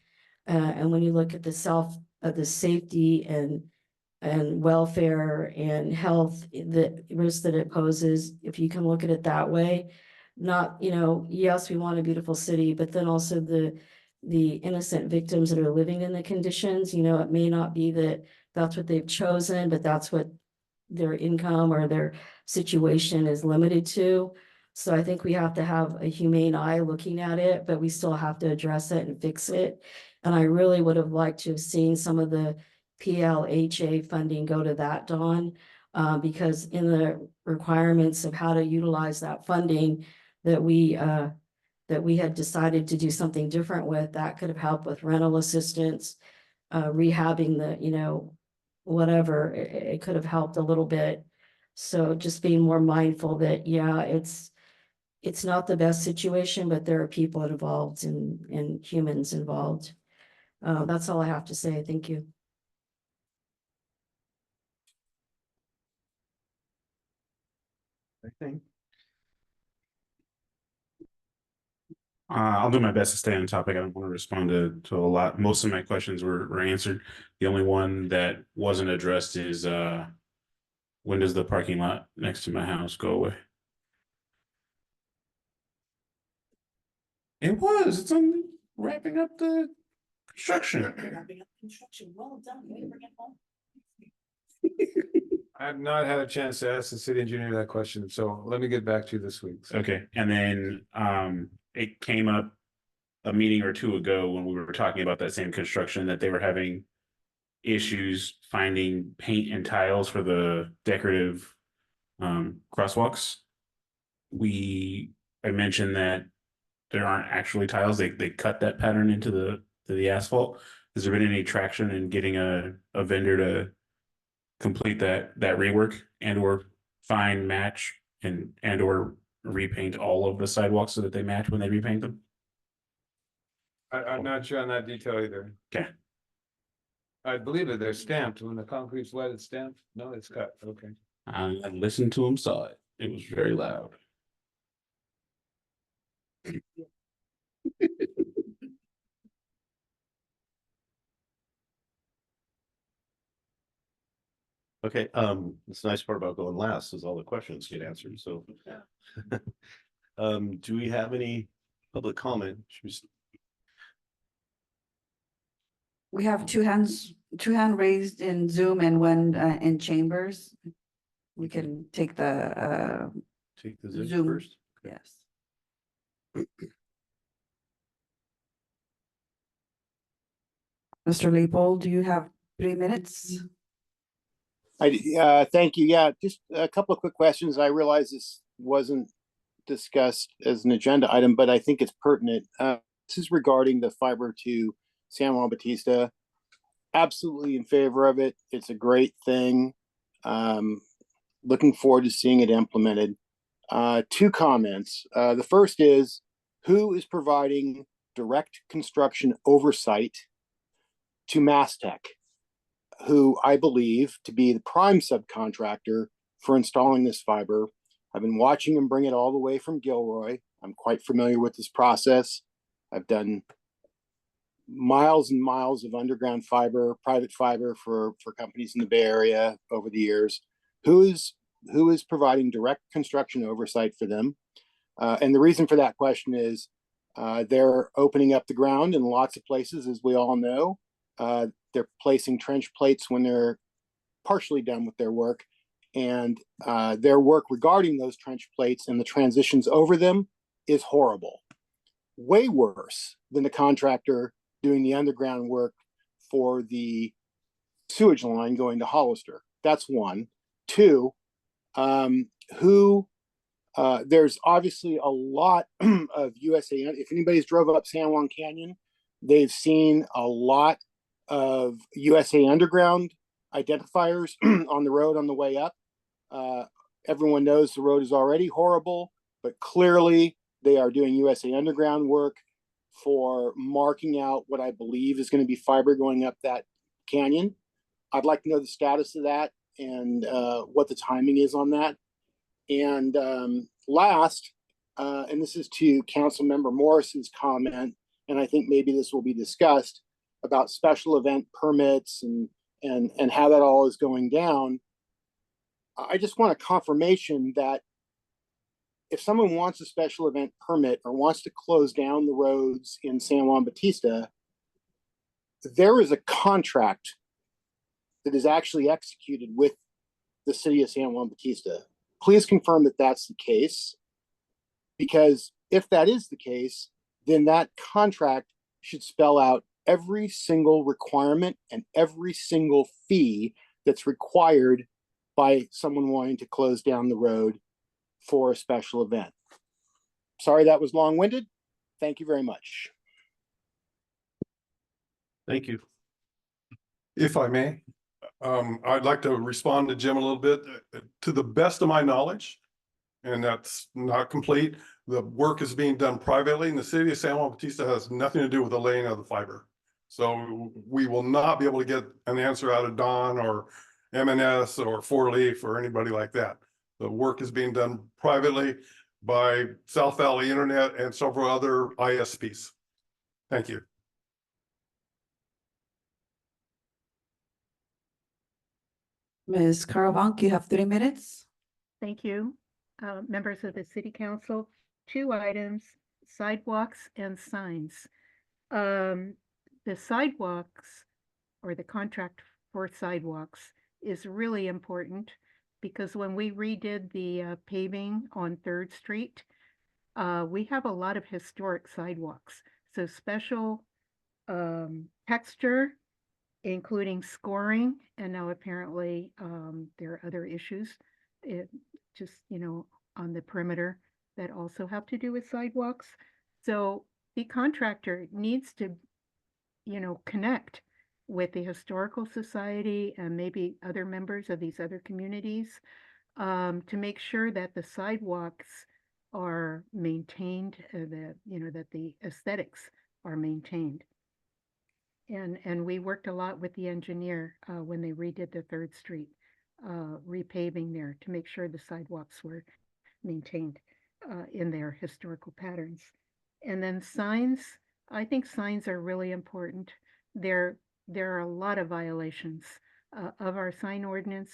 And when you look at the safety and welfare and health, the risk that it poses, if you can look at it that way, not, you know, yes, we want a beautiful city, but then also the innocent victims that are living in the conditions, you know, it may not be that that's what they've chosen, but that's what their income or their situation is limited to. So I think we have to have a humane eye looking at it, but we still have to address it and fix it. And I really would have liked to have seen some of the PLHA funding go to that, Dawn, because in the requirements of how to utilize that funding that we had decided to do something different with, that could have helped with rental assistance, rehabbing the, you know, whatever, it could have helped a little bit. So just being more mindful that, yeah, it's not the best situation, but there are people involved and humans involved. That's all I have to say. Thank you. I think. I'll do my best to stay on topic. I don't want to respond to a lot. Most of my questions were answered. The only one that wasn't addressed is when does the parking lot next to my house go away? It was. It's on wrapping up the Construction. Well done. Way to bring it home. I've not had a chance to ask the city engineer that question, so let me get back to you this week. So- Okay, and then it came up a meeting or two ago when we were talking about that same construction that they were having issues finding paint and tiles for the decorative crosswalks. I mentioned that there aren't actually tiles. They cut that pattern into the asphalt. Has there been any traction in getting a vendor to complete that rework and or find, match and or repaint all of the sidewalks so that they match when they repaint them? I'm not sure on that detail either. Okay. I believe that they're stamped. When the concrete's wet, it's stamped. No, it's cut. Okay. I listened to him, saw it. It was very loud. Okay, it's the nice part about going last is all the questions get answered, so. Do we have any public comment? We have two hand raised in Zoom and one in chambers. We can take the Take the Zoom Zoom. first. Yes. Mr. Leopold, do you have 3 minutes? Thank you. Yeah, just a couple of quick questions. I realize this wasn't discussed as an agenda item, but I think it's pertinent. This is regarding the fiber to San Juan Bautista. Absolutely in favor of it. It's a great thing. Looking forward to seeing it implemented. 2 comments. The first is, who is providing direct construction oversight to Mastech, who I believe to be the prime subcontractor for installing this fiber? I've been watching them bring it all the way from Gilroy. I'm quite familiar with this process. I've done miles and miles of underground fiber, private fiber for companies in the Bay Area over the years. Who is providing direct construction oversight for them? And the reason for that question is they're opening up the ground in lots of places, as we all know. They're placing trench plates when they're partially done with their work. And their work regarding those trench plates and the transitions over them is horrible. Way worse than the contractor doing the underground work for the sewage line going to Hollister. That's one. 2, there's obviously a lot of USA. If anybody's drove up San Juan Canyon, they've seen a lot of USA Underground identifiers on the road on the way up. Everyone knows the road is already horrible, but clearly they are doing USA Underground work for marking out what I believe is going to be fiber going up that canyon. I'd like to know the status of that and what the timing is on that. And last, and this is to Councilmember Morris's comment, and I think maybe this will be discussed about special event permits and how that all is going down. I just want a confirmation that if someone wants a special event permit or wants to close down the roads in San Juan Bautista, there is a contract that is actually executed with the city of San Juan Bautista. Please confirm that that's the case, because if that is the case, then that contract should spell out every single requirement and every single fee that's required by someone wanting to close down the road for a special event. Sorry that was long-winded. Thank you very much. Thank you. If I may, I'd like to respond to Jim a little bit. To the best of my knowledge, and that's not complete, the work is being done privately, and the city of San Juan Bautista has nothing to do with the laying of the fiber. So we will not be able to get an answer out of Don or M&S or Four Leaf or anybody like that. The work is being done privately by South Valley Internet and several other ISPs. Thank you. Ms. Karavank, you have 3 minutes. Thank you. Members of the city council, 2 items, sidewalks and signs. the sidewalks or the contract for sidewalks is really important because when we redid the paving on Third Street, we have a lot of historic sidewalks. So special texture, including scoring, and now apparently there are other issues. It just, on the perimeter that also have to do with sidewalks. So the contractor needs to, connect with the Historical Society and maybe other members of these other communities to make sure that the sidewalks are maintained, that the aesthetics are maintained. And we worked a lot with the engineer when they redid the Third Street repaving there to make sure the sidewalks were maintained in their historical patterns. And then signs, I think signs are really important. There are a lot of violations of our sign ordinance,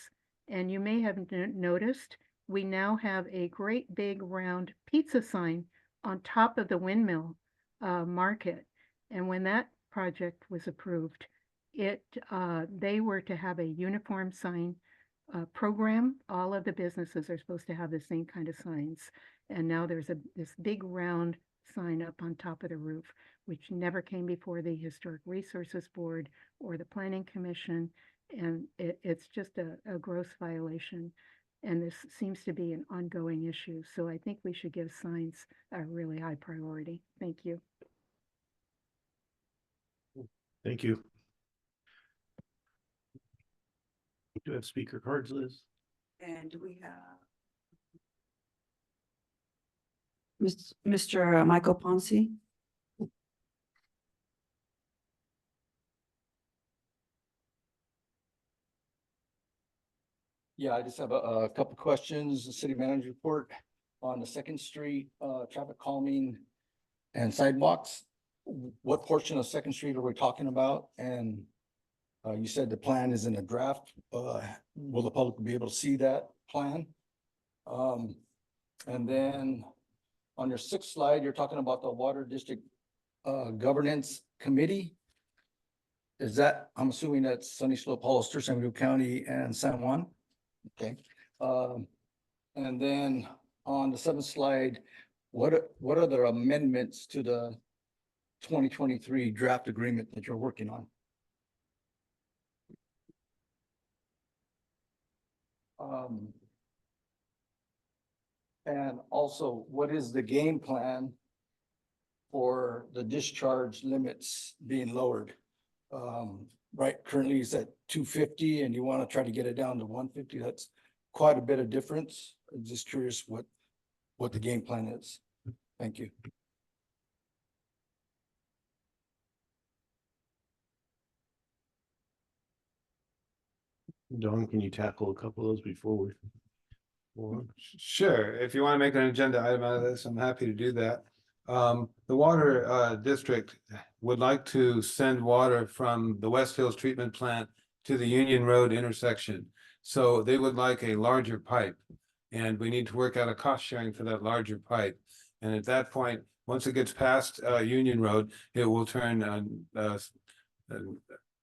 and you may have noticed we now have a great big round pizza sign on top of the windmill market. And when that project was approved, they were to have a uniform sign program. All of the businesses are supposed to have the same kind of signs. And now there's this big round sign up on top of the roof, which never came before the Historic Resources Board or the Planning Commission. And it's just a gross violation. And this seems to be an ongoing issue. So I think we should give signs a really high priority. Thank you. Thank you. Do we have speaker cards, Liz? And we have Mr. Michael Ponce. Yeah, I just have a couple questions. The city manager report on the Second Street, traffic calming and sidewalks. What portion of Second Street are we talking about? And you said the plan is in a draft. Will the public be able to see that plan? And then on your 6th slide, you're talking about the Water District Governance Committee. Is that, I'm assuming that's Sunny Slope, Hollister, San Diego County, and San Juan? Okay. And then on the 7th slide, what are the amendments to the 2023 draft agreement that you're working on? And also, what is the game plan for the discharge limits being lowered? Right, currently it's at 250 and you want to try to get it down to 150. That's quite a bit of difference. I'm just curious what the game plan is. Thank you. Don, can you tackle a couple of those before we? Sure, if you want to make an agenda item out of this, I'm happy to do that. The water district would like to send water from the West Hills treatment plant to the Union Road intersection. So they would like a larger pipe, and we need to work out a cost sharing for that larger pipe. And at that point, once it gets past Union Road, it will turn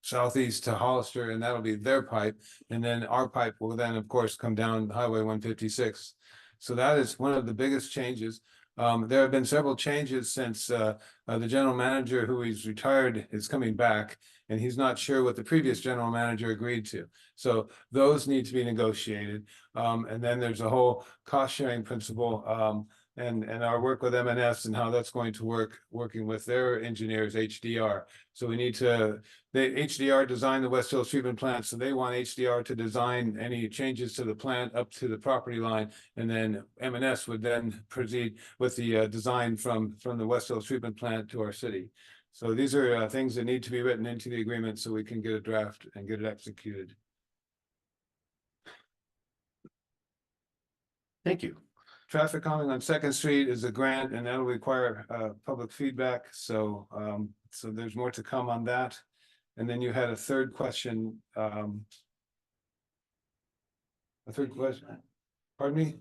southeast to Hollister, and that'll be their pipe. And then our pipe will then, of course, come down Highway 156. So that is one of the biggest changes. There have been several changes since the general manager, who is retired, is coming back, and he's not sure what the previous general manager agreed to. So those need to be negotiated. And then there's a whole cost sharing principle and our work with M&S and how that's going to work, working with their engineers, HDR. So we need to, HDR designed the West Hills treatment plant, so they want HDR to design any changes to the plant up to the property line, and then M&S would then proceed with the design from the West Hills treatment plant to our city. So these are things that need to be written into the agreement so we can get a draft and get it executed. Thank you. Traffic calming on Second Street is a grant, and that'll require public feedback. So so there's more to come on that. And then you had a third question. Pardon me?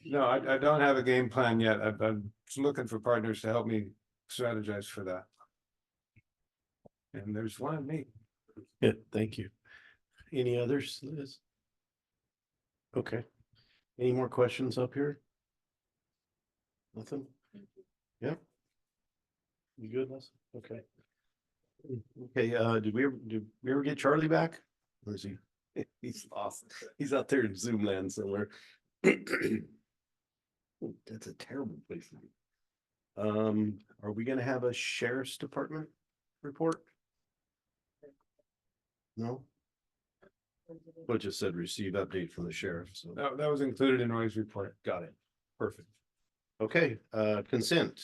No, I don't have a game plan yet. I'm looking for partners to help me strategize for that. And there's one of me. Yeah, thank you. Any others, Liz? Okay. Any more questions up here? Nothing? Yeah. You good, Les? Okay. Okay, did we ever get Charlie back? Or is he? He's lost. He's out there in Zoom land somewhere. That's a terrible place to be. Are we gonna have a sheriff's department report? No? What just said receive update from the sheriff, so. That was included in Roy's report. Got it. Perfect. Okay, consent.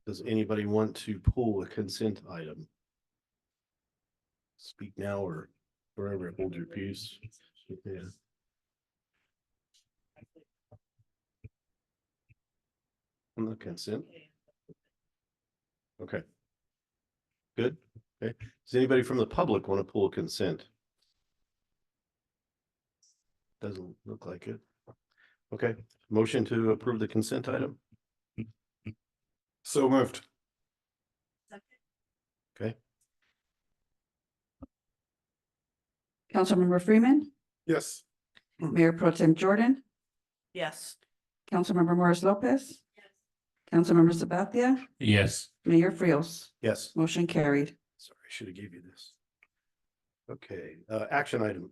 Does anybody want to pull a consent item? Speak now or forever hold your peace. Yeah. On the consent. Okay. Good. Okay. Does anybody from the public want to pull a consent? Doesn't look like it. Okay, motion to approve the consent item. So moved. Okay, Councilmember Freeman, Yes. Mayor Pro Tem Jordan, Yes. Councilmember Morris Lopez. Councilmember Sabathia, Yes. Mayor Frios, yes. motion carried. Sorry, I should have gave you this. Okay, action item.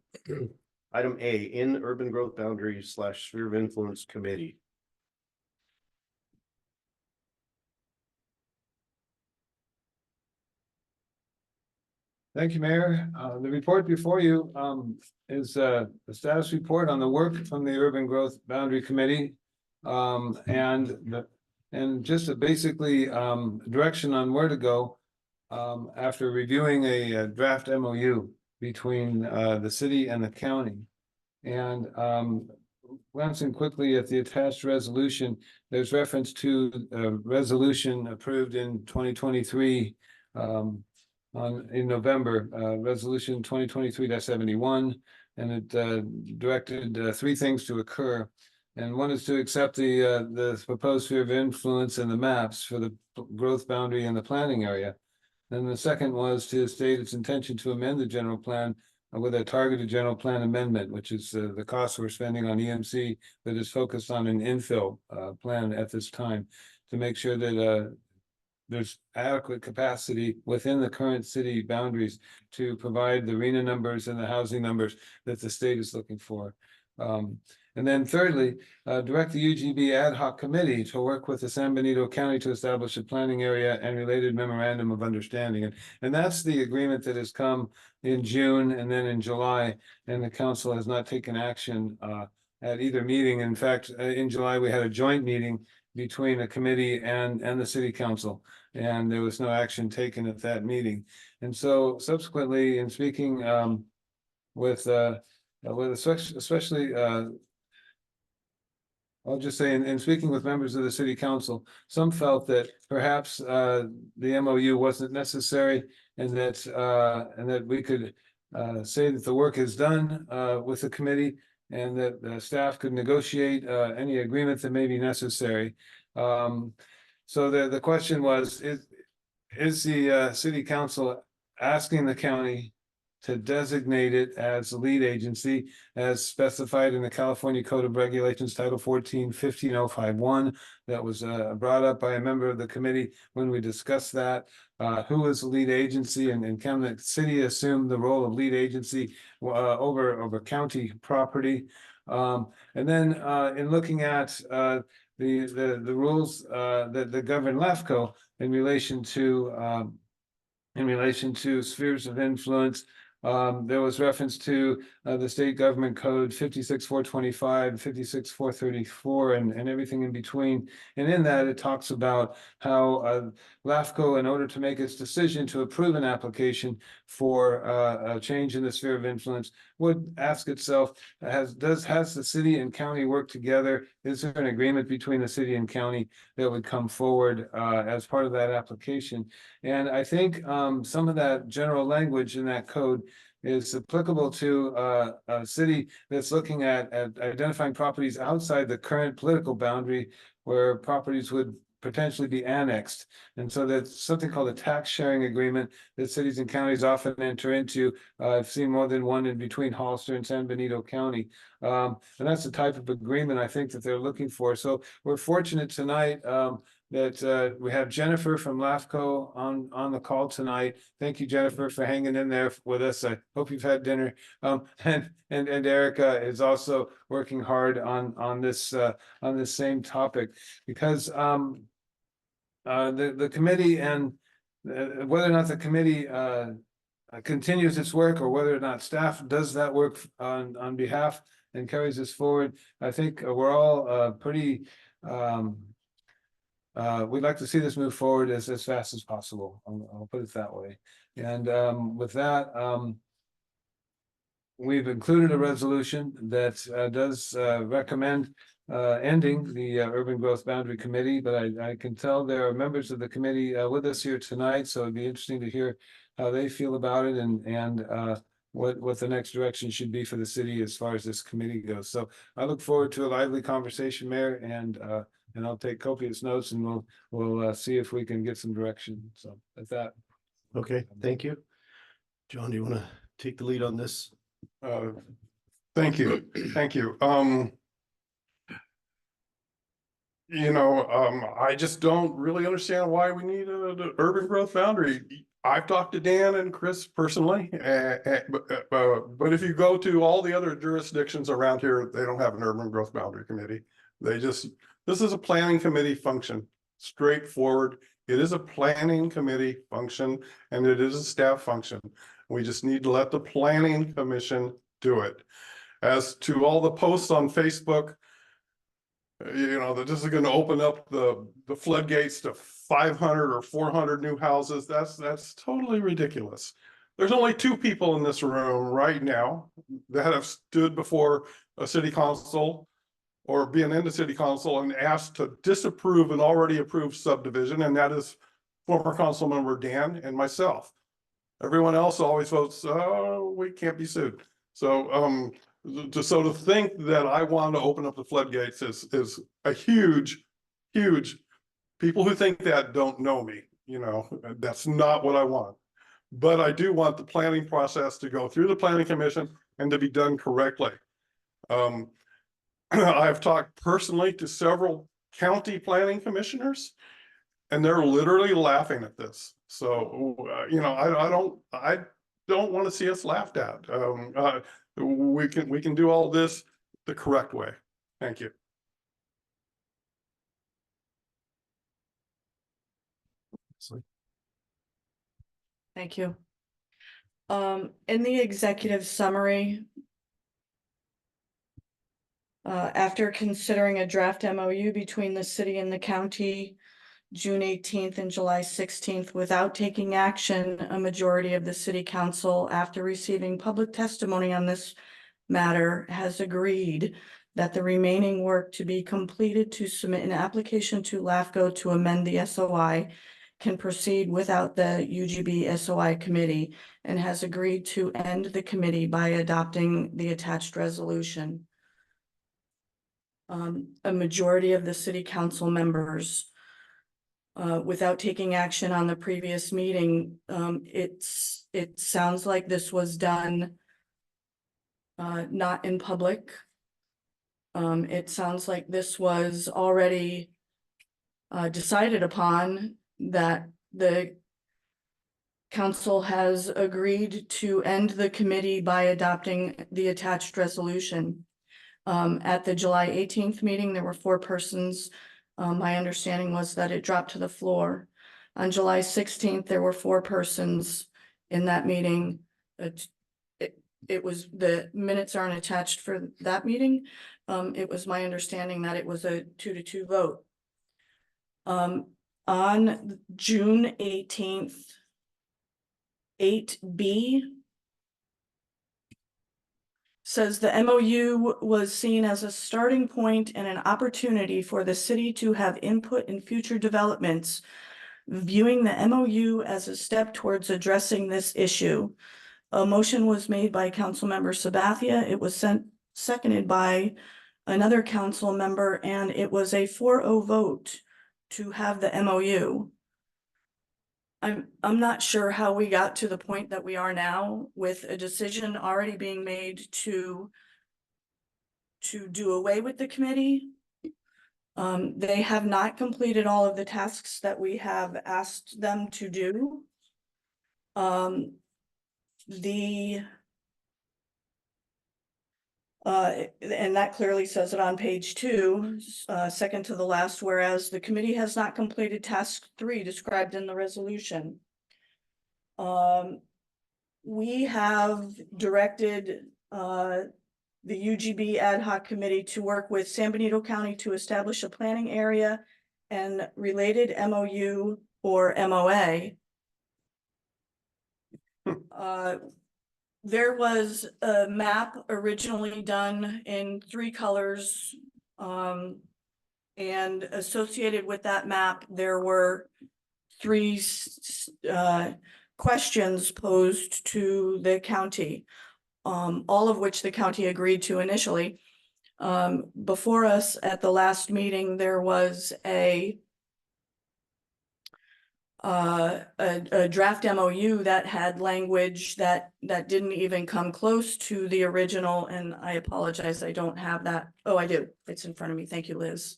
Item A, in urban growth boundaries / sphere of influence committee. Thank you, Mayor. The report before you is the status report on the work from the Urban Growth Boundary Committee. And just basically direction on where to go after reviewing a draft MOU between the city and the county. And glancing quickly at the attached resolution, there's reference to a resolution approved in 2023 in November, resolution 2023-71, and it directed three things to occur. And one is to accept the proposed sphere of influence and the maps for the growth boundary and the planning area. Then the second was to state its intention to amend the general plan with a targeted general plan amendment, which is the cost we're spending on EMC that is focused on an infill plan at this time to make sure that there's adequate capacity within the current city boundaries to provide the RENA numbers and the housing numbers that the state is looking for. And then thirdly, direct the UGB ad hoc committee to work with the San Benito County to establish a planning area and related memorandum of understanding. And that's the agreement that has come in June and then in July, and the council has not taken action at either meeting. In fact, in July, we had a joint meeting between the committee and the city council, and there was no action taken at that meeting. And so subsequently, in speaking with especially I'll just say in speaking with members of the city council, some felt that perhaps the MOU wasn't necessary, and that we could say that the work is done with the committee, and that the staff could negotiate any agreement that may be necessary. So the question was, is the city council asking the county to designate it as the lead agency as specified in the California Code of Regulations, Title 14, 15051, that was brought up by a member of the committee when we discussed that. Who is the lead agency, and can the city assume the role of lead agency over county property? And then in looking at the rules that govern LAFCO in relation to spheres of influence, there was reference to the state government code 56-425, 56-434, and everything in between. And in that, it talks about how LAFCO, in order to make its decision to approve an application for a change in the sphere of influence, would ask itself, has the city and county work together? Is there an agreement between the city and county that would come forward as part of that application? And I think some of that general language in that code is applicable to a city that's looking at identifying properties outside the current political boundary, where properties would potentially be annexed. And so that's something called a tax sharing agreement that cities and counties often enter into. I've seen more than one in between Hollister and San Benito County. And that's the type of agreement I think that they're looking for. So we're fortunate tonight that we have Jennifer from LAFCO on the call tonight. Thank you, Jennifer, for hanging in there with us. I hope you've had dinner. And Erica is also working hard on this same topic, because the committee and whether or not the committee continues its work, or whether or not staff does that work on behalf and carries this forward, I think we're all pretty we'd like to see this move forward as fast as possible. I'll put it that way. And with that, we've included a resolution that does recommend ending the Urban Growth Boundary Committee, but I can tell there are members of the committee with us here tonight, so it'd be interesting to hear how they feel about it, and what the next direction should be for the city as far as this committee goes. So I look forward to a lively conversation, Mayor, and I'll take copious notes, and we'll see if we can get some direction. So at that. Okay, thank you. John, do you want to take the lead on this? Thank you. Thank you. I just don't really understand why we need an urban growth boundary. I've talked to Dan and Chris personally, but if you go to all the other jurisdictions around here, they don't have an urban growth boundary committee. This is a planning committee function, straightforward. It is a planning committee function, and it is a staff function. We just need to let the planning commission do it. As to all the posts on Facebook, that this is going to open up the floodgates to 500 or 400 new houses. That's totally ridiculous. There's only 2 people in this room right now that have stood before a city council or been in the city council and asked to disapprove an already approved subdivision, and that is former council member Dan and myself. Everyone else always votes, oh, we can't be sued. So to think that I want to open up the floodgates is a huge people who think that don't know me. That's not what I want. But I do want the planning process to go through the planning commission and to be done correctly. I've talked personally to several county planning commissioners, and they're literally laughing at this. So I don't want to see us laughed at. We can do all this the correct way. Thank you. Thank you. In the executive summary, after considering a draft MOU between the city and the county, June 18th and July 16th, without taking action, a majority of the city council, after receiving public testimony on this matter, has agreed that the remaining work to be completed to submit an application to LAFCO to amend the SOI can proceed without the UGB SOI committee, and has agreed to end the committee by adopting the attached resolution. A majority of the city council members, without taking action on the previous meeting, it sounds like this was done not in public. It sounds like this was already decided upon, that the council has agreed to end the committee by adopting the attached resolution. At the July 18th meeting, there were 4 persons. My understanding was that it dropped to the floor. On July 16th, there were 4 persons in that meeting. It was, the minutes aren't attached for that meeting. It was my understanding that it was a 2-2 vote. On June 18th, 8B says the MOU was seen as a starting point and an opportunity for the city to have input in future developments, viewing the MOU as a step towards addressing this issue. A motion was made by Councilmember Sabathia. It was seconded by another council member, and it was a 4-0 vote to have the MOU. I'm not sure how we got to the point that we are now with a decision already being made to do away with the committee. They have not completed all of the tasks that we have asked them to do. And that clearly says it on page 2, second to the last, whereas the committee has not completed task 3 described in the resolution. We have directed the UGB ad hoc committee to work with San Benito County to establish a planning area and related MOU or MOA. There was a map originally done in 3 colors. And associated with that map, there were 3 questions posed to the county, all of which the county agreed to initially. Before us at the last meeting, there was a draft MOU that had language that didn't even come close to the original, and I apologize, I don't have that. Oh, I do. It's in front of me. Thank you, Liz.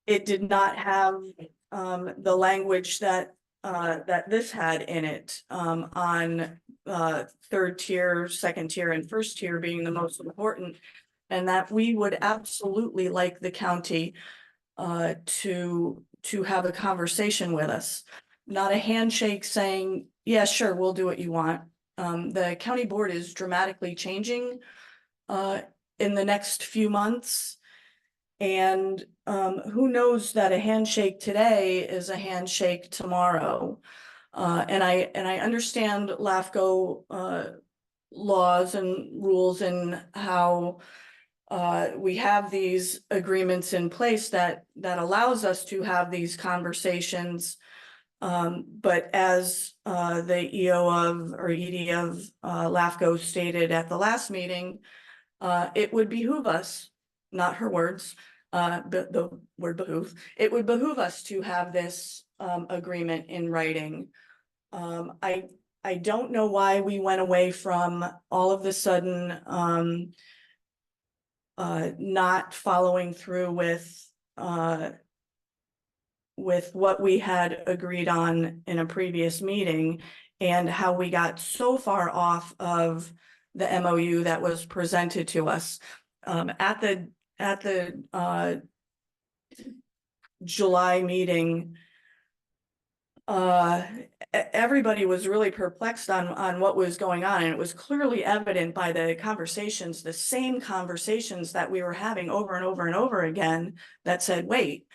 It did not have the language that this had in it, on 3rd tier, 2nd tier, and 1st tier being the most important, and that we would absolutely like the county to have a conversation with us, not a handshake saying, yeah, sure, we'll do what you want. The county board is dramatically changing in the next few months. And who knows that a handshake today is a handshake tomorrow. And I understand LAFCO laws and rules and how we have these agreements in place that allows us to have these conversations. But as the EO of or ED of LAFCO stated at the last meeting, it would behoove us, not her words, but the word behoove, it would behoove us to have this agreement in writing. I don't know why we went away from all of the sudden not following through with what we had agreed on in a previous meeting, and how we got so far off of the MOU that was presented to us. At the July meeting, everybody was really perplexed on what was going on, and it was clearly evident by the conversations, the same conversations that we were having over and over and over again, that said, wait,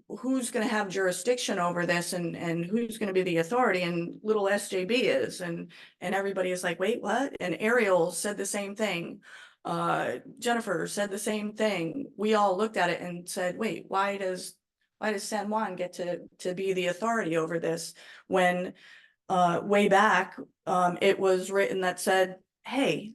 who's going to have jurisdiction over this, and who's going to be the authority? And little SJB is, and everybody is like, wait, what? And Ariel said the same thing. Jennifer said the same thing. We all looked at it and said, wait, why does San Juan get to be the authority over this, when way back it was written that said, hey,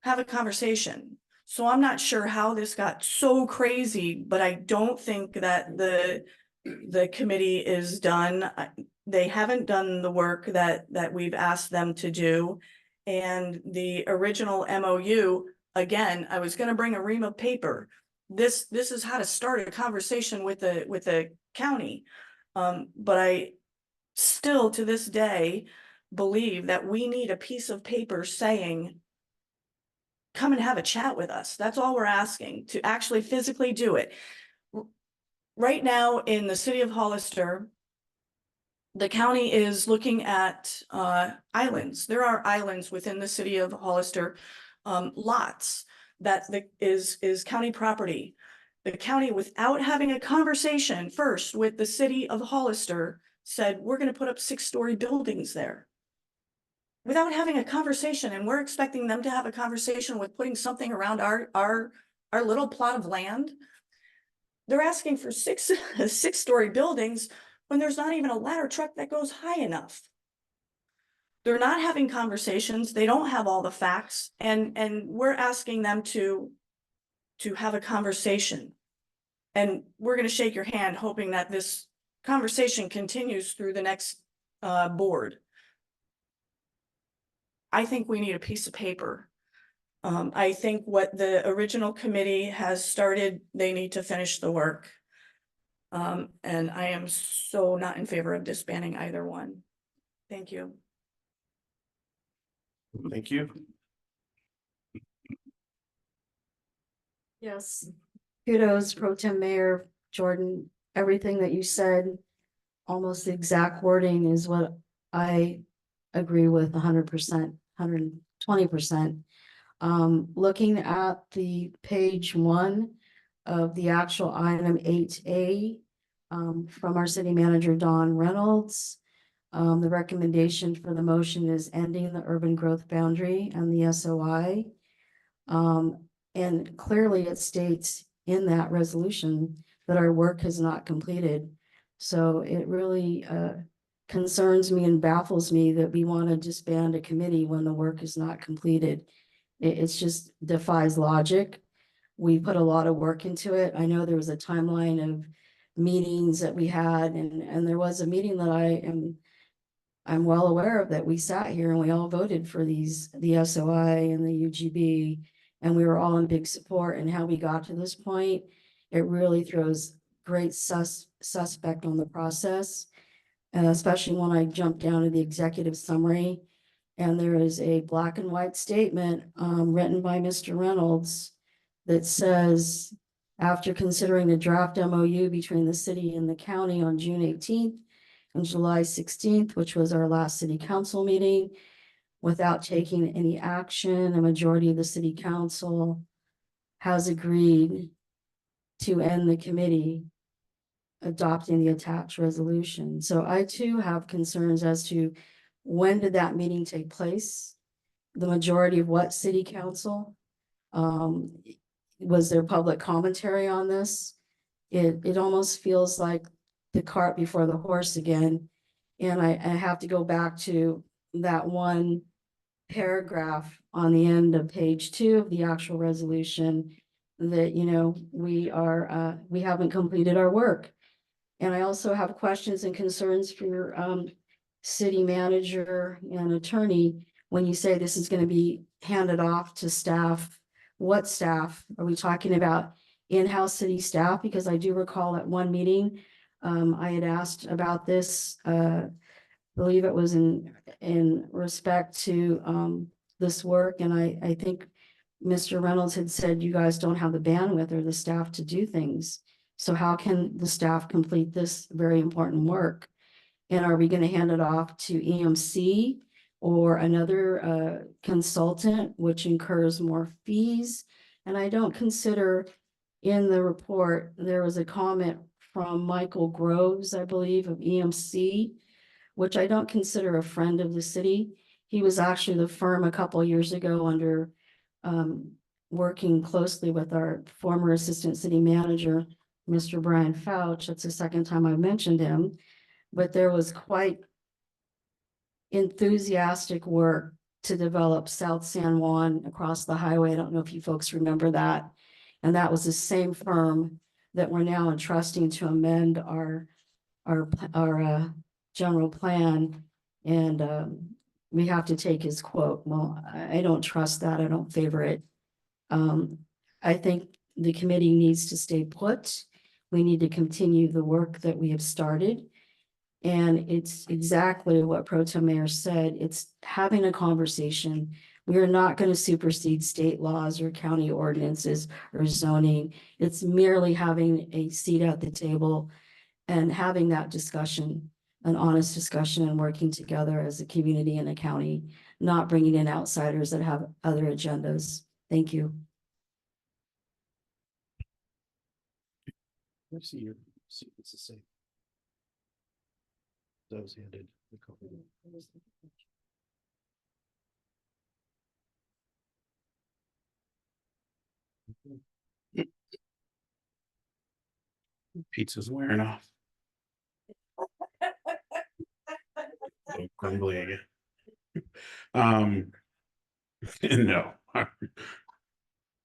have a conversation. So I'm not sure how this got so crazy, but I don't think that the committee is done. They haven't done the work that we've asked them to do. And the original MOU, again, I was going to bring a ream of paper. This is how to start a conversation with the county. But I still to this day believe that we need a piece of paper saying, come and have a chat with us. That's all we're asking, to actually physically do it. Right now in the city of Hollister, the county is looking at islands. There are islands within the city of Hollister, lots that is county property. The county, without having a conversation first with the city of Hollister, said, we're going to put up 6-story buildings there. Without having a conversation, and we're expecting them to have a conversation with putting something around our little plot of land. They're asking for 6-story buildings when there's not even a ladder truck that goes high enough. They're not having conversations. They don't have all the facts, and we're asking them to have a conversation. And we're gonna shake your hand, hoping that this conversation continues through the next board. I think we need a piece of paper. I think what the original committee has started, they need to finish the work. And I am so not in favor of disbanding either one. Thank you. Thank you. Yes. Kudos, Pro Tem Mayor Jordan. Everything that you said, almost the exact wording is what I agree with 100%, 120%. Looking at the page 1 of the actual item 8A from our city manager, Don Reynolds. The recommendation for the motion is ending the urban growth boundary and the SOI. And clearly it states in that resolution that our work is not completed. So it really concerns me and baffles me that we want to disband a committee when the work is not completed. It's just defies logic. We put a lot of work into it. I know there was a timeline of meetings that we had, and there was a meeting that I'm well aware of, that we sat here and we all voted for the SOI and the UGB, and we were all in big support. And how we got to this point, it really throws great suspect on the process. And especially when I jump down to the executive summary, and there is a black and white statement written by Mr. Reynolds that says, after considering the draft MOU between the city and the county on June 18th and July 16th, which was our last city council meeting, without taking any action, a majority of the city council has agreed to end the committee adopting the attached resolution. So I too have concerns as to when did that meeting take place? The majority of what city council? Was there public commentary on this? It almost feels like the cart before the horse again. And I have to go back to that one paragraph on the end of page 2 of the actual resolution that, you know, we haven't completed our work. And I also have questions and concerns for your city manager and attorney when you say this is going to be handed off to staff. What staff? Are we talking about in-house city staff? Because I do recall at one meeting, I had asked about this, believe it was in respect to this work. And I think Mr. Reynolds had said, you guys don't have the bandwidth or the staff to do things. So how can the staff complete this very important work? And are we going to hand it off to EMC or another consultant, which incurs more fees? And I don't consider, in the report, there was a comment from Michael Groves, I believe, of EMC, which I don't consider a friend of the city. He was actually the firm a couple of years ago under working closely with our former assistant city manager, Mr. Brian Fouch. That's the second time I've mentioned him. But there was quite enthusiastic work to develop South San Juan across the highway. I don't know if you folks remember that. And that was the same firm that we're now entrusting to amend our general plan. And we have to take his quote. Well, I don't trust that. I don't favor it. I think the committee needs to stay put. We need to continue the work that we have started. And it's exactly what Pro Tem Mayor said. It's having a conversation. We are not going to supersede state laws or county ordinances or zoning. It's merely having a seat at the table and having that discussion, an honest discussion, and working together as a community and a county, not bringing in outsiders that have other agendas. Thank you. Let's see your, see if it's the same. That was handed. Pizza's wearing off. So grumbly again. No.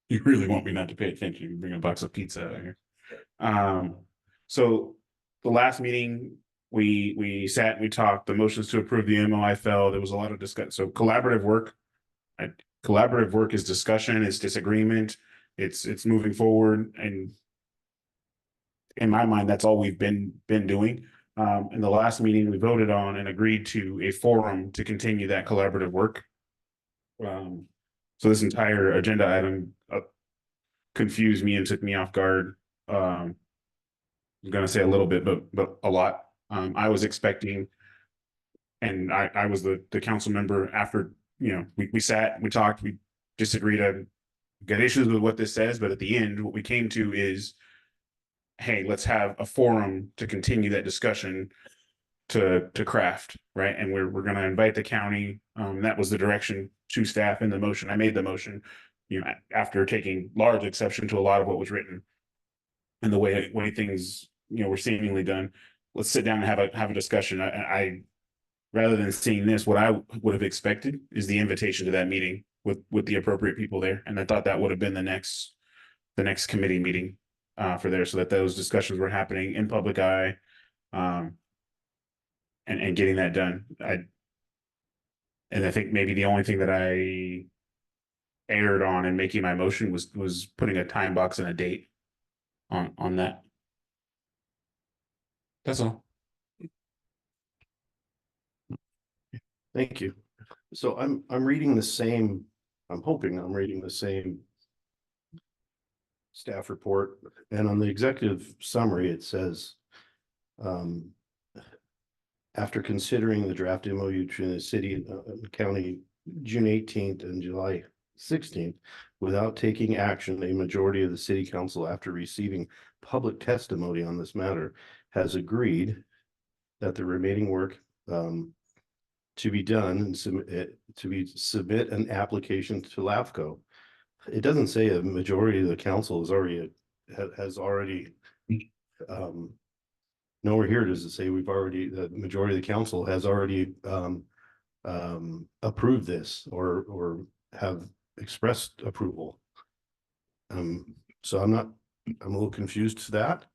You really want me not to pay attention. You bring a box of pizza out here. So the last meeting, we sat and we talked, the motions to approve the MOI fell, there was a lot of discussion, so collaborative work. Collaborative work is discussion, it's disagreement, it's moving forward, and in my mind, that's all we've been doing. In the last meeting, we voted on and agreed to a forum to continue that collaborative work. So this entire agenda item confused me and took me off guard. I'm gonna say a little bit, but a lot. I was expecting, and I was the council member after, you know, we sat, we talked, we disagreed on, got issues with what this says, but at the end, what we came to is, hey, let's have a forum to continue that discussion to craft, right? And we're gonna invite the county. That was the direction to staff in the motion. I made the motion, you know, after taking large exception to a lot of what was written and the way things, you know, were seemingly done. Let's sit down and have a discussion. I rather than seeing this, what I would have expected is the invitation to that meeting with the appropriate people there. And I thought that would have been the next committee meeting for there, so that those discussions were happening in public eye, and getting that done. And I think maybe the only thing that I erred on in making my motion was putting a time box and a date on that. That's all. Thank you. So I'm reading the same, I'm hoping I'm reading the same staff report, and on the executive summary, it says, after considering the draft MOU between the city and county June 18th and July 16th, without taking action, a majority of the city council, after receiving public testimony on this matter, has agreed that the remaining work to be done and submit an application to LAFCO. It doesn't say a majority of the council has already nowhere here does it say the majority of the council has already approved this or have expressed approval. So I'm a little confused to that.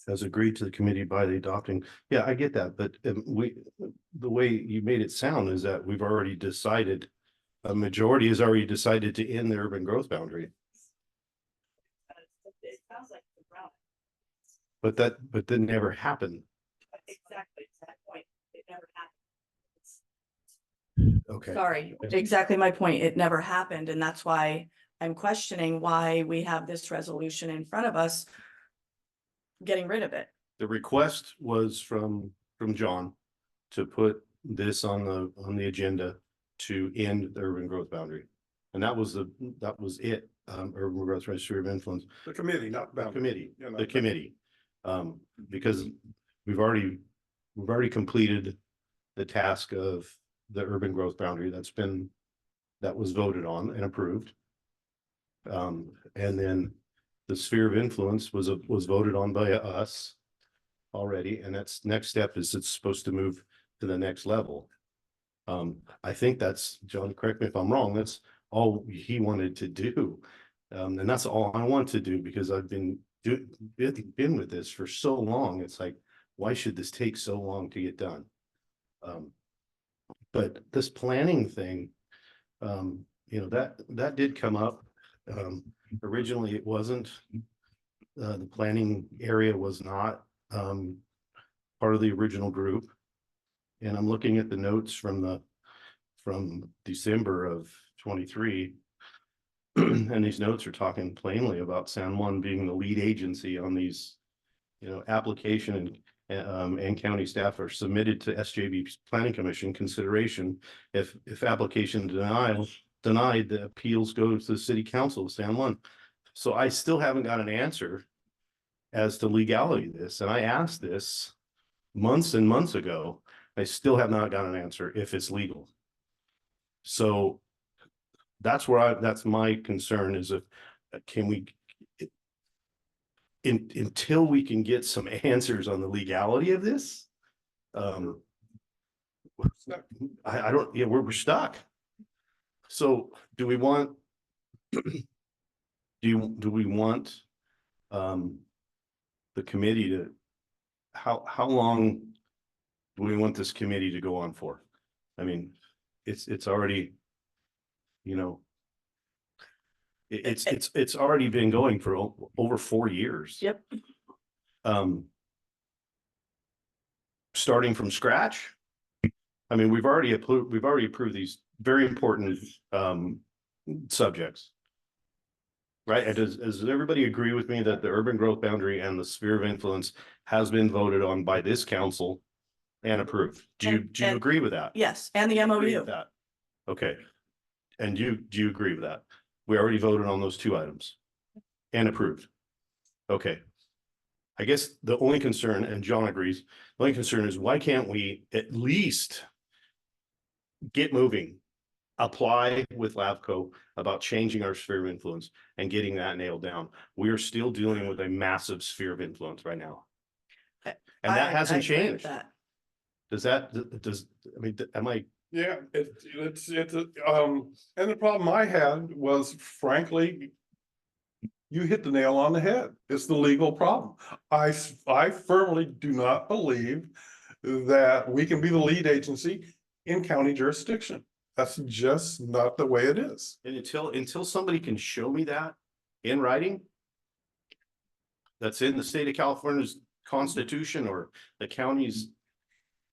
Has agreed to the committee by the adopting. Yeah, I get that, but the way you made it sound is that we've already decided, a majority has already decided to end the urban growth boundary. It sounds like the route. But that never happened. Exactly to that point. It never happened. Okay. Sorry, exactly my point. It never happened, and that's why I'm questioning why we have this resolution in front of us, getting rid of it. The request was from John to put this on the agenda to end the urban growth boundary. And that was it. Urban growth registry of influence. The committee, not The boundary. committee, Yeah, not the committee. Because we've already completed the task of the urban growth boundary that was voted on and approved. And then the sphere of influence was voted on by us already, and that's next step is it's supposed to move to the next level. I think that's, John, correct me if I'm wrong, that's all he wanted to do. And that's all I want to do, because I've been with this for so long. It's like, why should this take so long to get done? But this planning thing, that did come up. Originally it wasn't, the planning area was not part of the original group. And I'm looking at the notes from December of 23. And these notes are talking plainly about San Juan being the lead agency on these, application and county staff are submitted to SJB Planning Commission consideration. If application denied, the appeals go to the city council of San Juan. So I still haven't got an answer as to legality of this. And I asked this months and months ago. I still have not got an answer if it's legal. So that's that's my concern, is until we can get some answers on the legality of this, we're stuck. So do we want do we want the committee to, how long do we want this committee to go on for? I mean, it's already, you know, it's already been going for over 4 years. Yep. Starting from scratch. I mean, we've already approved these very important subjects. Right? And does everybody agree with me that the urban growth boundary and the sphere of influence has been voted on by this council and approved? Do you agree with that? Yes, and the Agree MOU. with that? Okay. And do you agree with that? We already voted on those 2 items and approved. Okay. I guess the only concern, and John agrees, the only concern is why can't we at least get moving, apply with LAVCO about changing our sphere of influence and getting that nailed down. We are still dealing with a massive sphere of influence right now. And that hasn't changed. Am I? Yeah, and the problem I had was, frankly, you hit the nail on the head. It's the legal problem. I firmly do not believe that we can be the lead agency in county jurisdiction. That's just not the way it is. And until somebody can show me that in writing, that's in the state of California's constitution or the county's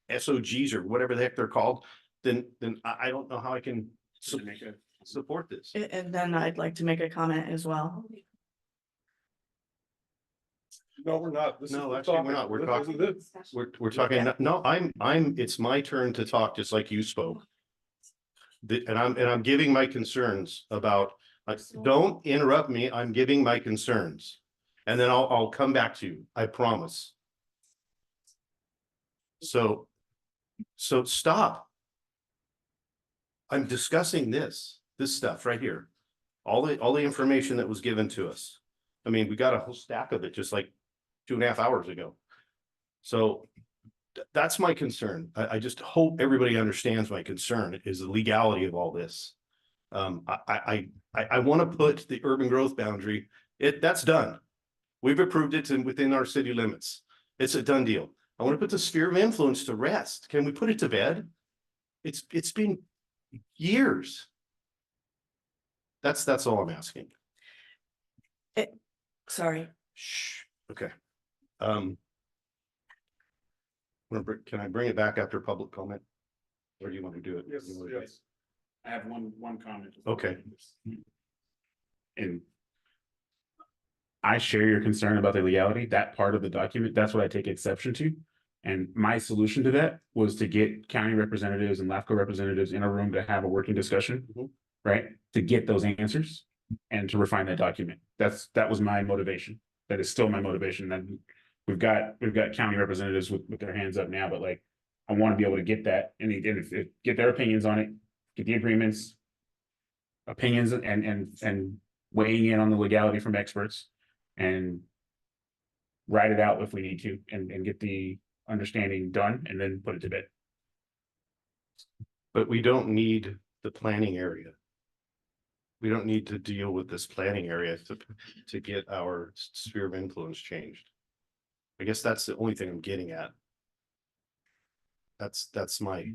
SOGs or whatever the heck they're called, then I don't know how I can support this. And then I'd like to make a comment as well. No, we're not. No, actually, we're not. We're talking, we're talking, no, it's my turn to talk, just like you spoke. And I'm giving my concerns about, don't interrupt me. I'm giving my concerns. And then I'll come back to you. I promise. So stop. I'm discussing this stuff right here. All the information that was given to us. I mean, we got a whole stack of it just like 2.5 hours ago. So that's my concern. I just hope everybody understands my concern is the legality of all this. I want to put the urban growth boundary, that's done. We've approved it within our city limits. It's a done deal. I want to put the sphere of influence to rest. Can we put it to bed? It's been years. That's all I'm asking. Sorry. Shh. Okay. Can I bring it back after public comment? Or do you want to do it? Yes. I have one comment. Okay. And I share your concern about the legality, that part of the document, that's what I take exception to. And my solution to that was to get county representatives and LAFCO representatives in a room to have a working discussion, right? To get those answers and to refine that document. That was my motivation. That is still my motivation. And we've got county representatives with their hands up now, but like, I want to be able to get that and get their opinions on it, get the agreements, opinions and weighing in on the legality from experts and write it out if we need to and get the understanding done and then put it to bed. But we don't need the planning area. We don't need to deal with this planning area to get our sphere of influence changed. I guess that's the only thing I'm getting at. That's my.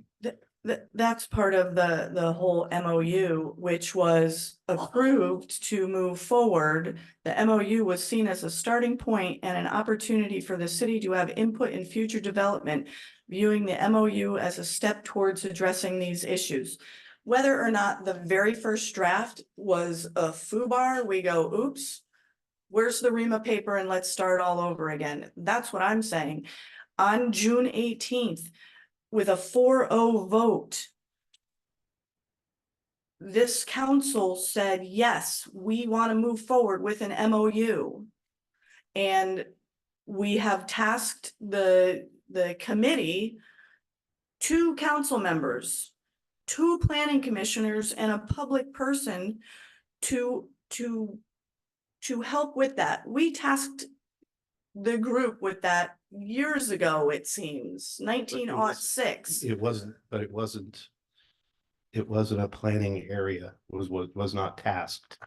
That's part of the whole MOU, which was approved to move forward. The MOU was seen as a starting point and an opportunity for the city to have input in future development, viewing the MOU as a step towards addressing these issues. Whether or not the very first draft was a FUBAR, we go, oops, where's the REMA paper and let's start all over again. That's what I'm saying. On June 18th, with a 4-0 vote, this council said, yes, we want to move forward with an MOU. And we have tasked the committee, 2 council members, 2 planning commissioners, and a public person to help with that. We tasked the group with that years ago, it seems, 1906. It wasn't a planning area. It was not tasked.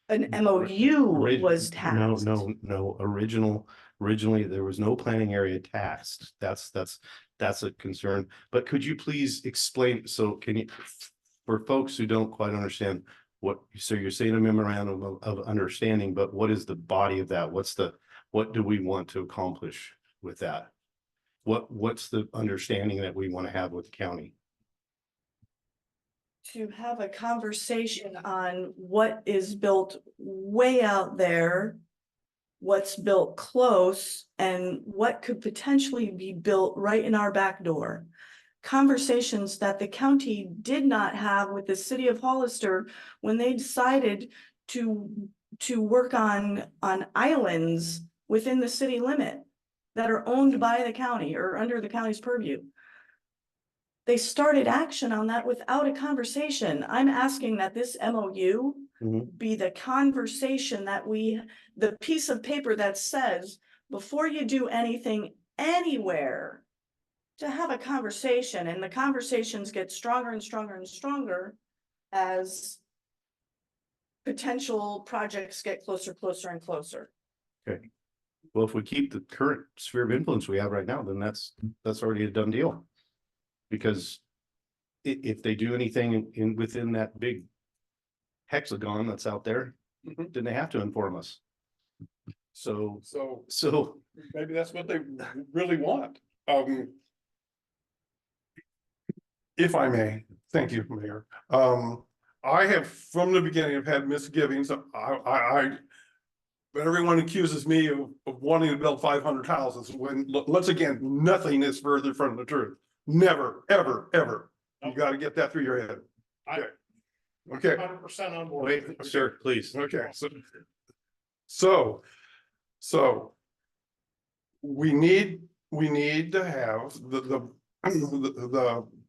An MOU was No, tasked. no, originally, there was no planning area tasked. That's a concern. But could you please explain, so can you, for folks who don't quite understand what, so you're saying a memorandum of understanding, but what is the body of that? What do we want to accomplish with that? What's the understanding that we want to have with the county? To have a conversation on what is built way out there, what's built close, and what could potentially be built right in our back door. Conversations that the county did not have with the city of Hollister when they decided to work on islands within the city limit that are owned by the county or under the county's purview. They started action on that without a conversation. I'm asking that this MOU be the conversation that the piece of paper that says, before you do anything anywhere, to have a conversation, and the conversations get stronger and stronger and stronger as potential projects get closer, closer and closer. Okay. Well, if we keep the current sphere of influence we have right now, then that's already a done deal. Because if they do anything within that big hexagon that's out there, then they have to inform us. So maybe that's what they really want. If I may, thank you, Mayor. I have, from the beginning, have had misgivings. But everyone accuses me of wanting to build 500 houses when, once again, nothing is further from the truth. Never, ever, ever. You got to get that through your head. Okay. 100% on board. wait, sir, please. Okay, so we need to have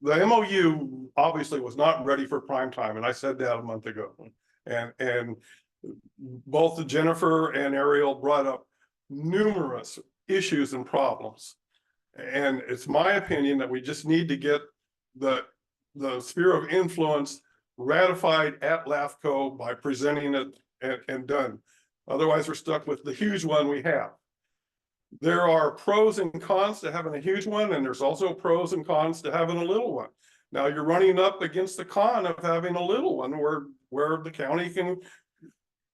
the MOU obviously was not ready for prime time, and I said that a month ago. And both Jennifer and Ariel brought up numerous issues and problems. And it's my opinion that we just need to get the sphere of influence ratified at LAFCO by presenting it and done. Otherwise, we're stuck with the huge one we have. There are pros and cons to having a huge one, and there's also pros and cons to having a little one. Now you're running up against the con of having a little one where the county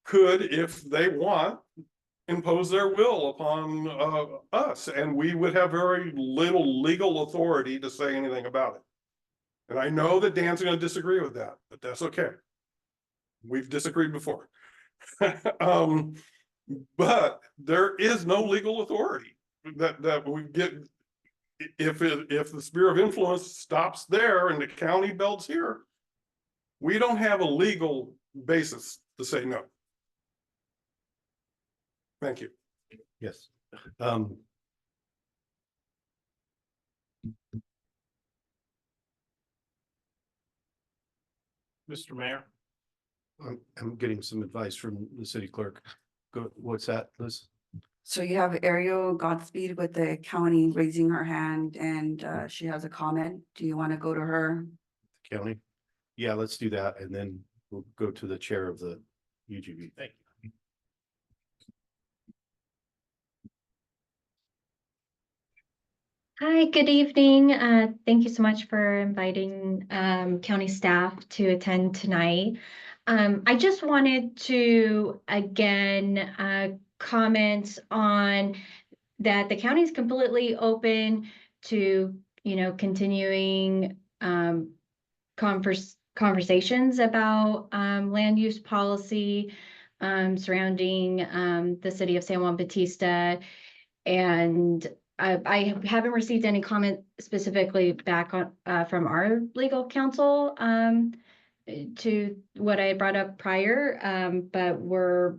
could, if they want, impose their will upon us, and we would have very little legal authority to say anything about it. And I know that Dan's going to disagree with that, but that's okay. We've disagreed before. But there is no legal authority that we get if the sphere of influence stops there and the county builds here. We don't have a legal basis to say no. Thank you. Yes. Mr. Mayor. I'm getting some advice from the city clerk. Go, what's that, Liz? So you have Ariel Godspeed with the county raising her hand, and she has a comment. Do you want to go to her? County? Yeah, let's do that, and then we'll go to the chair of the UGB. Thank you. Hi, good evening. Thank you so much for inviting county staff to attend tonight. I just wanted to again comment on that the county is completely open to, continuing conversations about land use policy surrounding the city of San Juan Bautista. And I haven't received any comment specifically back on from our legal counsel to what I brought up prior, but we're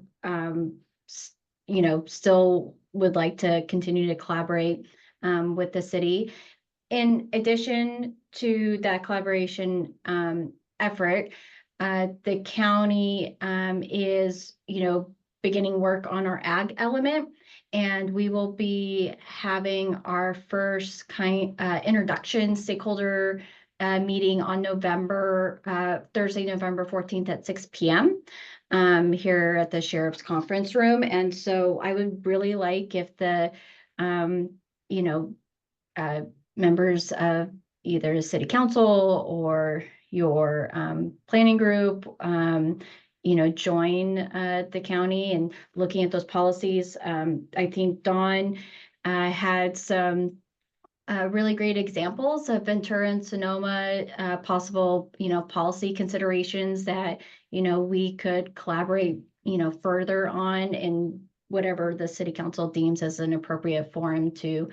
still would like to continue to collaborate with the city. In addition to that collaboration effort, the county is beginning work on our ag element. And we will be having our first introduction stakeholder meeting on Thursday, November 14th at 6 p.m. here at the sheriff's conference room. And so I would really like if the, you know, members of either the city council or your planning group, you know, join the county and looking at those policies. I think Dawn had some really great examples of Ventura and Sonoma, possible, you know, policy considerations that, you know, we could collaborate, you know, further on in whatever the city council deems as an appropriate forum to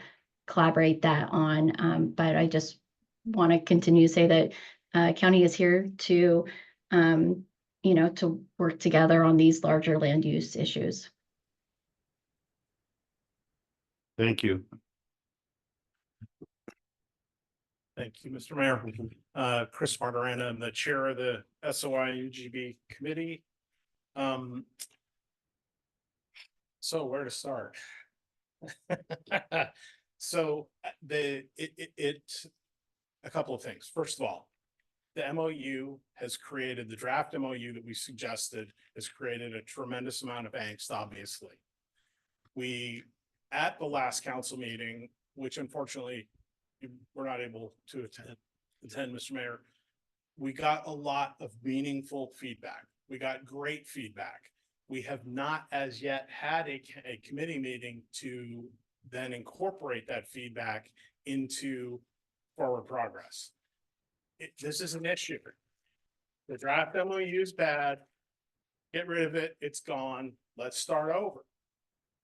collaborate that on. But I just want to continue to say that county is here to, you know, to work together on these larger land use issues. Thank you. Thank you, Mr. Mayor. Chris Martirana, I'm the chair of the SOI UGB committee. So where to start? So a couple of things. First of all, the MOU has created, the draft MOU that we suggested has created a tremendous amount of angst, obviously. We, at the last council meeting, which unfortunately we're not able to attend, Mr. Mayor, we got a lot of meaningful feedback. We got great feedback. We have not as yet had a committee meeting to then incorporate that feedback into forward progress. This is an issue. The draft MOU is bad. Get rid of it. It's gone. Let's start over.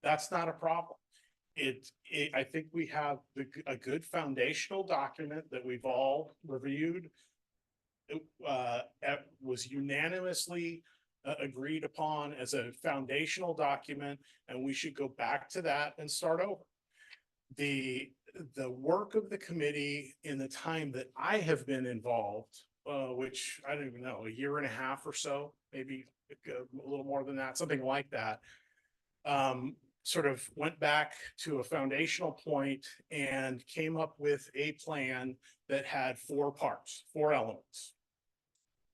That's not a problem. I think we have a good foundational document that we've all reviewed. It was unanimously agreed upon as a foundational document, and we should go back to that and start over. The work of the committee in the time that I have been involved, which I don't even know, a year and a half or so, maybe a little more than that, something like that, sort of went back to a foundational point and came up with a plan that had 4 parts, 4 elements.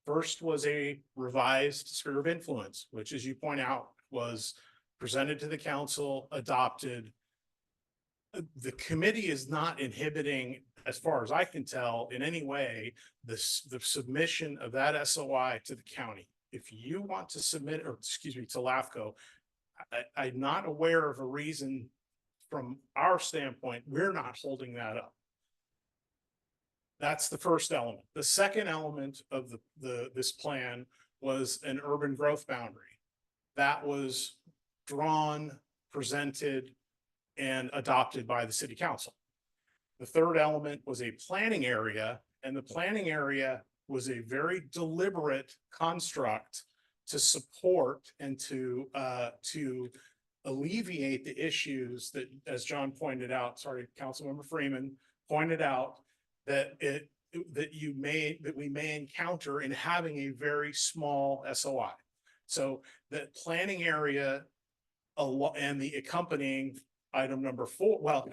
First was a revised sphere of influence, which, as you point out, was presented to the council, adopted. The committee is not inhibiting, as far as I can tell, in any way, the submission of that SOI to the county. If you want to submit, or excuse me, to LAFCO, I'm not aware of a reason from our standpoint, we're not holding that up. That's the first element. The second element of this plan was an urban growth boundary. That was drawn, presented, and adopted by the city council. The third element was a planning area, and the planning area was a very deliberate construct to support and to alleviate the issues that, as John pointed out, sorry, Councilmember Freeman pointed out, that we may encounter in having a very small SOI. So that planning area and the accompanying item number 4, well,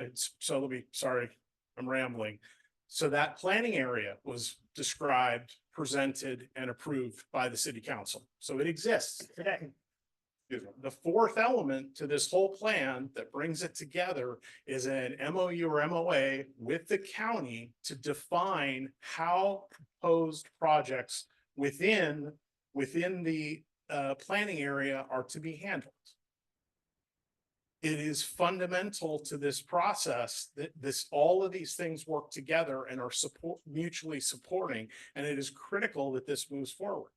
sorry, I'm rambling. So that planning area was described, presented, and approved by the city council. So it exists today. The fourth element to this whole plan that brings it together is an MOU or MOA with the county to define how proposed projects within the planning area are to be handled. It is fundamental to this process that all of these things work together and are mutually supporting, and it is critical that this moves forward.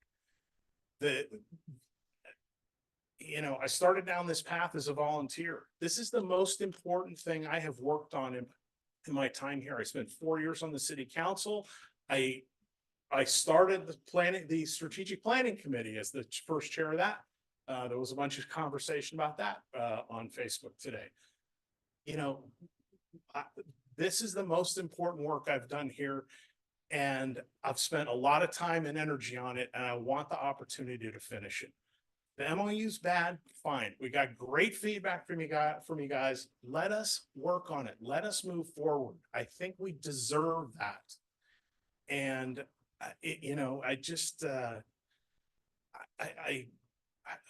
I started down this path as a volunteer. This is the most important thing I have worked on in my time here. I spent 4 years on the city council. I started the strategic planning committee as the first chair of that. There was a bunch of conversation about that on Facebook today. This is the most important work I've done here, and I've spent a lot of time and energy on it, and I want the opportunity to finish it. The MOU's bad, fine. We got great feedback from you guys. Let us work on it. Let us move forward. I think we deserve that. And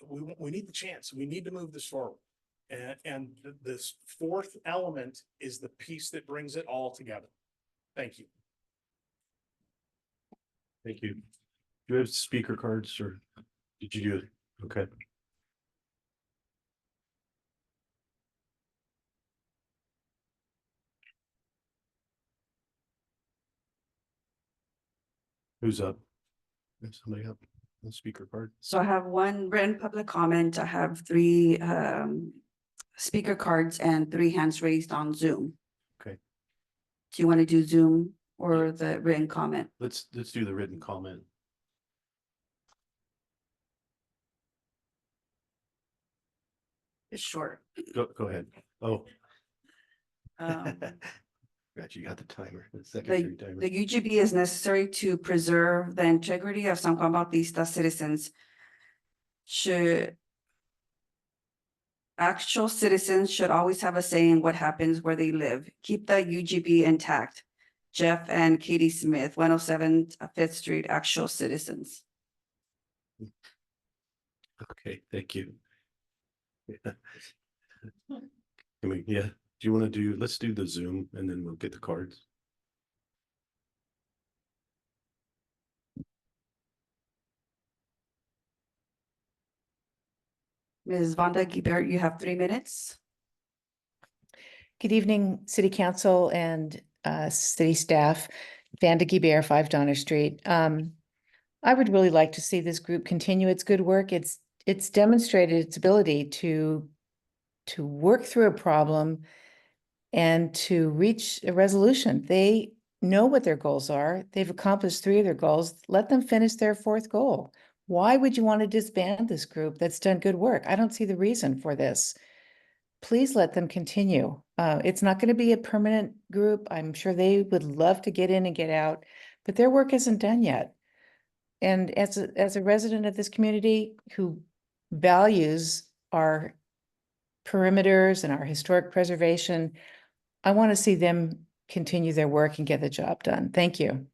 we need the chance. We need to move this forward. And this fourth element is the piece that brings it all together. Thank you. Thank you. Do you have speaker cards or did you do it? Okay. Who's up? Is somebody up? The speaker card. So I have one written public comment. I have three speaker cards and 3 hands raised on Zoom. Okay. Do you want to do Zoom or the written comment? Let's do the written comment. It's short. Go ahead. Oh. Um, Got you got the timer, the secondary timer. The UGB is necessary to preserve the integrity of San Juan Bautista citizens. Actual citizens should always have a say in what happens where they live. Keep the UGB intact. Jeff and Katie Smith, 107 Fifth Street, actual citizens. Okay, thank you. Yeah. Yeah, do you want to do, let's do the Zoom and then we'll get the cards. Ms. Vanda Guibert, you have 3 minutes. Good evening, City Council and city staff. Vanda Guibert, 5 Donner Street. I would really like to see this group continue its good work. It's demonstrated its ability to work through a problem and to reach a resolution. They know what their goals are. They've accomplished 3 of their goals. Let them finish their 4th goal. Why would you want to disband this group that's done good work? I don't see the reason for this. Please let them continue. It's not going to be a permanent group. I'm sure they would love to get in and get out, but their work isn't done yet. And as a resident of this community who values our perimeters and our historic preservation, I want to see them continue their work and get the job done. Thank you.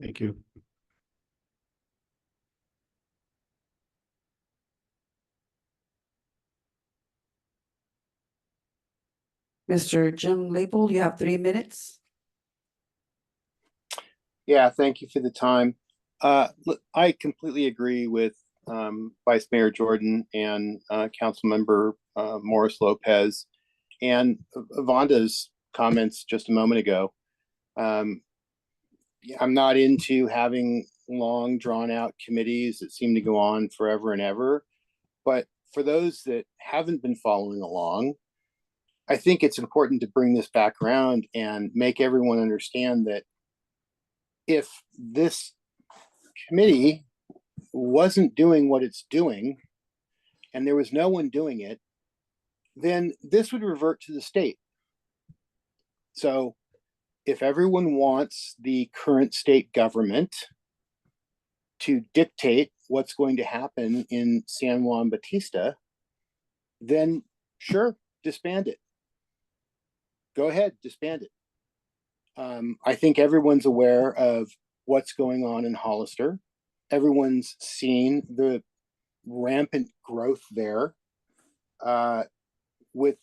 Thank you. Mr. Jim Label, you have 3 minutes. Yeah, thank you for the time. Look, I completely agree with Vice Mayor Jordan and Councilmember Morris Lopez and Vanda's comments just a moment ago. I'm not into having long drawn out committees that seem to go on forever and ever. But for those that haven't been following along, I think it's important to bring this back around and make everyone understand that if this committee wasn't doing what it's doing and there was no one doing it, then this would revert to the state. So if everyone wants the current state government to dictate what's going to happen in San Juan Bautista, then sure, disband it. Go ahead, disband it. I think everyone's aware of what's going on in Hollister. Everyone's seen the rampant growth there with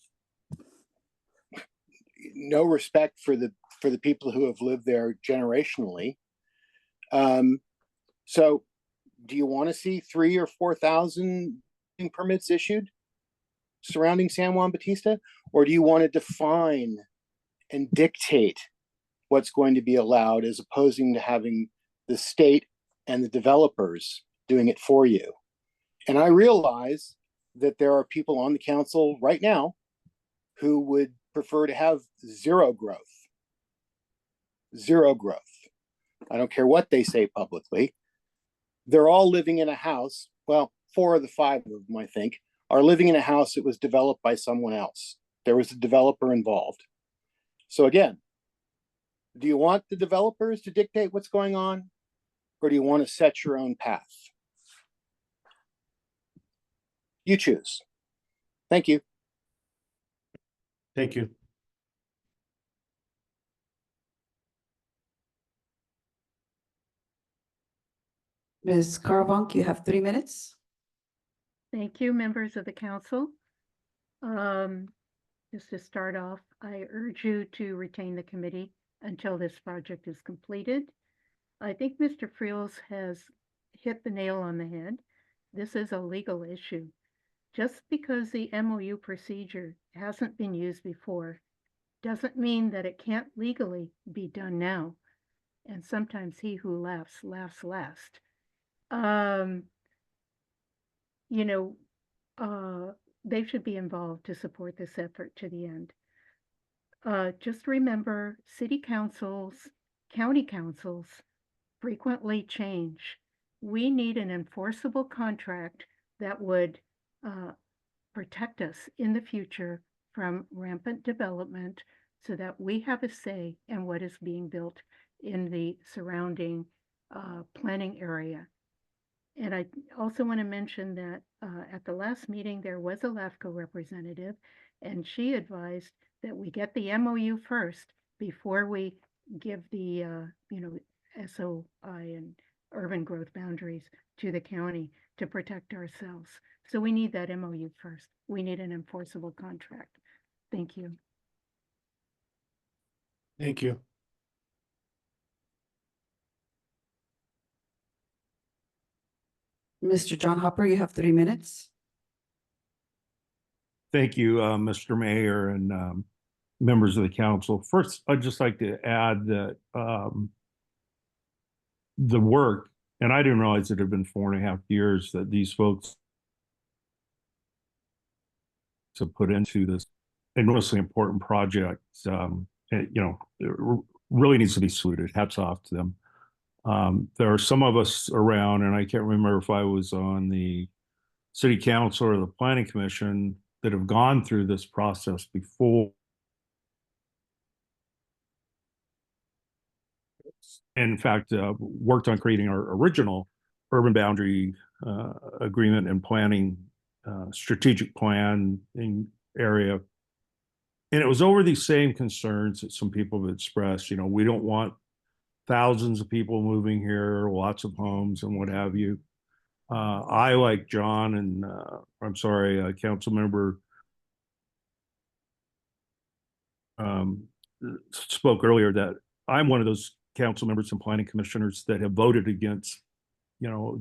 no respect for the people who have lived there generationally. So do you want to see 3,000 or 4,000 permits issued surrounding San Juan Bautista? Or do you want to define and dictate what's going to be allowed as opposing to having the state and the developers doing it for you? And I realize that there are people on the council right now who would prefer to have zero growth. Zero growth. I don't care what they say publicly. They're all living in a house. Well, 4 of the 5 of them, I think, are living in a house that was developed by someone else. There was a developer involved. So again, do you want the developers to dictate what's going on? Or do you want to set your own path? You choose. Thank you. Thank you. Ms. Carvunk, you have 3 minutes. Thank you, members of the council. Just to start off, I urge you to retain the committee until this project is completed. I think Mr. Friels has hit the nail on the head. This is a legal issue. Just because the MOU procedure hasn't been used before doesn't mean that it can't legally be done now. And sometimes he who laughs, laughs last. You know, they should be involved to support this effort to the end. Just remember, city councils, county councils frequently change. We need an enforceable contract that would protect us in the future from rampant development so that we have a say in what is being built in the surrounding planning area. And I also want to mention that at the last meeting, there was a LAFCO representative, and she advised that we get the MOU first before we give the, SOI and urban growth boundaries to the county to protect ourselves. So we need that MOU first. We need an enforceable contract. Thank you. Thank you. Mr. John Hopper, you have 3 minutes. Thank you, Mr. Mayor and members of the council. First, I'd just like to add that the work, and I didn't realize it had been 4.5 years that these folks have put into this enormously important project. It really needs to be saluted. Hats off to them. There are some of us around, and I can't remember if I was on the city council or the planning commission, that have gone through this process before. In fact, worked on creating our original urban boundary agreement and planning strategic plan in area. And it was over these same concerns that some people have expressed. We don't want thousands of people moving here, lots of homes and what have you. I, like John and council member spoke earlier, that I'm one of those council members and planning commissioners that have voted against,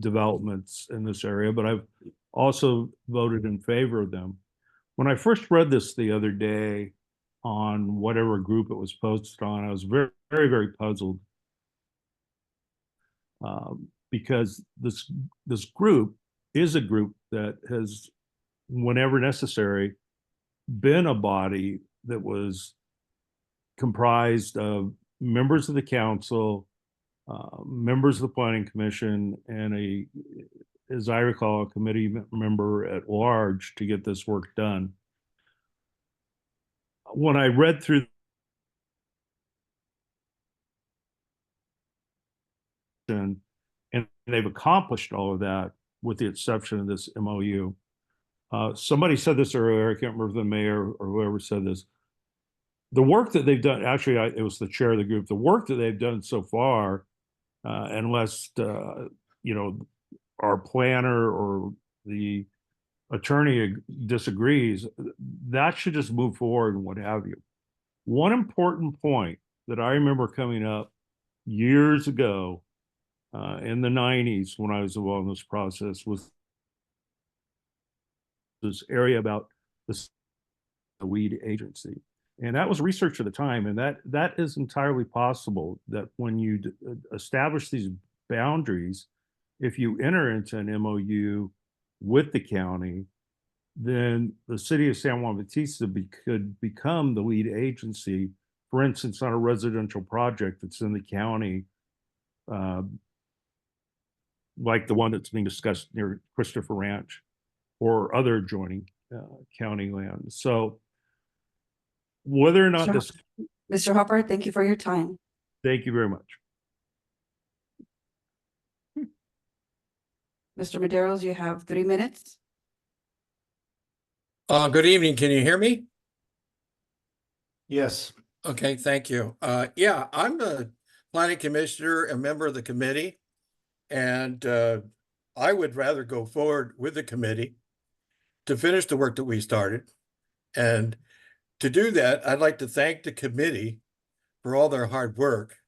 developments in this area, but I've also voted in favor of them. When I first read this the other day on whatever group it was posted on, I was very, very, very puzzled. Because this group is a group that has, whenever necessary, been a body that was comprised of members of the council, members of the planning commission, and as I recall, a committee member at large to get this work done. When I read through and they've accomplished all of that with the exception of this MOU. Somebody said this earlier, I can't remember the mayor or whoever said this. The work that they've done, actually, it was the chair of the group, the work that they've done so far, unless, our planner or the attorney disagrees, that should just move forward and what have you. One important point that I remember coming up years ago in the 90s when I was involved in this process was this area about the weed agency. And that was research at the time. And that is entirely possible that when you establish these boundaries, if you enter into an MOU with the county, then the city of San Juan Bautista could become the lead agency, for instance, on a residential project that's in the county, like the one that's being discussed near Christopher Ranch or other adjoining county land. So whether or not this. Mr. Hopper, thank you for your time. Thank you very much. Mr. Medeiros, you have 3 minutes. Good evening. Can you hear me? Yes. Okay, thank you. Yeah, I'm the planning commissioner, a member of the committee. And I would rather go forward with the committee to finish the work that we started. And to do that, I'd like to thank the committee for all their hard work.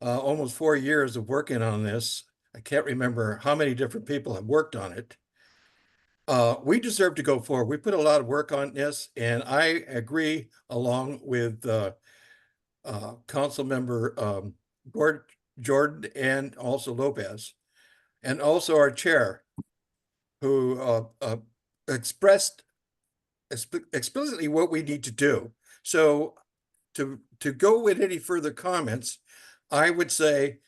Almost 4 years of working on this. I can't remember how many different people have worked on it. We deserve to go forward. We put a lot of work on this, and I agree along with Council Member Jordan and also Lopez, and also our chair, who expressed explicitly what we need to do. So to go with any further comments, I would say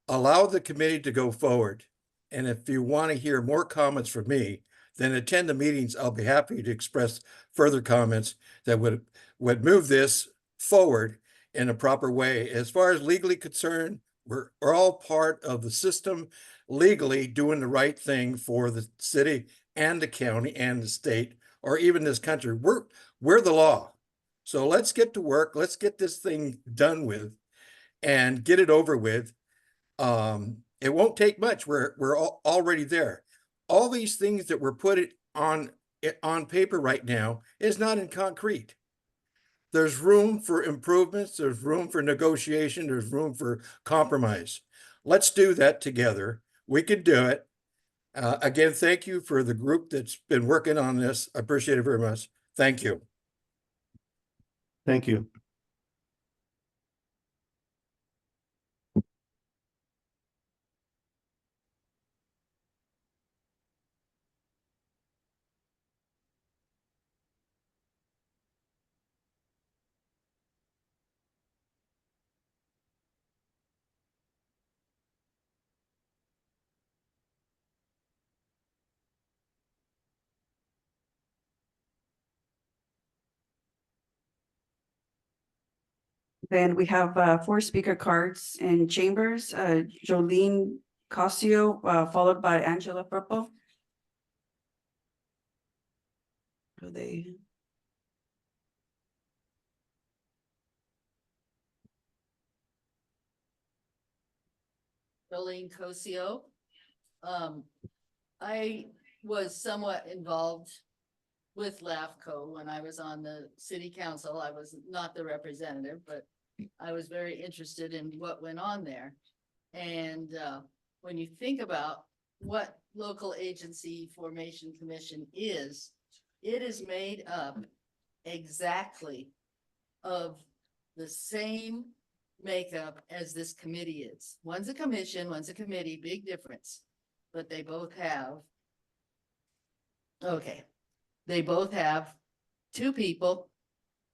allow the committee to go forward. And if you want to hear more comments from me, then attend the meetings. I'll be happy to express further comments that would move this forward in a proper way. As far as legally concerned, we're all part of the system, legally doing the right thing for the city and the county and the state, or even this country. We're the law. So let's get to work. Let's get this thing done with and get it over with. It won't take much. We're already there. All these things that were put on paper right now is not in concrete. There's room for improvements. There's room for negotiation. There's room for compromise. Let's do that together. We can do it. Again, thank you for the group that's been working on this. I appreciate it very much. Thank you. Thank you. Then we have 4 speaker cards in chambers, Jolene Cosio, followed by Angela Purple. Are they? Jolene Cosio. I was somewhat involved with LAFCO when I was on the city council. I was not the representative, but I was very interested in what went on there. And when you think about what local agency formation commission is, it is made up exactly of the same makeup as this committee is. One's a commission, one's a committee, big difference, but they both have, they both have 2 people,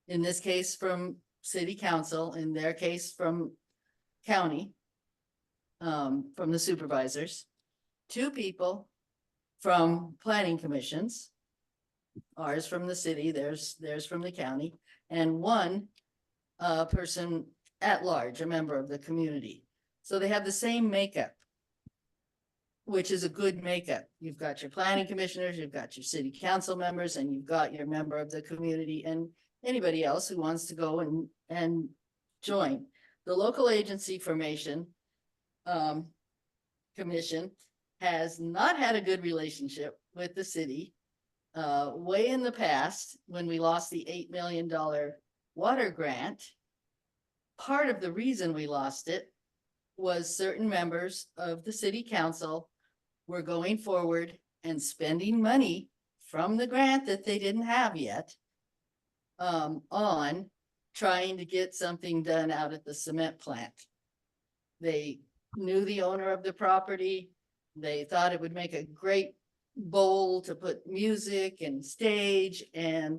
in this case from city council, in their case from county, from the supervisors, 2 people from planning commissions, ours from the city, theirs from the county, and 1 person at large, a member of the community. So they have the same makeup, which is a good makeup. You've got your planning commissioners, you've got your city council members, and you've got your member of the community and anybody else who wants to go and join. The local agency formation commission has not had a good relationship with the city. Way in the past, when we lost the $8 million water grant, part of the reason we lost it was certain members of the city council were going forward and spending money from the grant that they didn't have yet on trying to get something done out at the cement plant. They knew the owner of the property. They thought it would make a great bowl to put music and stage, and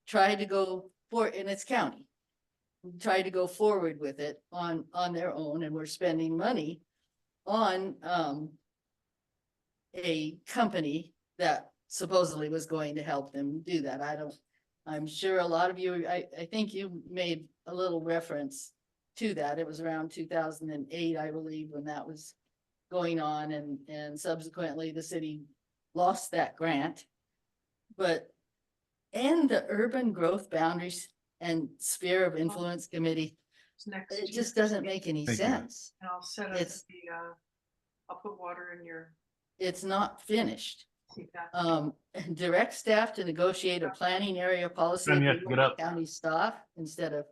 tried to go for it in its county. Tried to go forward with it on their own, and we're spending money on a company that supposedly was going to help them do that. I'm sure a lot of you, I think you made a little reference to that. It was around 2008, I believe, when that was going on, and subsequently the city lost that grant. And the Urban Growth Boundaries and Sphere of Influence Committee, it just doesn't make any sense. And I'll set up It's I'll put water in your. It's not finished. Direct staff to negotiate a planning area policy Then you have to agreement get with up. county staff instead of.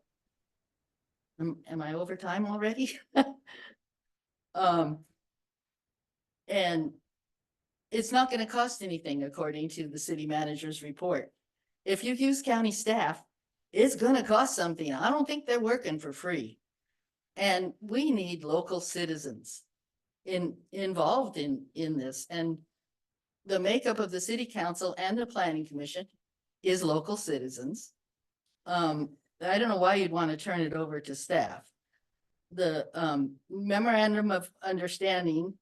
Am I over time already? And it's not gonna cost anything according to the city manager's report. If you use county staff, it's gonna cost something. I don't think they're working for free. And we need local citizens involved in this, and the makeup of the city council and the planning commission is local citizens. I don't know why you'd want to turn it over to staff. The memorandum of understanding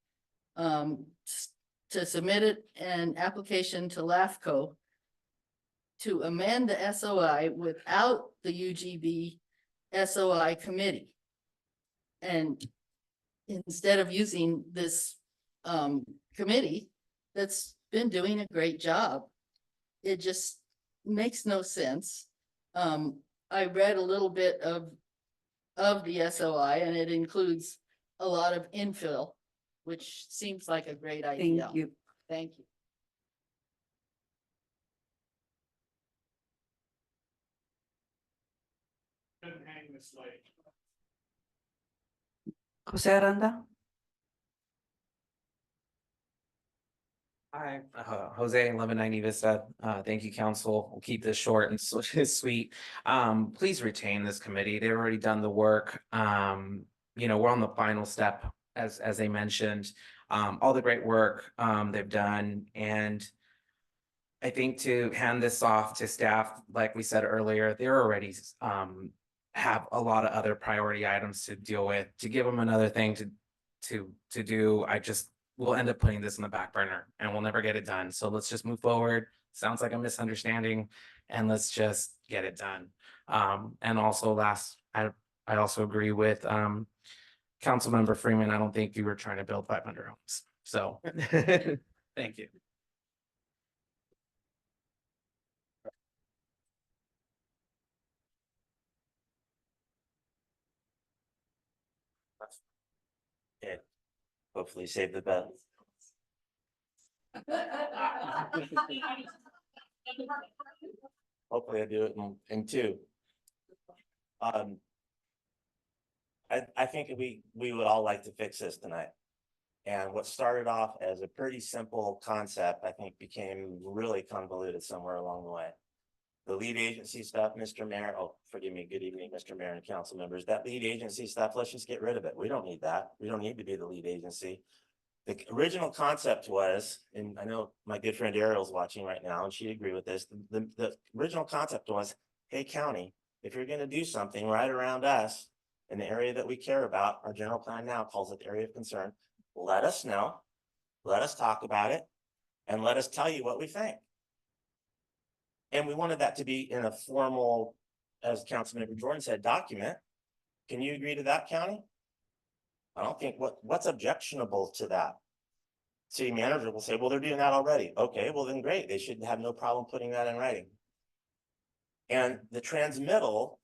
to submit it an application to LAFCO to amend the SOI without the UGB SOI committee. And instead of using this committee that's been doing a great job, it just makes no sense. I read a little bit of the SOI, and it includes a lot of infill, which seems like a great idea. Thank you. Thank you. Couldn't hang this late. Jose Aranda. Hi, Jose, 1190 Vista. Thank you, council. We'll keep this short and sweet. Please retain this committee. They've already done the work. We're on the final step, as they mentioned. All the great work they've done, and I think to hand this off to staff, like we said earlier, they're already have a lot of other priority items to deal with. To give them another thing to do, we'll end up putting this in the back burner and we'll never get it done. So let's just move forward. Sounds like a misunderstanding, and let's just get it done. And also I also agree with Councilmember Freeman. I don't think you were trying to build 500 homes. So thank you. Yeah, hopefully save the best. Hopefully I do it in two. I think we would all like to fix this tonight. And what started off as a pretty simple concept, I think became really convoluted somewhere along the way. The lead agency stuff, Mr. Mayor, forgive me, good evening, Mr. Mayor and council members. That lead agency stuff, let's just get rid of it. We don't need that. We don't need to be the lead agency. The original concept was, and I know my good friend Ariel's watching right now, and she'd agree with this. The original concept was, hey, county, if you're going to do something right around us in the area that we care about, our general plan now calls it the area of concern, let us know, let us talk about it, and let us tell you what we think. And we wanted that to be in a formal, as Councilmember Jordan said, document. Can you agree to that, county? I don't think what's objectionable to that. City manager will say, well, they're doing that already. Okay, well then great. They should have no problem putting that in writing. And the transmittal,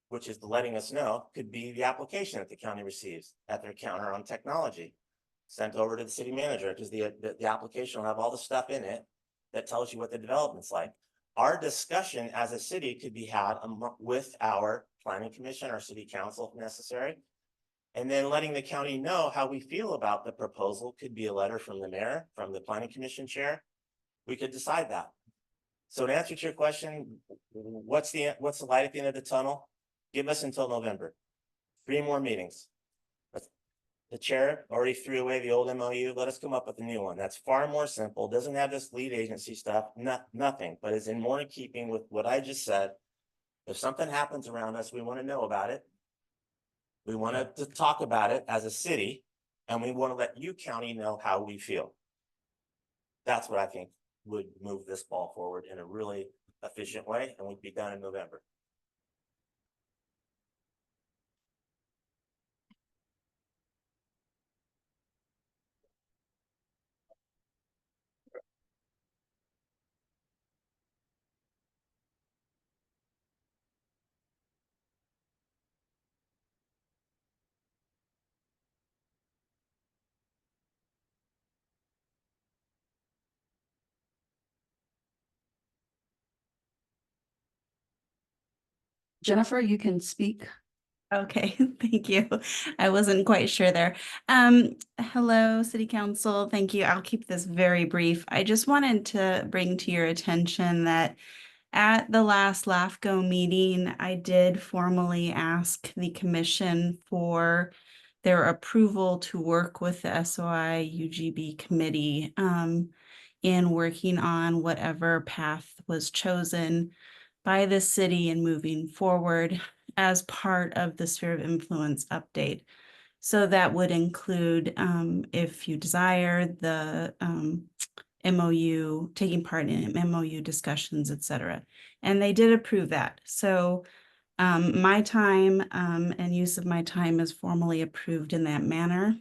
which is the letting us know, could be the application that the county receives at their counter on technology, sent over to the city manager, because the application will have all the stuff in it that tells you what the development's like. Our discussion as a city could be had with our planning commission, our city council if necessary. And then letting the county know how we feel about the proposal could be a letter from the mayor, from the planning commission chair. We could decide that. So to answer to your question, what's the light at the end of the tunnel? Give us until November. 3 more meetings. The chair already threw away the old MOU. Let us come up with a new one. That's far more simple. Doesn't have this lead agency stuff, nothing, but is in more in keeping with what I just said. If something happens around us, we want to know about it. We want to talk about it as a city, and we want to let you county know how we feel. That's what I think would move this ball forward in a really efficient way, and we'd be done in November. Jennifer, you can speak. Okay, thank you. I wasn't quite sure there. Hello, City Council. Thank you. I'll keep this very brief. I just wanted to bring to your attention that at the last LAFCO meeting, I did formally ask the commission for their approval to work with the SOI UGB committee in working on whatever path was chosen by the city and moving forward as part of the sphere of influence update. So that would include, if you desire, the MOU, taking part in MOU discussions, et cetera. And they did approve that. So my time and use of my time is formally approved in that manner.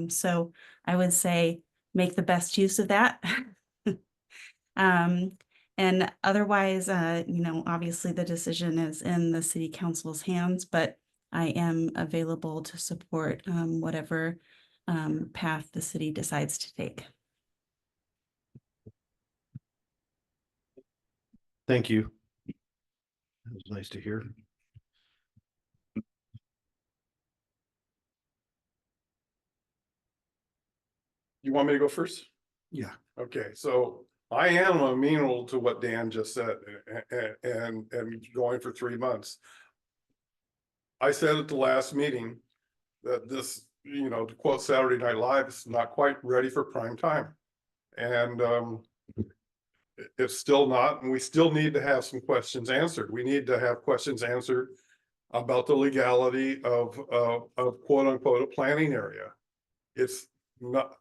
So I would say make the best use of that. And otherwise, obviously the decision is in the city council's hands, but I am available to support whatever path the city decides to take. Thank you. That was nice to hear. You want me to go first? Yeah. Okay, so I am amenable to what Dan just said and going for 3 months. I said at the last meeting that this, to quote Saturday Night Live, is not quite ready for prime time. And it's still not, and we still need to have some questions answered. We need to have questions answered about the legality of quote unquote a planning area. It's not,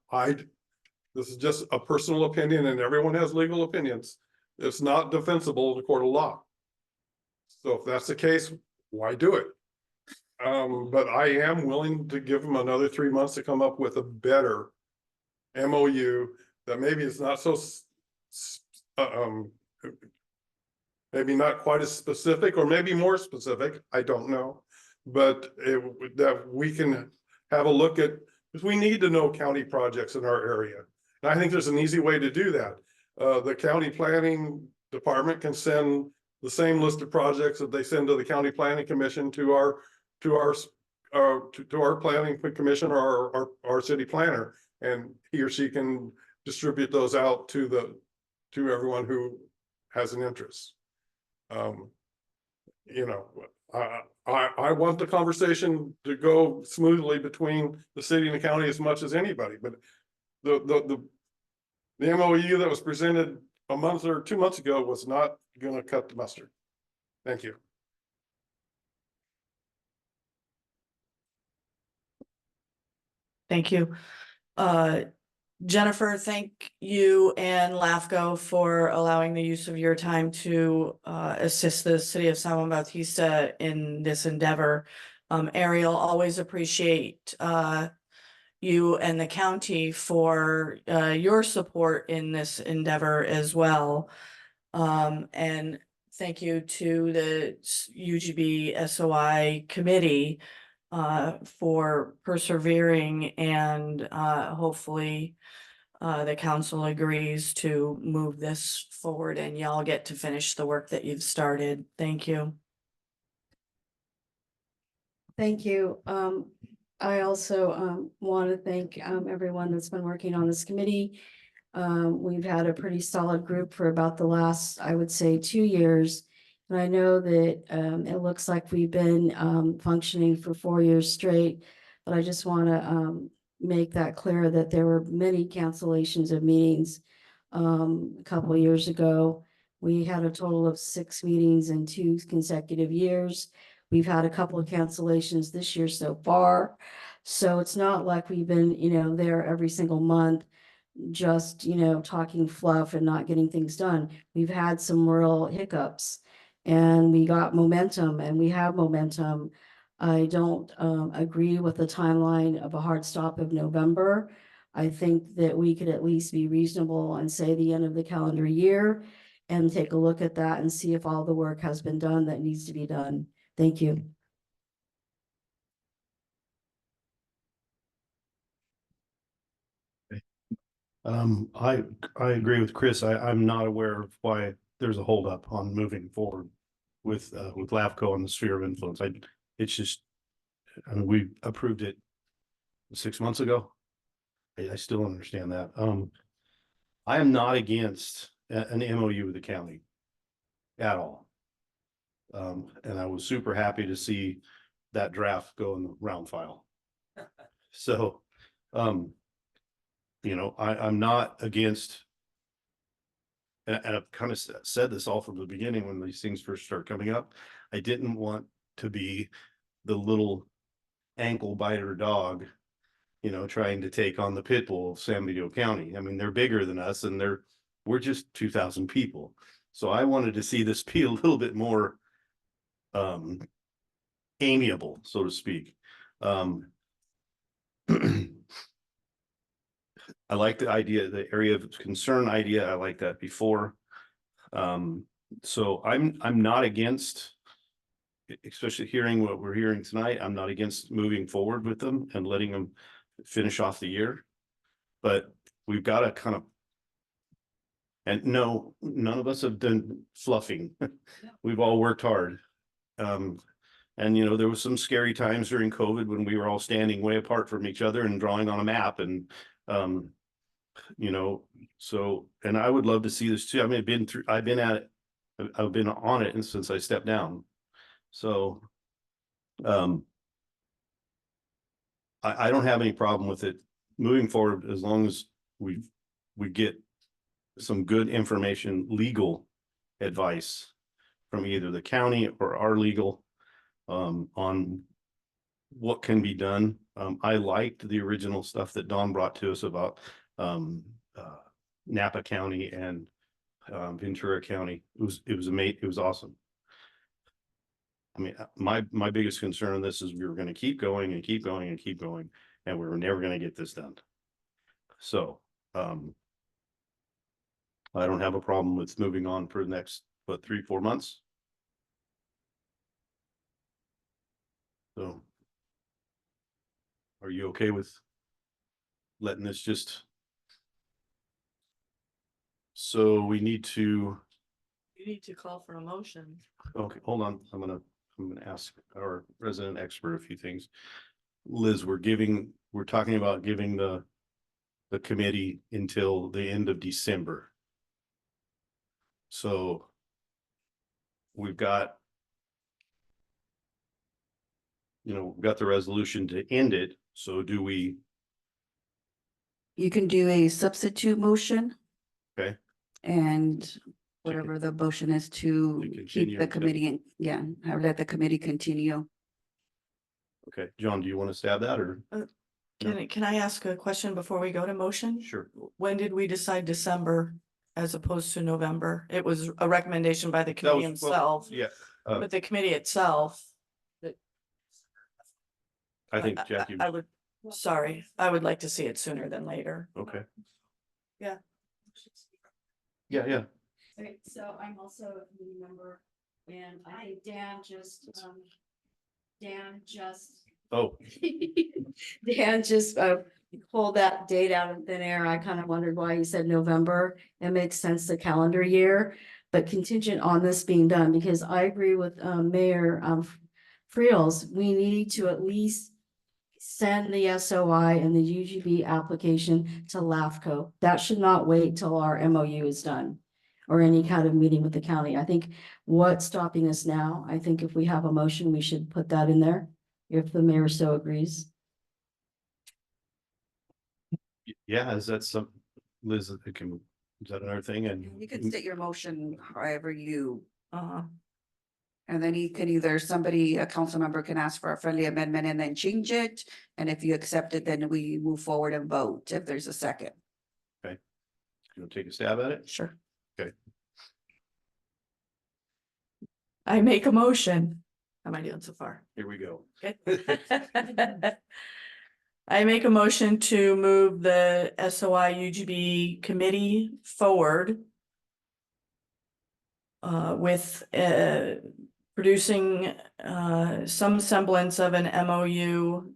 this is just a personal opinion, and everyone has legal opinions. It's not defensible in the court of law. So if that's the case, why do it? But I am willing to give them another 3 months to come up with a better MOU that maybe it's not so, maybe not quite as specific, or maybe more specific, I don't know. But that we can have a look at, because we need to know county projects in our area. And I think there's an easy way to do that. The county planning department can send the same list of projects that they send to the county planning commission to our planning commission or our city planner, and he or she can distribute those out to everyone who has an interest. I want the conversation to go smoothly between the city and the county as much as anybody, but the MOU that was presented a month or 2 months ago was not going to cut the mustard. Thank you. Thank you. Jennifer, thank you and LAFCO for allowing the use of your time to assist the city of San Juan Bautista in this endeavor. Ariel, always appreciate you and the county for your support in this endeavor as well. And thank you to the UGB SOI committee for persevering, and hopefully the council agrees to move this forward and y'all get to finish the work that you've started. Thank you. Thank you. I also want to thank everyone that's been working on this committee. We've had a pretty solid group for about the last, I would say, 2 years. And I know that it looks like we've been functioning for 4 years straight, but I just want to make that clear that there were many cancellations of meetings. A couple of years ago, we had a total of 6 meetings in 2 consecutive years. We've had a couple of cancellations this year so far. So it's not like we've been, there every single month, just, talking fluff and not getting things done. We've had some real hiccups, and we got momentum, and we have momentum. I don't agree with the timeline of a hard stop of November. I think that we could at least be reasonable and say the end of the calendar year and take a look at that and see if all the work has been done that needs to be done. Thank you. I agree with Chris. I'm not aware of why there's a holdup on moving forward with LAFCO on the sphere of influence. It's just, I mean, we approved it 6 months ago. I still don't understand that. I am not against an MOU with the county at all. And I was super happy to see that draft go in the round file. So, you know, I'm not against, and I've kind of said this all from the beginning when these things first start coming up. I didn't want to be the little ankle biter dog, you know, trying to take on the pit bull of San Benito County. I mean, they're bigger than us and we're just 2,000 people. So I wanted to see this be a little bit more amiable, so to speak. I like the idea, the area of concern idea. I like that before. So I'm not against, especially hearing what we're hearing tonight, I'm not against moving forward with them and letting them finish off the year. But we've got to kind of, and no, none of us have done fluffing. We've all worked hard. And you know, there was some scary times during COVID when we were all standing way apart from each other and drawing on a map, and you know, so, and I would love to see this too. I mean, I've been at it, I've been on it, and since I stepped down. So I don't have any problem with it moving forward as long as we get some good information, legal advice from either the county or our legal on what can be done. I liked the original stuff that Don brought to us about Napa County and Ventura County. It was awesome. I mean, my biggest concern in this is we were going to keep going and keep going and keep going, and we were never going to get this done. So I don't have a problem with moving on for the next, what, 3-4 months. So are you okay with letting this just? So we need to. You need to call for a motion. Okay, hold on. I'm gonna ask our resident expert a few things. Liz, we're talking about giving the committee until the end of December. So we've got, you know, we've got the resolution to end it. So do we? You can do a substitute motion. Okay. And whatever the motion is to continue keep the until- committee in, yeah, let the committee continue. Okay, John, do you want to stab that or? Can I ask a question before we go to motion? Sure. When did we decide December as opposed to November? It was a recommendation by the committee themselves, Yeah. but the committee itself. I think Jackie. I would, sorry, I would like to see it sooner than later. Okay. Yeah. Yeah. Okay, so I'm also a committee member, and I think Dan just. Oh, Dan just pulled that date out of thin air. I kind of wondered why he said November. It makes sense, the calendar year, but contingent on this being done, because I agree with Mayor Friels, we need to at least send the SOI and the UGB application to LAFCO. That should not wait till our MOU is done or any kind of meeting with the county. I think what's stopping us now, I think if we have a motion, we should put that in there, if the mayor so agrees. yeah, is that some, Liz, is that another thing? And You can state your motion however you, and then you can either a council member can ask for a friendly amendment and then change it. And if you accept it, then we move forward and vote if there's a second. Okay. You want to take a stab at it? Sure. Okay. I make a motion. How am I doing so far? Here we go. Okay. I make a motion to move the SOI UGB committee forward with producing some semblance of an MOU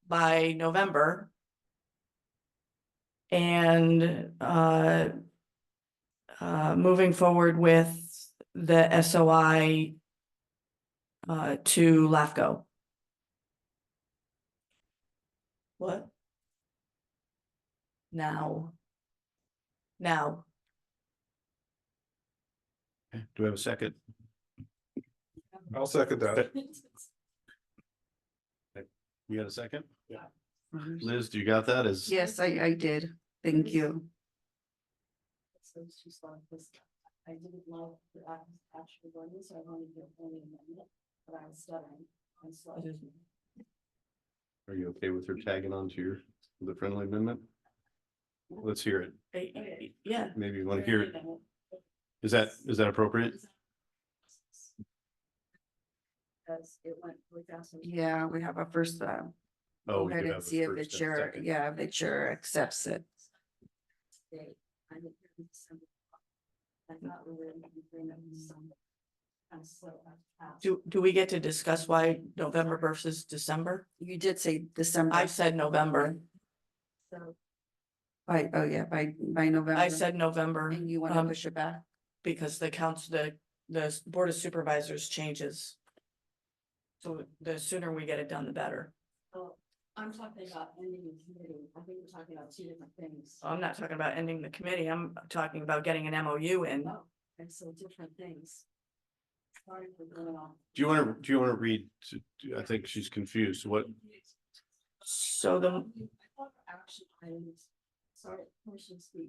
by November. And moving forward with the SOI to LAFCO. What? Now. Okay, do we have a second? I'll second that. You got a second? Yeah. Liz, do you got that? Is Yes, I did. Thank you. So she's like this. I didn't like the actual one, so I wanted to only amendment, but I was stuttering. I'm slow. Are you okay with her tagging on to the friendly amendment? Let's hear it. Yeah. Maybe you want to hear it. Is that appropriate? Because it went really fast. Yeah, we have a first, Oh, go we ahead do and have a see if the first and chair, second. yeah, if the chair accepts it. I didn't hear in December. I thought we were in agreement with December. I'm slow. Do we get to discuss why November versus December? You did say December. I said November. So By, oh yeah, by November. I said November. And you want to push it back? Because the council, the Board of Supervisors changes. So the sooner we get it done, the better. oh, I'm talking about ending the committee. I think we're talking about two different things. I'm not talking about ending the committee. I'm talking about getting an MOU in. Oh, and so different things. Sorry for going on. Do you want to read? I think she's confused. What? So the Action items. Sorry, permission to speak.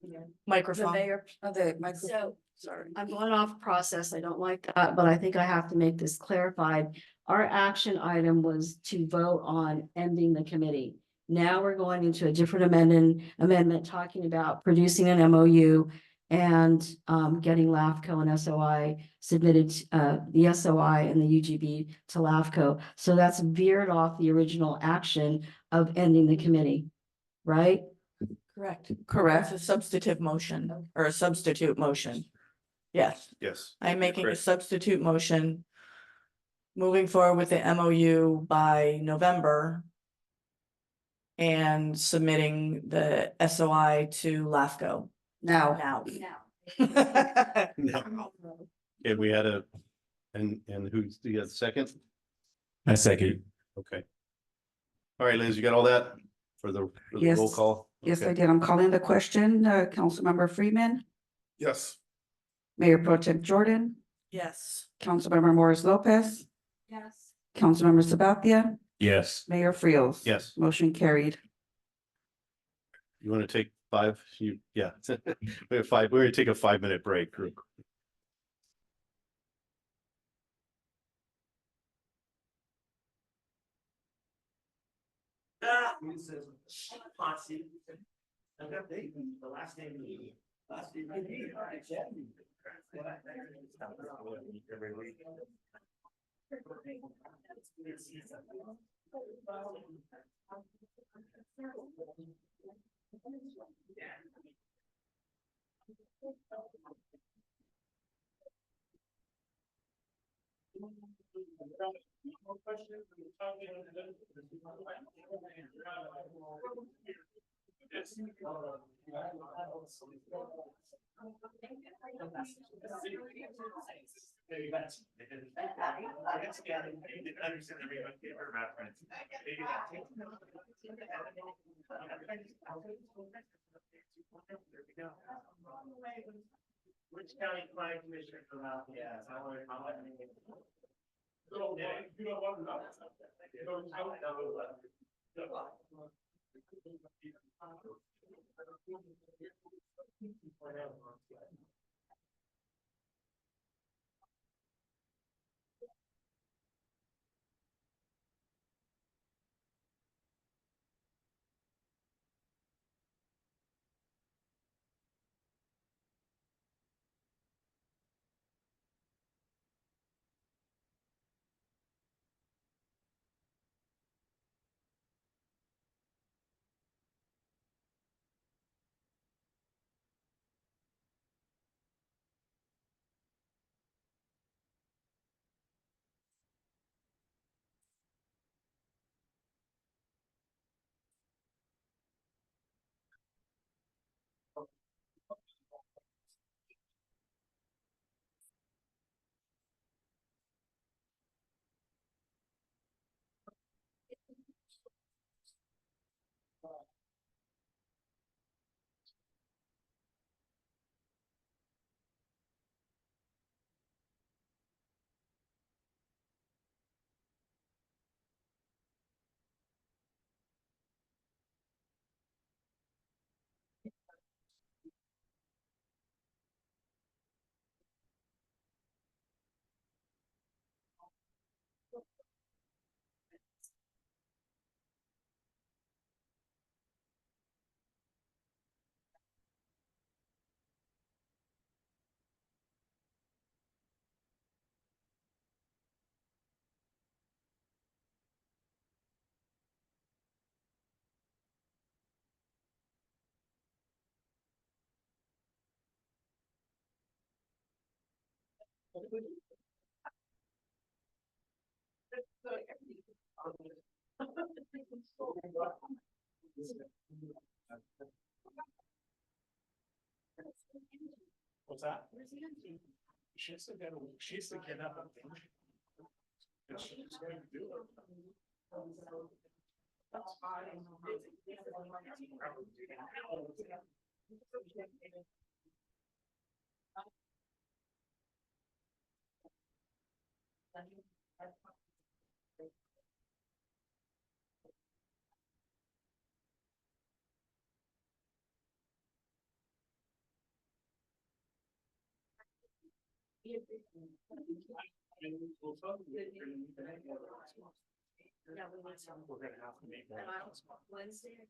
Yeah. microphone. The mayor, the microphone. So Sorry. I'm going off process. I don't like that, but I think I have to make this clarified. Our action item was to vote on ending the committee. Now we're going into a different amendment talking about producing an MOU and getting LAFCO and SOI submitted, the SOI and the UGB to LAFCO. So that's veered off the original action of ending the committee, right? Correct. It's a substantive motion or a substitute motion. Yes. Yes. I'm making a Correct. substitute motion. Moving forward with the MOU by November. And submitting the SOI to LAFCO. Now. No. Okay, we had and who's the second? I second. Okay. All right, Liz, you got all that for the Yes. roll call? Yes, I Okay. did. I'm calling the question. Councilmember Freeman, Yes. Mayor Pro Tem Jordan, Yes. Councilmember Morris Lopez, Yes. Councilmember Sabathia, Yes. Mayor Frios. Yes. Motion carried. You want to take 5? Yeah. We have 5. We're going to take a 5-minute break. Which county planning commissioner from out? Yeah. What's that? She has to get up. And she's going to do it. We're gonna have to make that. Wednesday.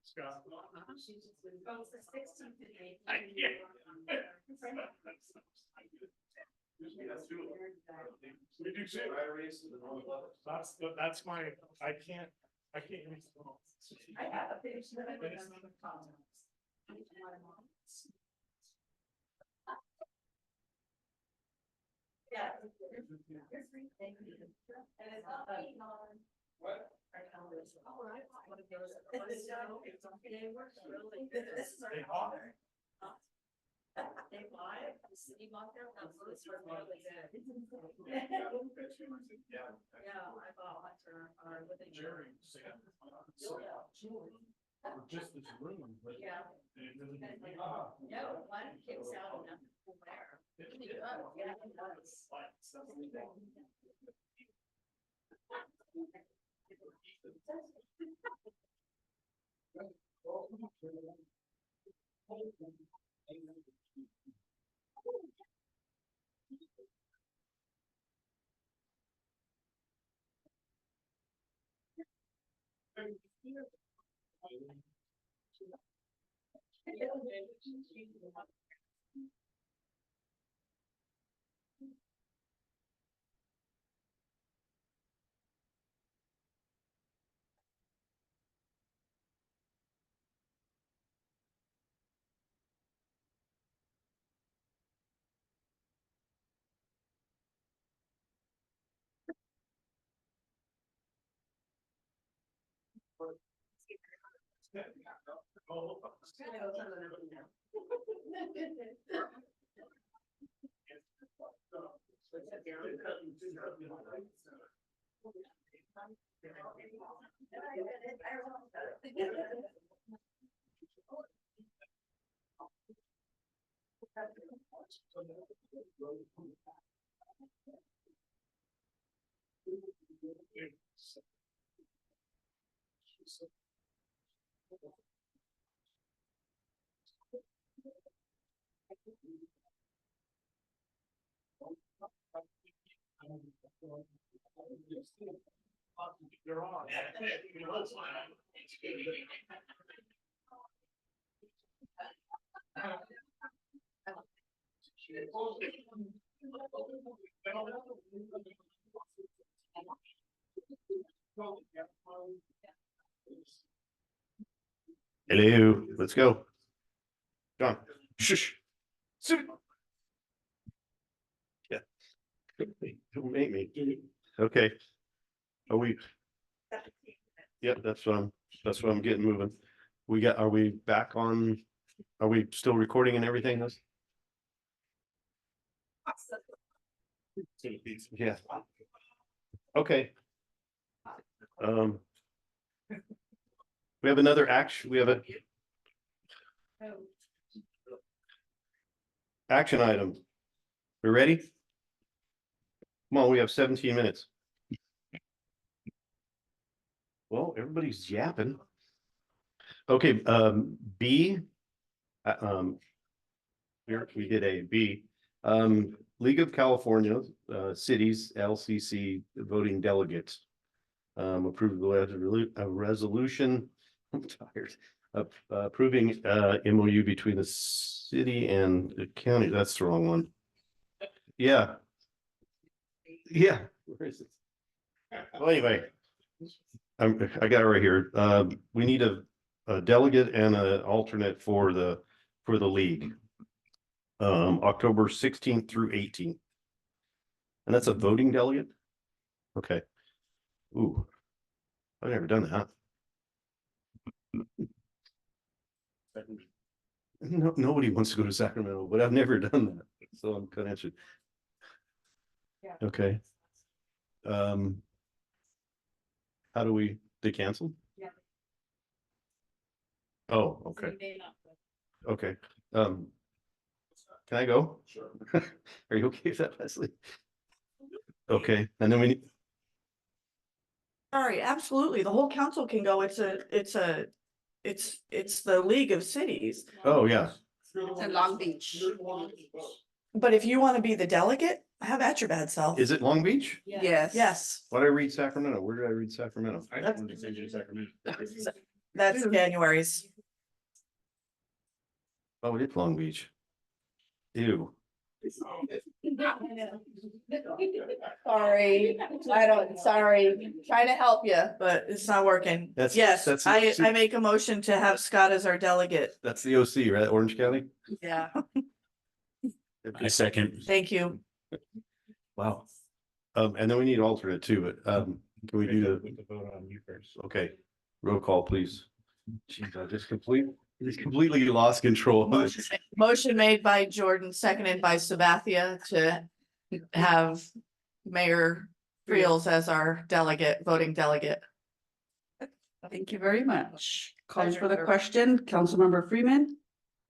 Scott. We do too. That's my, I can't use the phone. I have a picture. But it's not a contact. Yeah. Thank you. And it's not being on. What? Our calendars. Oh, right. One of those. They work really good. This is our They bought calendar. They bought it, the city bought their houses for really good. Yeah. Yeah, I bought one for our living room. Jerry. Just this room, but. Yeah. No, one kicks out enough to wear. Yeah, it does. Hello, let's go. John, shush. Sit. Yeah. Don't make me. Okay. Are we? Yep, that's what I'm getting moving. Are we back on? Are we still recording and everything? Yeah. Okay. We have another action, we have a action item. We ready? Come on, we have 17 minutes. Well, everybody's yapping. Okay, B. We did A, B. League of California Cities LCC voting delegates. Approved a resolution. I'm tired of approving MOU between the city and the county. That's the wrong one. Yeah. Yeah. Where is it? Well, anyway, I got it right here. We need a delegate and an alternate for the league. October 16th through 18th. And that's a voting delegate? Okay. Ooh, I've never done that. No, nobody wants to go to Sacramento, but I've never done that. So I'm kind of interested. Okay. How do they cancel? Yeah. Oh, okay. Okay. Can I go? Sure. Are you okay with that, Leslie? Okay, and then we need. Sorry, absolutely. The whole council can go. It's the League of Cities. Oh, yeah. It's in Long Beach. But if you want to be the delegate, have at your bad self. Is it Long Beach? Yes. Yes, Why did I read Sacramento? Where did I read Sacramento? I just wanted to send you to Sacramento. that's January's. Oh, it is Long Beach. Ew. Sorry, sorry, trying to help you, but it's not working. Yes, I make a motion to have Scott as our delegate. That's the OC, right? Orange County? Yeah, I second. thank you. Wow. And then we need alternate too, but can we do the vote on you first? okay, roll call, please. Jeez, I just completely lost control. Motion made by Jordan, seconded by Sabathia to have Mayor Friels as our delegate, voting delegate. Thank you very much. Calls for the question, Councilmember Freeman,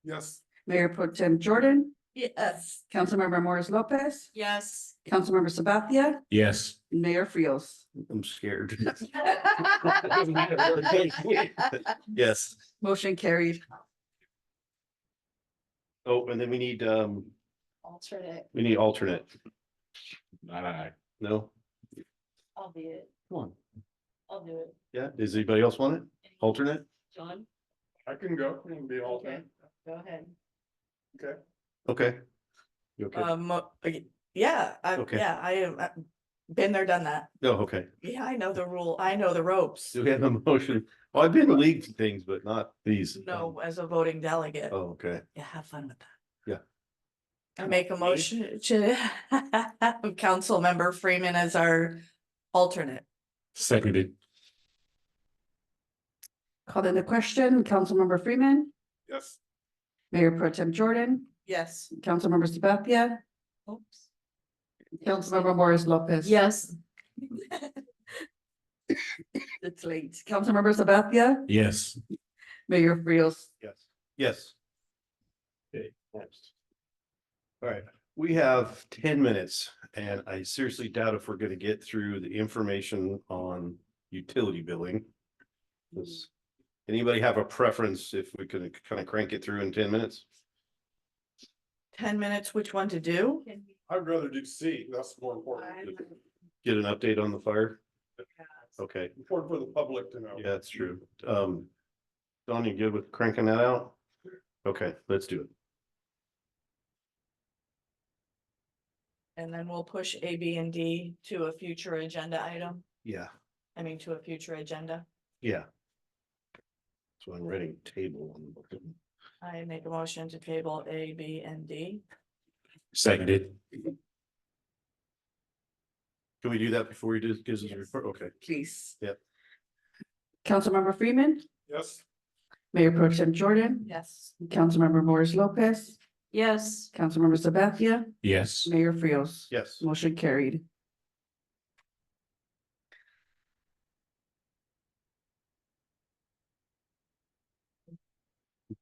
Yes. Mayor Pro Tem Jordan, Yes. Councilmember Morris Lopez, Yes. Councilmember Sabathia, Yes. Mayor Friels. I'm scared. Yes. Motion carried. Oh, and then we need Alternate. alternate. Aye. No? I'll be it. Come on. I'll do it. Yeah, does anybody else want it? Alternate? John? I can go and be alternate. Go ahead. Okay. Okay. You okay? Yeah, Okay. I have been there, done that. Oh, okay. Yeah, I know the rule. I know the ropes. Do we have a motion? Oh, I've been to league things, but not these. No, as a voting delegate. Oh, okay. Yeah, have fun with that. Yeah. I make a motion to have Councilmember Freeman as our alternate. Seconded. call in the question. Councilmember Freeman, Yes. Mayor Pro Tem Jordan, Yes. Councilmember Sabathia, Oops. Councilmember Morris Lopez. Yes. It's late. Councilmember Sabathia, Yes. Mayor Frios. Yes. Yes. Okay, next. All right, we have 10 minutes and I seriously doubt if we're gonna get through the information on utility billing. Does anybody have a preference if we could kind of crank it through in 10 minutes? 10 minutes, which one to do? I'd rather do C. That's more important. Get an update on the fire? Okay, Important for the public to know. yeah, that's true. Don, you good with cranking that out? Okay, let's do it. And then we'll push A, B, and D to a future agenda item. Yeah, To a future agenda. yeah. So I'm writing table on the book. I make a motion to table A, B, and D. Seconded. Can we do that before he gives us a report? Okay. Please. Yep. Councilmember Freeman, Yes. Mayor Pro Tem Jordan, Yes. Councilmember Morris Lopez, Yes. Councilmember Sabathia, Yes. Mayor Frios. Yes. Motion carried.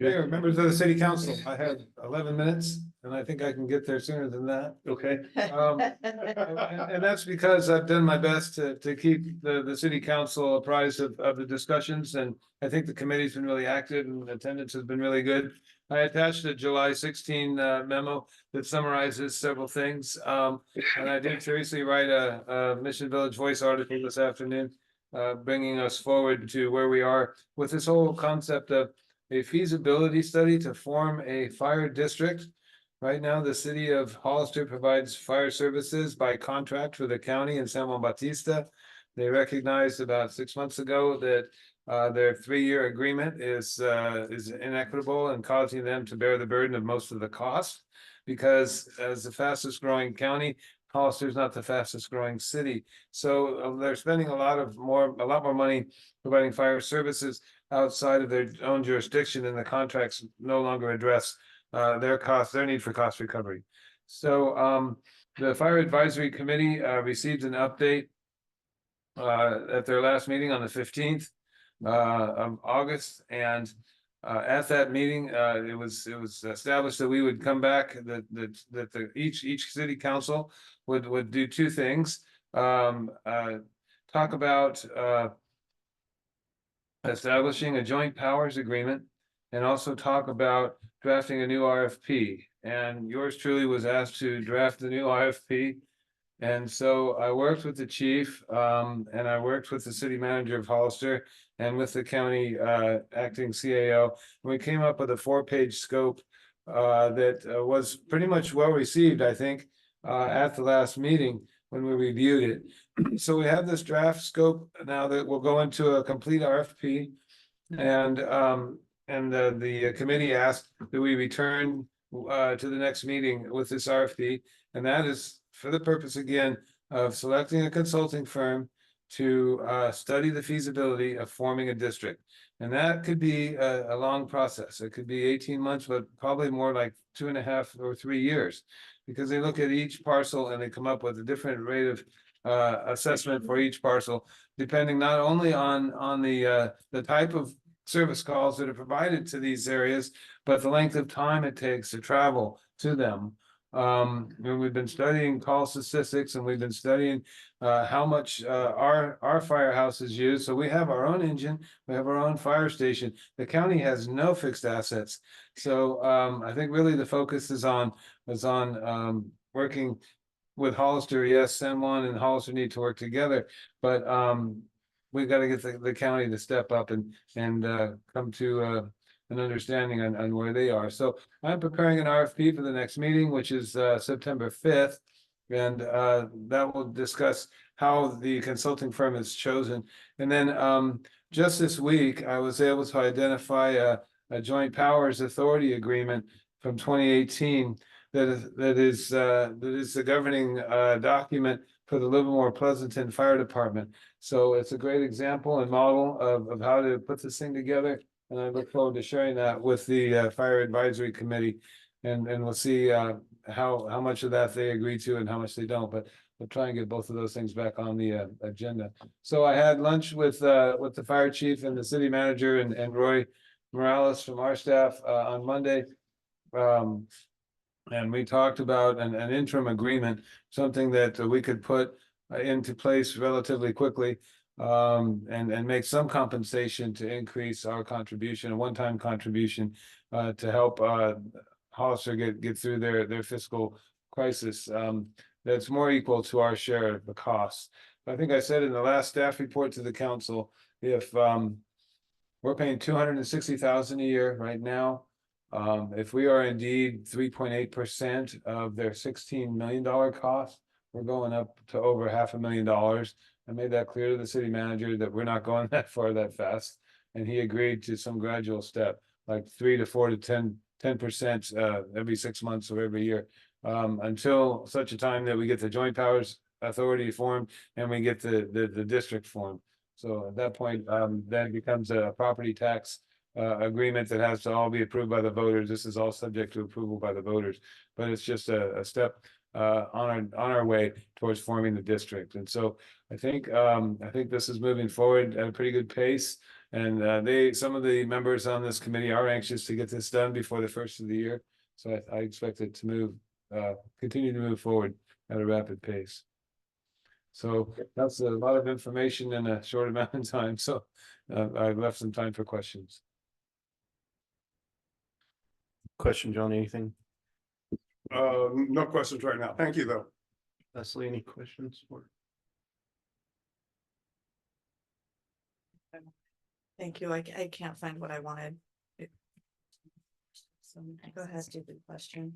Mayor, members of the city council, I have 11 minutes and I think I can get there sooner than that. Okay. And that's because I've done my best to keep the city council apprised of the discussions, and I think the committee's been really active and attendance has been really good. I attached a July 16 memo that summarizes several things. And I did seriously write a Mission Village Voice article this afternoon, bringing us forward to where we are with this whole concept of a feasibility study to form a fire district. Right now, the city of Hollister provides fire services by contract for the county and San Juan Bautista. They recognized about 6 months ago that their 3-year agreement is inequitable and causing them to bear the burden of most of the cost. Because as the fastest growing county, Hollister is not the fastest growing city. So they're spending a lot more money providing fire services outside of their own jurisdiction, and the contracts no longer address their need for cost recovery. So the Fire Advisory Committee received an update at their last meeting on the 15th of August, and at that meeting, it was established that we would come back, that each city council would do two things. Talk about establishing a joint powers agreement, and also talk about drafting a new RFP. And yours truly was asked to draft the new RFP. And so I worked with the chief, and I worked with the city manager of Hollister and with the county acting CAO. And we came up with a 4-page scope that was pretty much well received, I think, at the last meeting when we reviewed it. So we have this draft scope now that will go into a complete RFP. And the committee asked that we return to the next meeting with this RFP. And that is for the purpose, again, of selecting a consulting firm to study the feasibility of forming a district. And that could be a long process. It could be 18 months, but probably more like 2.5 or 3 years, because they look at each parcel and they come up with a different rate of assessment for each parcel, depending not only on the type of service calls that are provided to these areas, but the length of time it takes to travel to them. And we've been studying call statistics, and we've been studying how much our firehouses use. So we have our own engine, we have our own fire station. The county has no fixed assets. So I think really the focus is on working with Hollister. Yes, San Juan and Hollister need to work together, but we've got to get the county to step up and come to an understanding on where they are. So I'm preparing an RFP for the next meeting, which is September 5th. And that will discuss how the consulting firm is chosen. And then just this week, I was able to identify a joint powers authority agreement from 2018 that is the governing document for the Livermore Pleasanton Fire Department. So it's a great example and model of how to put this thing together. And I look forward to sharing that with the Fire Advisory Committee. And we'll see how much of that they agree to and how much they don't. But we'll try and get both of those things back on the agenda. So I had lunch with the fire chief and the city manager and Roy Morales from our staff on Monday. And we talked about an interim agreement, something that we could put into place relatively quickly. And make some compensation to increase our contribution, a one-time contribution to help Hollister get through their fiscal crisis. That's more equal to our share of the costs. I think I said in the last staff report to the council, if we're paying $260,000 a year right now. If we are indeed 3.8% of their $16 million cost, we're going up to over $500,000. I made that clear to the city manager that we're not going that far that fast. And he agreed to some gradual step, like 3 to 4 to 10% every 6 months or every year, until such a time that we get the Joint Powers Authority formed and we get the district formed. So at that point, then it becomes a property tax agreement that has to all be approved by the voters. This is all subject to approval by the voters, but it's just a step on our way towards forming the district. And so I think this is moving forward at a pretty good pace. And some of the members on this committee are anxious to get this done before the first of the year. So I expect it to continue to move forward at a rapid pace. So that's a lot of information in a short amount of time. So I've left some time for questions. Question, John, anything? No questions right now. Thank you, though. Leslie, any questions? Thank you. I can't find what I wanted. So go ahead. Stupid question.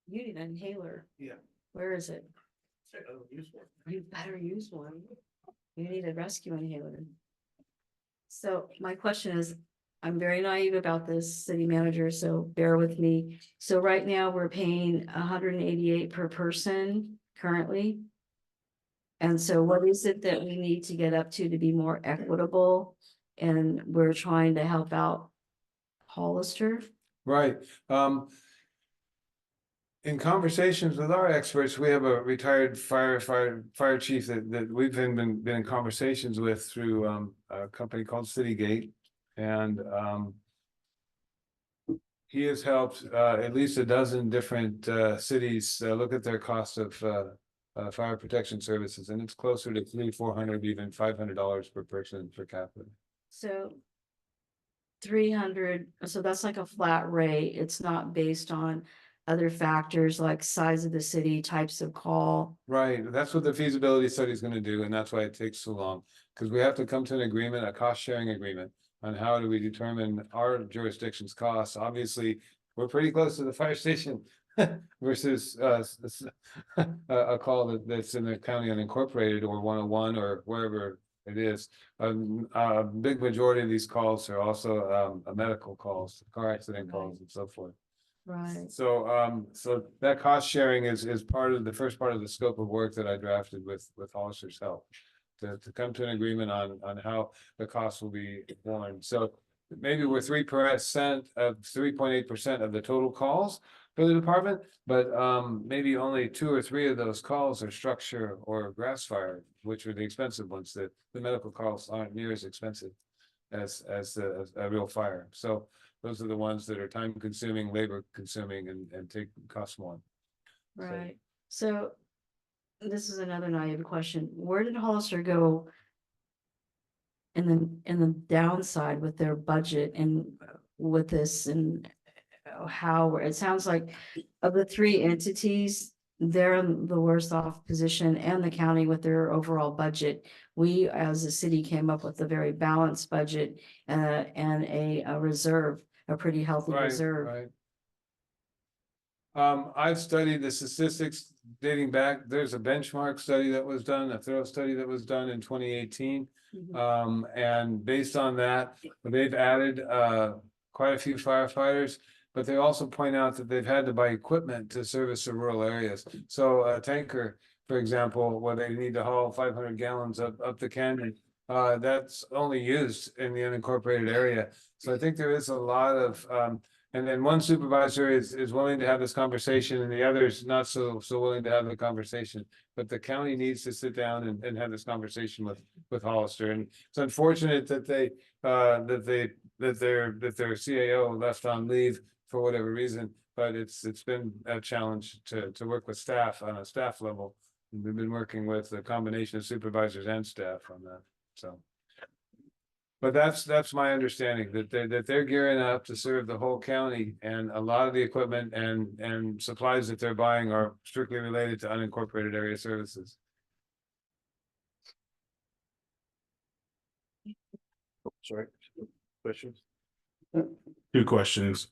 You need an inhaler. Yeah. Where is it? You better use one. You need a rescue inhaler. So my question is, I'm very naive about this, city manager, so bear with me. So right now we're paying 188 per person currently. And so what is it that we need to get up to be more equitable? And we're trying to help out Hollister. Right. In conversations with our experts, we have a retired fire chief that we've been in conversations with through a company called Citygate. And he has helped at least a dozen different cities look at their cost of fire protection services, and it's closer to $300-400, even $500 per person per capita. So 300, so that's like a flat rate. It's not based on other factors like size of the city, types of call. Right, that's what the feasibility study is going to do, and that's why it takes so long, because we have to come to an agreement, a cost sharing agreement, on how do we determine our jurisdiction's costs. Obviously, we're pretty close to the fire station versus a call that's in the county unincorporated or 101 or wherever it is. A big majority of these calls are also medical calls, car accident calls, and so forth. Right. So that cost sharing is part of the first part of the scope of work that I drafted with Hollister's help to come to an agreement on how the costs will be borne. So maybe we're 3.8% of the total calls for the department, but maybe only 2 or 3 of those calls are structure or grass fire, which are the expensive ones. That the medical calls aren't near as expensive as a real fire. So those are the ones that are time consuming, labor consuming, and cost more. Right. So this is another naive question. Where did Hollister go in the downside with their budget and with this, and how it sounds like of the 3 entities, they're in the worst off position, and the county with their overall budget. We as a city came up with a very balanced budget and a reserve, a pretty healthy reserve. Right. I've studied the statistics dating back. There's a benchmark study that was done, a thorough study that was done in 2018. And based on that, they've added quite a few firefighters, but they also point out that they've had to buy equipment to service the rural areas. So a tanker, for example, where they need to haul 500 gallons up the canyon, that's only used in the unincorporated area. So I think there is a lot of, and then one supervisor is willing to have this conversation and the other's not so willing to have the conversation. But the county needs to sit down and have this conversation with Hollister. And it's unfortunate that their CAO left on leave for whatever reason, but it's been a challenge to work with staff on a staff level. We've been working with a combination of supervisors and staff on that, so. But that's my understanding, that they're gearing up to serve the whole county, and a lot of the equipment and supplies that they're buying are strictly related to unincorporated area services. Sorry, questions? Two questions.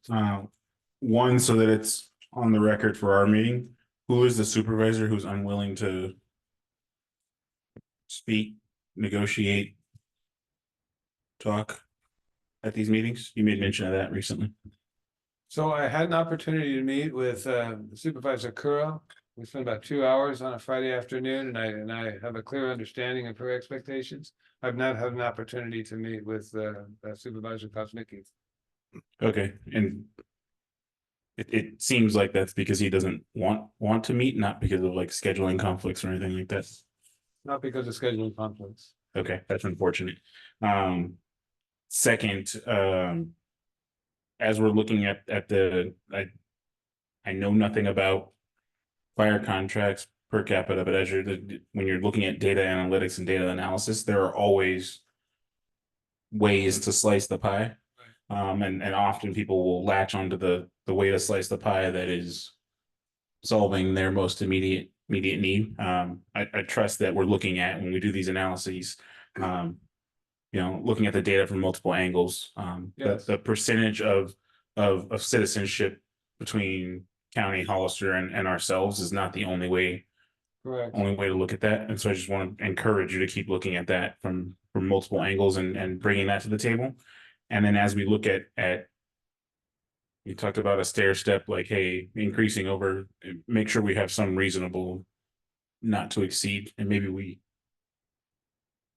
One, so that it's on the record for our meeting, who is the supervisor who's unwilling to speak, negotiate, talk at these meetings? You made mention of that recently. So I had an opportunity to meet with Supervisor Kuro. We spent about 2 hours on a Friday afternoon, and I have a clear understanding of her expectations. I've not had an opportunity to meet with Supervisor Kozmicki. Okay, and it seems like that's because he doesn't want to meet, not because of like scheduling conflicts or anything like that. Not because of scheduling conflicts. Okay, that's unfortunate. Second, as we're looking at the, I know nothing about fire contracts per capita, but as when you're looking at data analytics and data analysis, there are always ways to slice the pie. And often people will latch onto the way to slice the pie that is solving their most immediate need. I trust that we're looking at, when we do these analyses, looking at the data from multiple angles. Yes. The percentage of citizenship between County, Hollister, and ourselves is not the only way Correct. to look at that. And so I just want to encourage you to keep looking at that from multiple angles and bringing that to the table. And then as we look at you talked about a stair step, like, hey, increasing over, make sure we have some reasonable not to exceed, and maybe we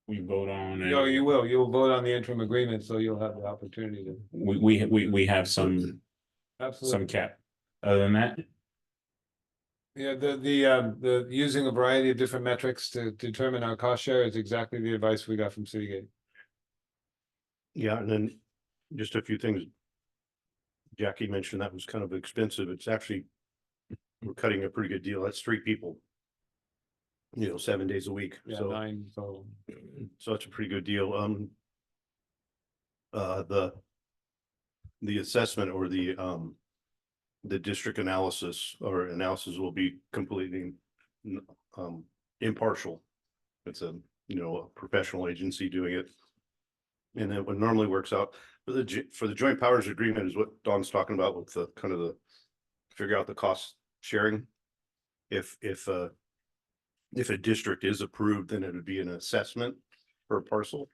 vote on. No, you will. You'll vote on the interim agreement, so you'll have the opportunity to. We have some Absolutely. cap. Other than that, Yeah, the using a variety of different metrics to determine our cost share is exactly the advice we got from Citygate. Yeah, and then just a few things. Jackie mentioned that was kind of expensive. It's actually, we're cutting a pretty good deal. That's 3 people. 7 days a week. Yeah, So 9 total. So it's a pretty good deal. The assessment or the district analysis will be completely impartial. It's a professional agency doing it, and then what normally works out for the joint powers agreement is what Don's talking about, with the kind of the figure out the cost sharing. If a district is approved, then it would be an assessment per parcel,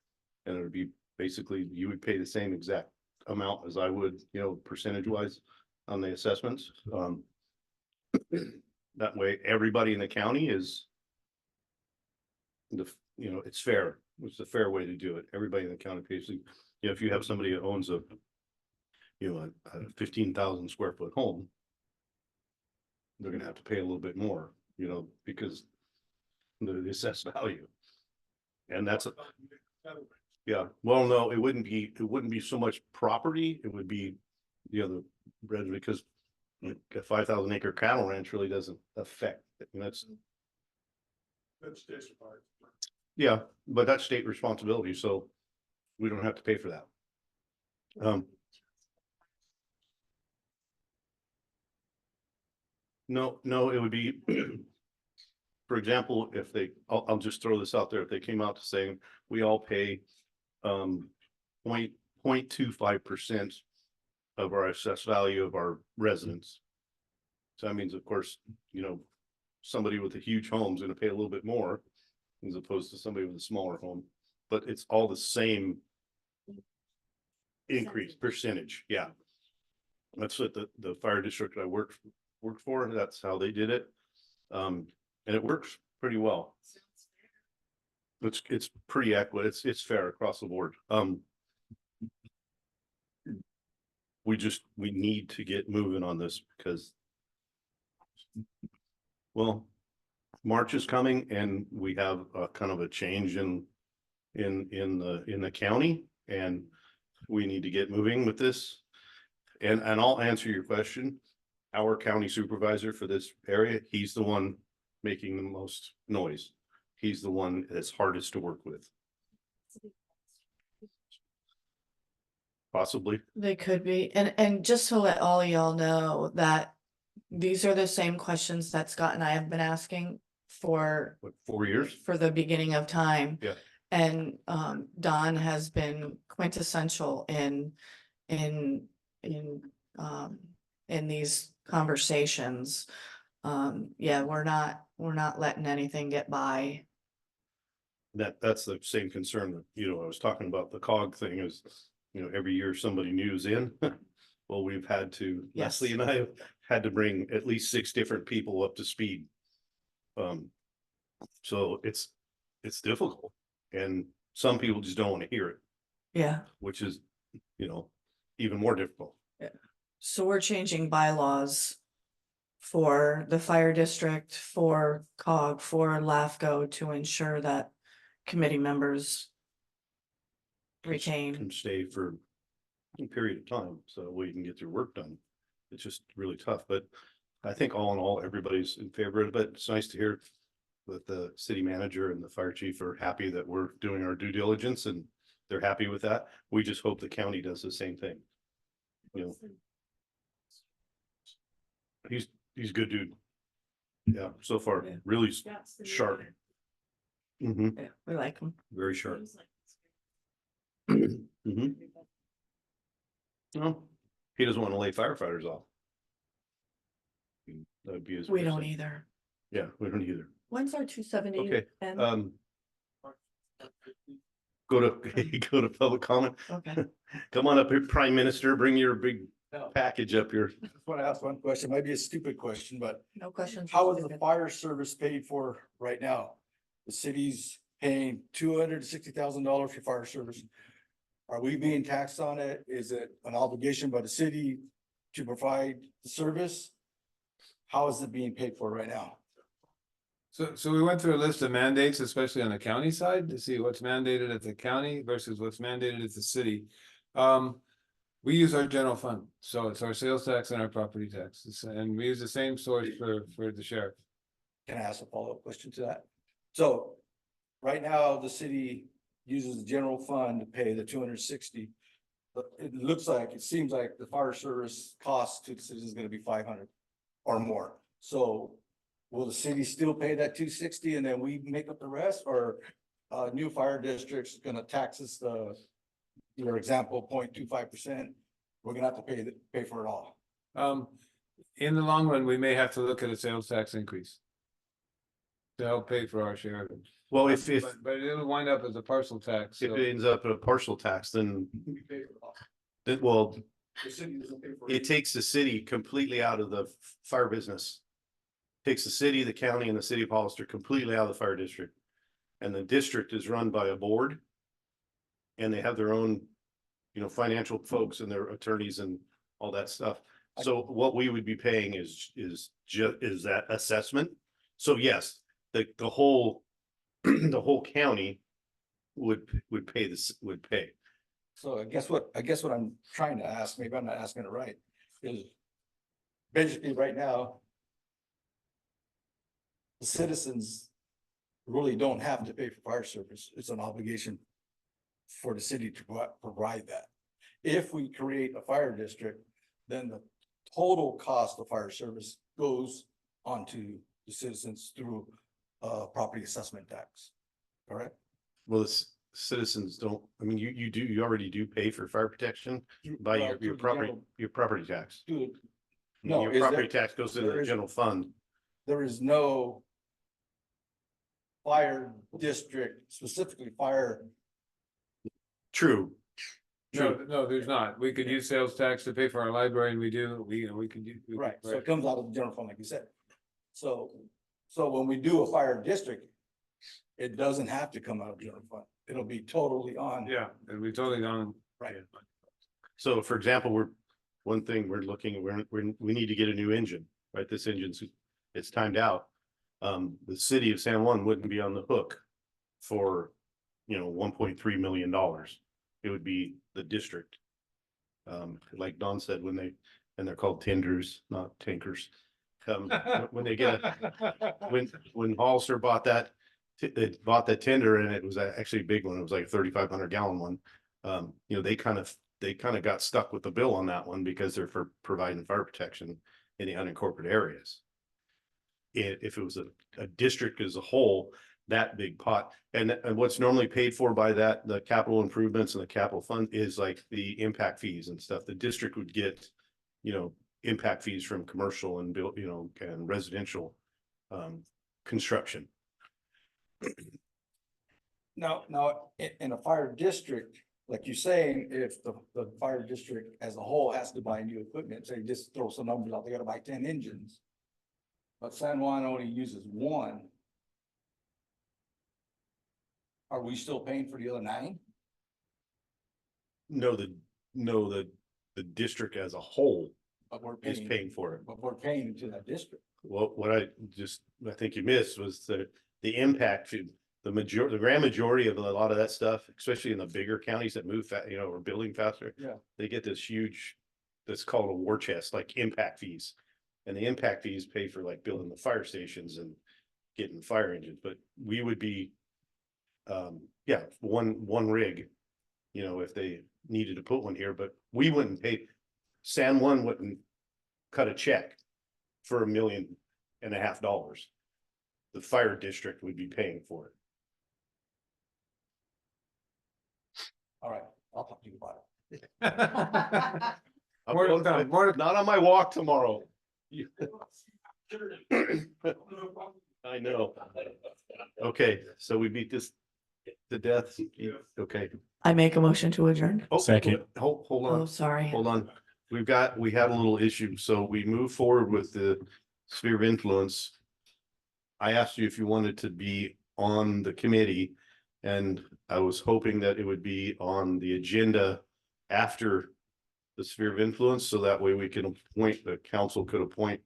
and it would be basically, you would pay the same exact amount as I would, percentage wise on the assessments. That way, everybody in the county is it's fair. It's a fair way to do it. Everybody in the county pays. If you have somebody that owns a 15,000 square foot home, they're gonna have to pay a little bit more, because the assessed value. And that's well, no, it wouldn't be so much property, it would be the other resident, because a 5,000 acre cattle ranch really doesn't affect it. And that's state's part. Yeah, but that's state responsibility, so we don't have to pay for that. No, it would be, for example, if I'll just throw this out there, if they came out to saying we all pay 0.25% of our assessed value of our residents. So that means, of course, somebody with a huge home is going to pay a little bit more as opposed to somebody with a smaller home, but it's all the same increase percentage. Yeah. That's what the fire district I worked for, that's how they did it. And it works pretty well. It's pretty equitable. It's fair across the board. We need to get moving on this because, well, March is coming and we have a kind of a change in the county, and we need to get moving with this. And I'll answer your question. Our county supervisor for this area, he's the one making the most noise. He's the one that's hardest to work with. Possibly. They could be, and just to let all of y'all know that these are the same questions that Scott and I have been asking for What, 4 years? for the beginning of time. Yeah. And Don has been quintessential in these conversations. Yeah, we're not letting anything get by. That's the same concern that, I was talking about the COG thing is, every year somebody new's in. Well, we've had to, Yes. Leslie and I have had to bring at least 6 different people up to speed. So it's difficult, and some people just don't want to hear it. Yeah. Which is, even more difficult. Yeah. So we're changing bylaws for the fire district, for COG, for LAFCO to ensure that committee members retain. Can stay for a period of time so we can get their work done. It's just really tough, but I think all in all, everybody's in favor of it. It's nice to hear that the city manager and the fire chief are happy that we're doing our due diligence, and they're happy with that. We just hope the county does the same thing. He's a good dude. Yeah, so far, really sharp. Yeah, we like them. Very sharp. No, he doesn't want to lay firefighters off. That'd be his. We don't either. Yeah, we don't either. When's our 270? Okay, end? go to public comment. Okay. Come on up here, Prime Minister, bring your big package up here. I just want to ask one question, might be a stupid question, but No questions. how is the fire service paid for right now? The city's paying $260,000 for fire service. Are we being taxed on it? Is it an obligation by the city to provide the service? How is it being paid for right now? So we went through a list of mandates, especially on the county side, to see what's mandated at the county versus what's mandated at the city. We use our general fund, so it's our sales tax and our property taxes, and we use the same source for the sheriff. Can I ask a follow-up question to that? So right now, the city uses the general fund to pay the 260. But it seems like the fire service cost to the city is gonna be 500 or more. So will the city still pay that 260 and then we make up the rest, or new fire districts gonna tax us your example, 0.25%? We're gonna have to pay for it all. In the long run, we may have to look at a sales tax increase to help pay for our share of it. Well, if But it'll wind up as a partial tax. if so- it ends up a partial tax, then well, The city doesn't pay for it takes the city completely out of the fire business. Takes the city, the county, and the city of Hollister completely out of the fire district. And the district is run by a board. And they have their own, financial folks and their attorneys and all that stuff. So what we would be paying is that assessment. So yes, the whole, the whole county would pay would pay. So I guess what I'm trying to ask, maybe I'm not asking it right, is basically right now, the citizens really don't have to pay for fire service. It's an obligation for the city to provide that. If we create a fire district, then the total cost of fire service goes onto the citizens through property assessment tax, correct? Well, the citizens don't, you already do pay for fire protection by Well, your through the property tax. No, Your is property there- tax goes into the general fund. There is no fire district, specifically fire. True. No, there's not. We could use sales tax to pay for our library and we do, we can do. Right, so it comes out of the general fund, like you said. So when we do a fire district, it doesn't have to come out of general fund. It'll be totally on. Yeah, it'll be totally on. Right. So for example, one thing we're looking, we need to get a new engine, right? This engine's, it's timed out. The city of San Juan wouldn't be on the hook for, $1.3 million. It would be the district. Like Don said, and they're called tenders, not tankers. When they get when Hollister bought that, they bought that tender, and it was actually a big one. It was like a 3,500 gallon one. They kind of got stuck with the bill on that one because they're for providing fire protection in the unincorporated areas. If it was a district as a whole, that big pot, and what's normally paid for by that, the capital improvements and the capital fund is like the impact fees and stuff. The district would get, impact fees from commercial and build, and residential construction. Now, in a fire district, like you're saying, if the fire district as a whole has to buy new equipment, say just throw some numbers out, they gotta buy 10 engines. But San Juan only uses one. Are we still paying for the other 9? No, the district as a whole But we're is paying for it. But we're paying to that district. Well, what I think you missed was the impact fee. The grand majority of a lot of that stuff, especially in the bigger counties that move are building faster. Yeah. They get this huge, that's called a war chest, like impact fees. And the impact fees pay for like building the fire stations and getting fire engines, but we would be, one rig, if they needed to put one here, but we wouldn't pay. San Juan wouldn't cut a check for $1.5 million. The fire district would be paying for it. All right, I'll talk to you about it. Not on my walk tomorrow. I know. Okay, so we beat this to death. Okay. I make a motion to adjourn. Oh, Second. Hold on. Oh, sorry. Hold on. We had a little issue, so we move forward with the sphere of influence. I asked you if you wanted to be on the committee, and I was hoping that it would be on the agenda after the sphere of influence, so that way we can appoint, the council could appoint.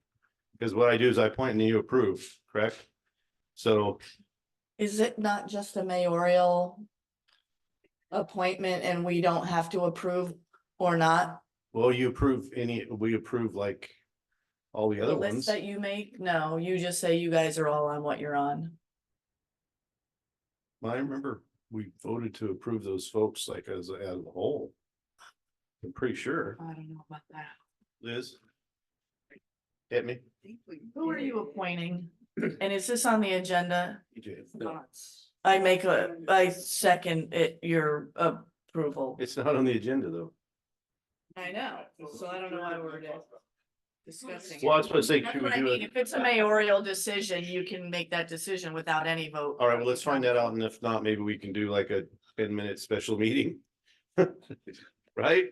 Because what I do is I appoint and you approve, correct? So Is it not just a mayoral appointment and we don't have to approve or not? well, we approve like all the The other list ones. that you make? No, you just say you guys are all on what you're on. I remember we voted to approve those folks like as a whole. I'm pretty sure. I don't know about that. Liz? Hit me. Who are you appointing? And is this on the agenda? EJ. I second your approval. It's not on the agenda though. I know, so I don't know why we're discussing. Well, I was supposed to say, That's should we what I do mean. it? If it's a mayoral decision, you can make that decision without any vote. All right, well, let's find that out. And if not, maybe we can do like a 10-minute special meeting. Right?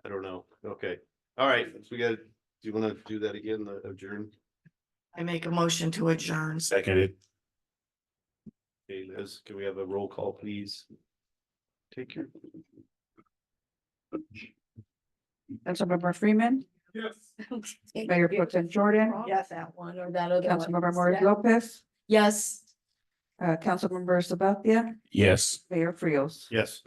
I don't know. Okay. All right. So do you want to do that again, the adjourn? I make a motion to adjourn. Seconded. Okay, Liz, can we have a roll call, please? Take your. Councilmember Freeman, Yes. Mayor Pro Tem Jordan, Yes, that one or that other one. Councilmember Morris Lopez, Yes. Councilmember Sabathia, Yes. Mayor Frios. Yes.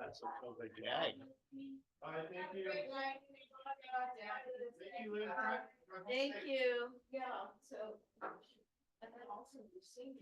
That's what sounds like jag. All right, thank you. Thank you, Lynn. Thank you. Yeah, so. And then also, you're seeing